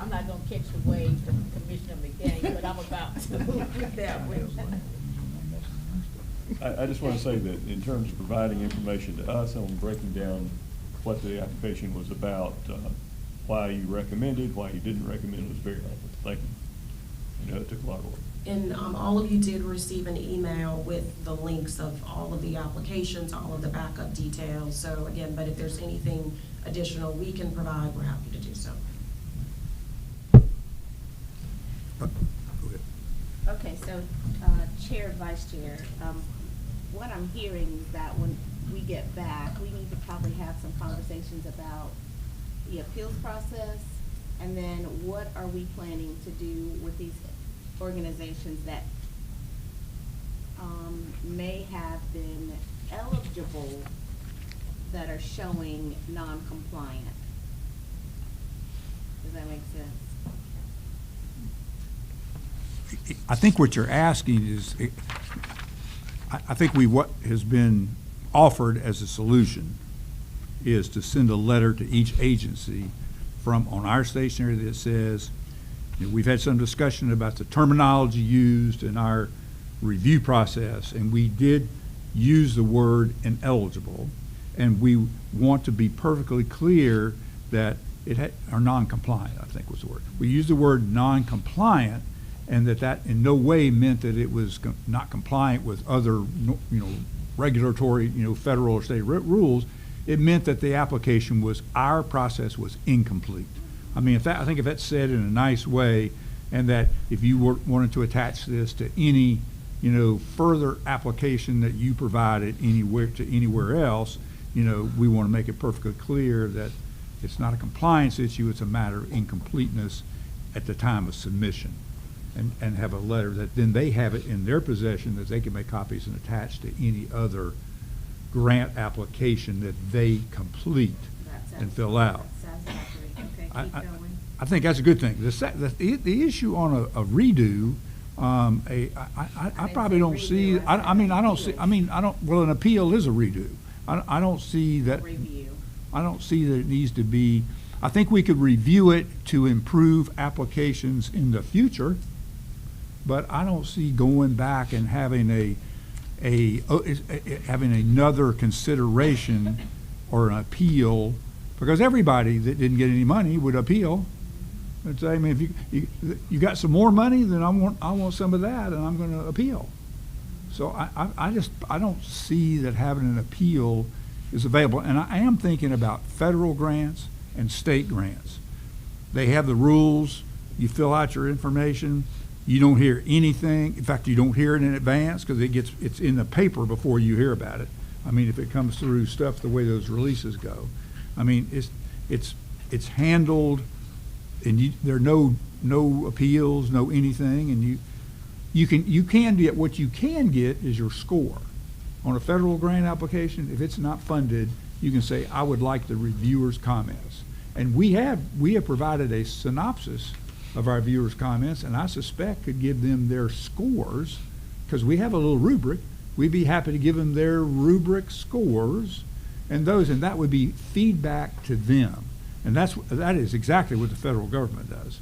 I'm not gonna catch the wave from Commissioner McDaniel, but I'm about to with that one. I just want to say that in terms of providing information to us on breaking down what the application was about, why you recommended, why you didn't recommend, was very helpful. Thank you. You know, it took a lot of work. And all of you did receive an email with the links of all of the applications, all of the backup details. So again, but if there's anything additional we can provide, we're happy to do so. Okay, so, Chair, Vice Chair, what I'm hearing is that when we get back, we need to probably have some conversations about the appeals process, and then what are we planning to do with these organizations that may have been eligible that are showing non-compliant? Does that make sense? I think what you're asking is, I think what has been offered as a solution is to send a letter to each agency on our stationery that says, we've had some discussion about the terminology used in our review process, and we did use the word ineligible, and we want to be perfectly clear that or non-compliant, I think was the word. We used the word non-compliant, and that in no way meant that it was not compliant with other, regulatory, federal or state rules. It meant that the application our process was incomplete. I mean, I think if that's said in a nice way, and that if you wanted to attach this to any, further application that you provided anywhere else, we want to make it perfectly clear that it's not a compliance issue, it's a matter of incompleteness at the time of submission. And have a letter that then they have it in their possession that they can make copies and attach to any other grant application that they complete and fill out. I think that's a good thing. The issue on a redo, I probably don't see. Well, an appeal is a redo. I don't see that. I don't see that it needs to be. I think we could review it to improve applications in the future, but I don't see going back and having having another consideration or an appeal, because everybody that didn't get any money would appeal and say, I mean, if you got some more money, then I want some of that, and I'm going to appeal. So I don't see that having an appeal is available. And I am thinking about federal grants and state grants. They have the rules. You fill out your information. You don't hear anything. In fact, you don't hear it in advance because it's in the paper before you hear about it. I mean, if it comes through stuff the way those releases go, I mean, it's handled, and there are no appeals, no anything, and you can get what you can get is your score on a federal grant application. If it's not funded, you can say, I would like the reviewer's comments, and we have provided a synopsis of our viewers' comments, and I suspect could give them their scores, because we have a little rubric. We'd be happy to give them their rubric scores, and that would be feedback to them. And that is exactly what the federal government does.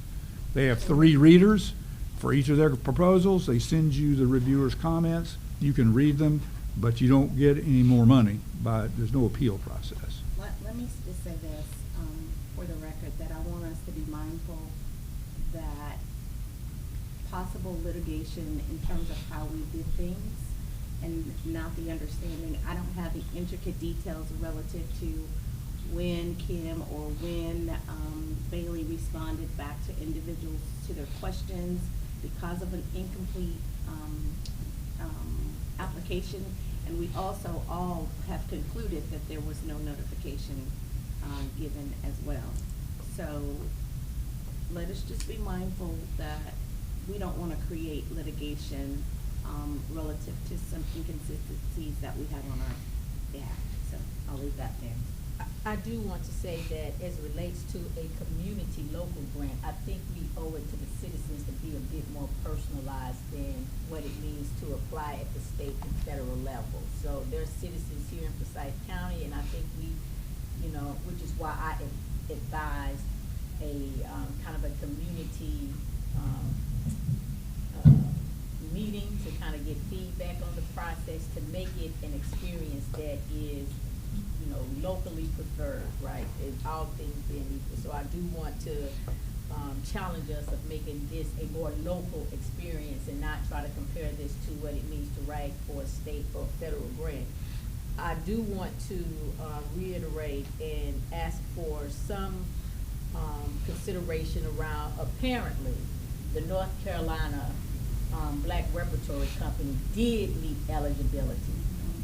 They have 3 readers for each of their proposals. They send you the reviewers' comments. You can read them, but you don't get any more money. There's no appeal process. Let me just say this for the record, that I want us to be mindful that possible litigation in terms of how we did things and not the understanding. I don't have the intricate details relative to when Kim or when Bailey responded back to individuals to their questions because of an incomplete application. And we also all have concluded that there was no notification given as well. So let us just be mindful that we don't want to create litigation relative to some inconsistencies that we have on our behalf. So I'll leave that there. I do want to say that as it relates to a community local grant, I think we owe it to the citizens to be a bit more personalized than what it means to apply at the state and federal level. So there are citizens here in Forsyth County, and I think we, which is why I advised a kind of a community meeting to kind of get feedback on the process, to make it an experience that is you know, locally preferred, right? And all things being equal. So I do want to challenge us of making this a more local experience and not try to compare this to what it means to write for a state or federal grant. I do want to reiterate and ask for some consideration around, apparently, the North Carolina Black Repertory Company did meet eligibility.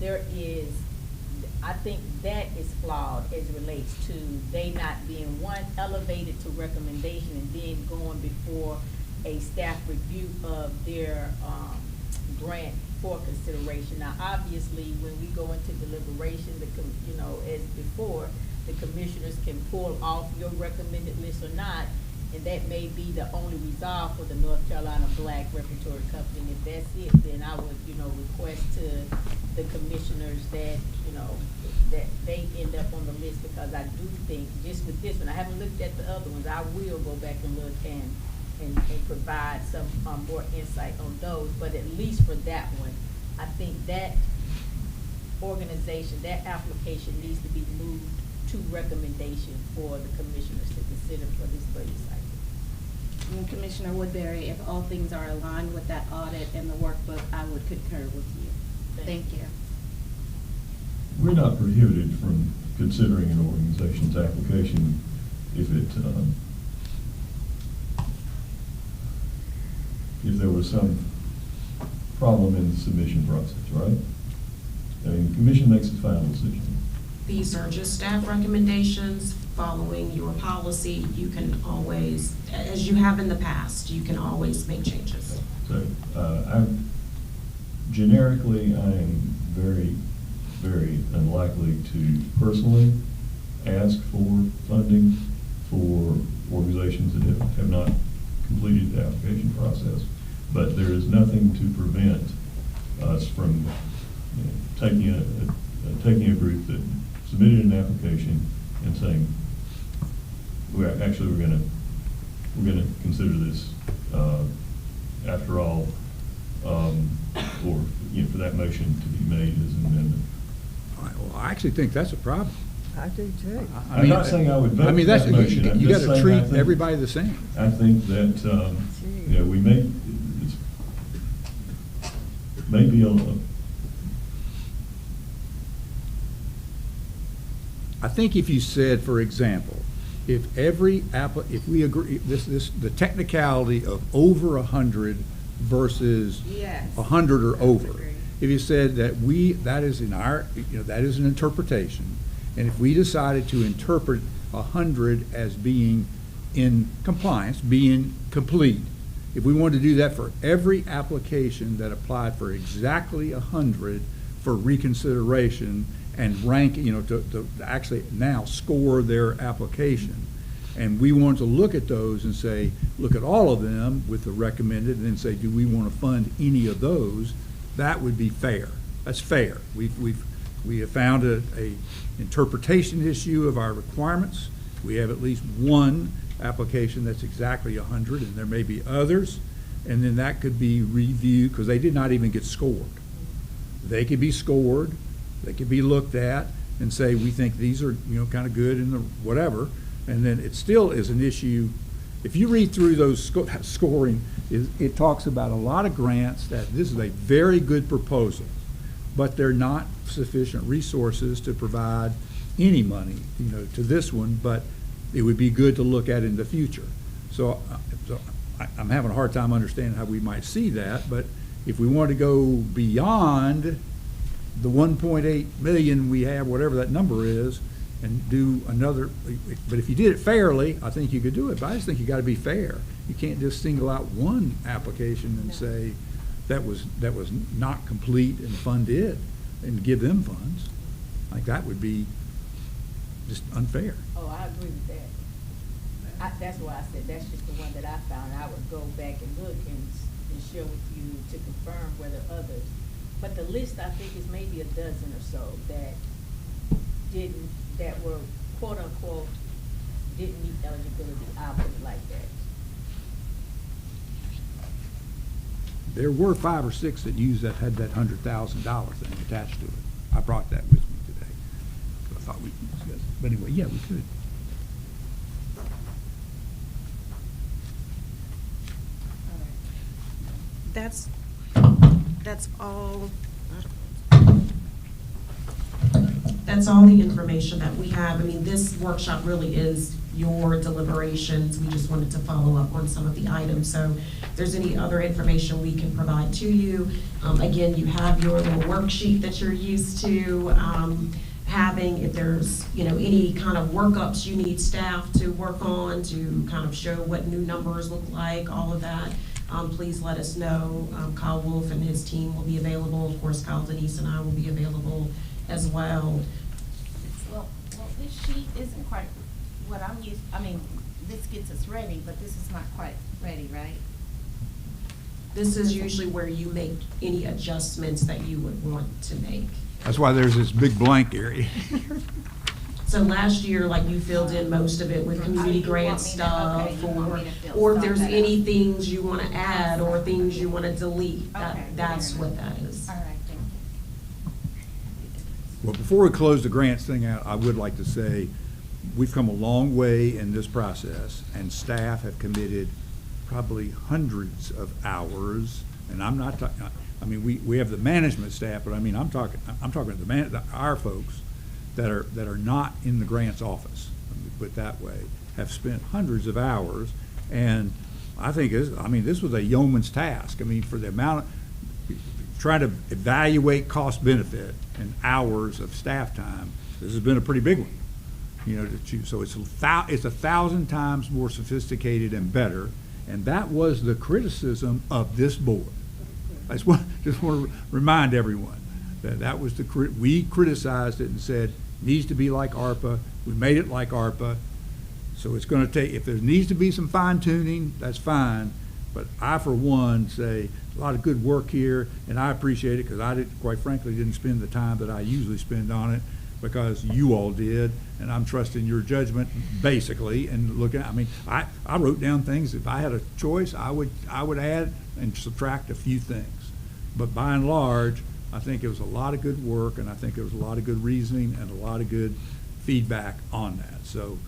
There is, I think that is flawed as it relates to they not being, one, elevated to recommendation and then going before a staff review of their grant for consideration. Now, obviously, when we go into deliberation, you know, as before, the commissioners can pull off your recommended list or not, and that may be the only resolve for the North Carolina Black Repertory Company. And if that's it, then I would, you know, request to the commissioners that, you know, that they end up on the list, because I do think, just with this one, I haven't looked at the other ones, I will go back and look and provide some more insight on those, but at least for that one, I think that organization, that application needs to be moved to recommendation for the commissioners to consider for this budget cycle. And Commissioner Woodbury, if all things are aligned with that audit and the workbook, I would concur with you. Thank you. We're not prohibited from considering an organization's application if there was some problem in the submission process, right? I mean, the commission makes the final decision. These are just staff recommendations following your policy. You can always, as you have in the past, you can always make changes. So, generically, I am very, very unlikely to personally ask for funding for organizations that have not completed the application process. But there is nothing to prevent us from, you know, taking a group that submitted an application and saying, we're gonna consider this after all, or, you know, for that motion to be made as an amendment. All right, well, I actually think that's a problem. I do too. I'm not saying I would vote I mean, for that's, that motion. I'm you just gotta saying I treat think- everybody the same. I think that, you know, we may be a little. I think if you said, for example, if if we agree, the technicality of over 100 versus Yes. 100 or over. Agree. If you said that that is that is an interpretation, and if we decided to interpret 100 as being in compliance, being complete, if we wanted to do that for every application that applied for exactly 100 for reconsideration and rank, you know, to actually now score their application, and we want to look at those and say, look at all of them with the recommended, and then say, do we want to fund any of those? That would be fair. That's fair. We have found a interpretation issue of our requirements. We have at least one application that's exactly 100, and there may be others, and then that could be reviewed, because they did not even get scored. They could be scored, they could be looked at and say, we think these are, you know, kind of good in the whatever, and then it still is an issue. If you read through those scoring, it talks about a lot of grants that this is a very good proposal, but they're not sufficient resources to provide any money, you know, to this one, but it would be good to look at in the future. So I'm having a hard time understanding how we might see that, but if we want to go beyond the 1.8 million we have, whatever that number is, and do another, but if you did it fairly, I think you could do it, but I just think you got to be fair. You can't just single out one application and say that was not complete and fund it and give them funds. Like, that would be just unfair. Oh, I agree with that. That's why I said that's just the one that I found. I would go back and look and share with you to confirm whether others. But the list, I think, is maybe a dozen or so that were quote unquote didn't meet eligibility. I'll put it like that. There were 5 or 6 that had that $100,000 thing attached to it. I brought that with me today. thought we discussed it. But anyway, yeah, we could. That's all. That's all the information that we have. I mean, this workshop really is your deliberations. We just wanted to follow up on some of the items. So if there's any other information we can provide to you, again, you have your little worksheet that you're used to having. If there's, any kind of workups you need staff to work on to kind of show what new numbers look like, all of that, please let us know. Kyle Wolf and his team will be available. Of course, Kyle Denise and I will be available as well. Well, this sheet isn't quite what I'm used, this gets us ready, but this is not quite ready, right? This is usually where you make any adjustments that you would want to make. That's why there's this big blank area. So last year, like, you filled in most of it with community grant stuff, or if there's any things you want to add or things you want to delete, that's what that is. All right, thank you. Well, before we close the grants thing out, I would like to say we've come a long way in this process, and staff have committed probably hundreds of hours. And I'm not talking. I mean, we have the management staff, but I'm talking our folks that are not in the grants office. Let me put it that way. Have spent hundreds of hours, and I think this was a yeoman's task. I mean, for the amount of trying to evaluate cost benefit and hours of staff time, this has been a pretty big one. To choose. So it's 1,000 times more sophisticated and better, and that was the criticism of this board. I just want to remind everyone that was we criticized it and said needs to be like ARPA. We made it like ARPA. So it's going to take, if there needs to be some fine tuning, that's fine. But I, for one, say a lot of good work here, and I appreciate it because I quite frankly didn't spend the time that I usually spend on it, because you all did, and I'm trusting your judgment basically. And looking, I wrote down things. If I had a choice, I would add and subtract a few things. But by and large, I think it was a lot of good work, and I think there was a lot of good reasoning and a lot of good feedback on that. So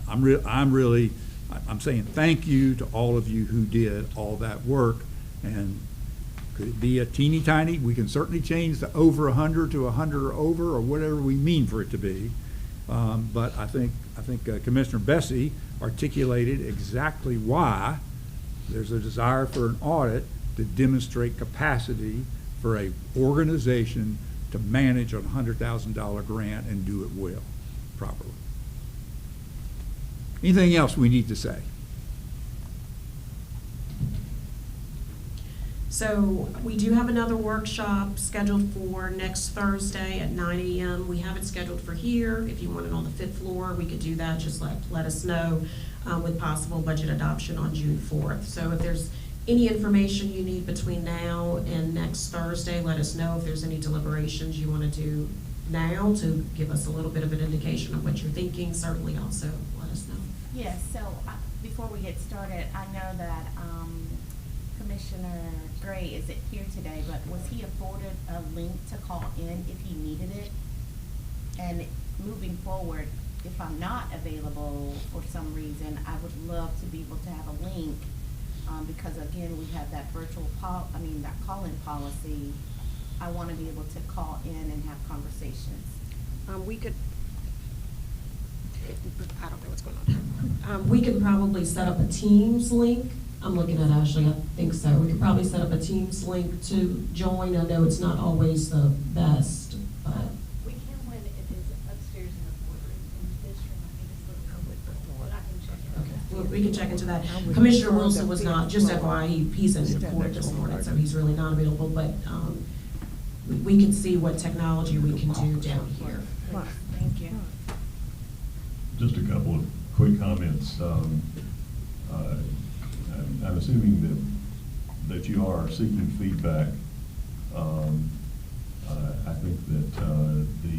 I'm saying thank you to all of you who did all that work. And could it be a teeny tiny? We can certainly change the over 100 to 100 or over, or whatever we mean for it to be. But I think Commissioner Bessie articulated exactly why there's a desire for an audit to demonstrate capacity for a organization to manage a $100,000 grant and do it well, properly. Anything else we need to say? So we do have another workshop scheduled for next Thursday at 9 a.m. We have it scheduled for here. If you want it on the 5th floor, we could do that. Just let us know with possible budget adoption on June 4th. So if there's any information you need between now and next Thursday, let us know. If there's any deliberations you want to do now to give us a little bit of an indication of what you're thinking, certainly also let us know. Yes, so before we get started, I know that Commissioner Gray isn't here today, but was he afforded a link to call in if he needed it? And moving forward, if I'm not available for some reason, I would love to be able to have a link, because again, we have that that call-in policy. I want to be able to call in and have conversations. We could, I don't know what's going on. We could probably set up a Teams link. I'm looking at Ashley, I think so. We could probably set up a Teams link to join. I know it's not always the best, but. We can when it is upstairs in the boardroom. In this room, I think it's a little public, but I can check it. Okay, well, we can check into that. Commissioner Wilson was not, just FYI, he's in court this morning, so he's really not available, but we can see what technology we can do down here. Thank you. Just a couple of quick comments. I'm assuming that you are seeking feedback. I think that the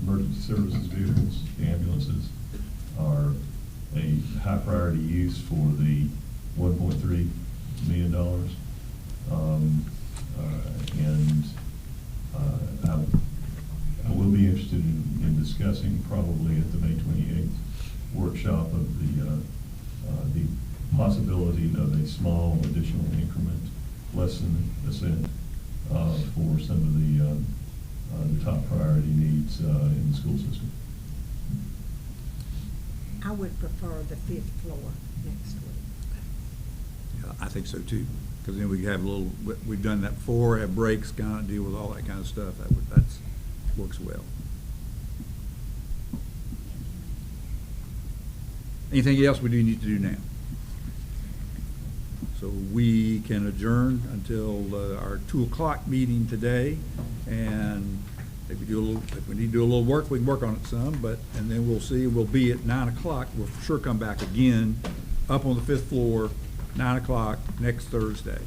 emergency services vehicles, the ambulances, are a high priority use for the $1.3 million. And I will be interested in discussing probably at the May 28th workshop of the possibility of a small additional increment, less than a cent, for some of the top priority needs in the school system. I would prefer the 5th floor next week. Yeah, I think so too, because then we have a little, we've done that before, have breaks, kind of deal with all that kind of stuff. That's works well. Anything else we do need to do now? So we can adjourn until our 2 o'clock meeting today, and if we need to do a little work, we can work on it some, and then we'll see, we'll be at 9 o'clock. We'll for sure come back again, up on the 5th floor, 9 o'clock next Thursday.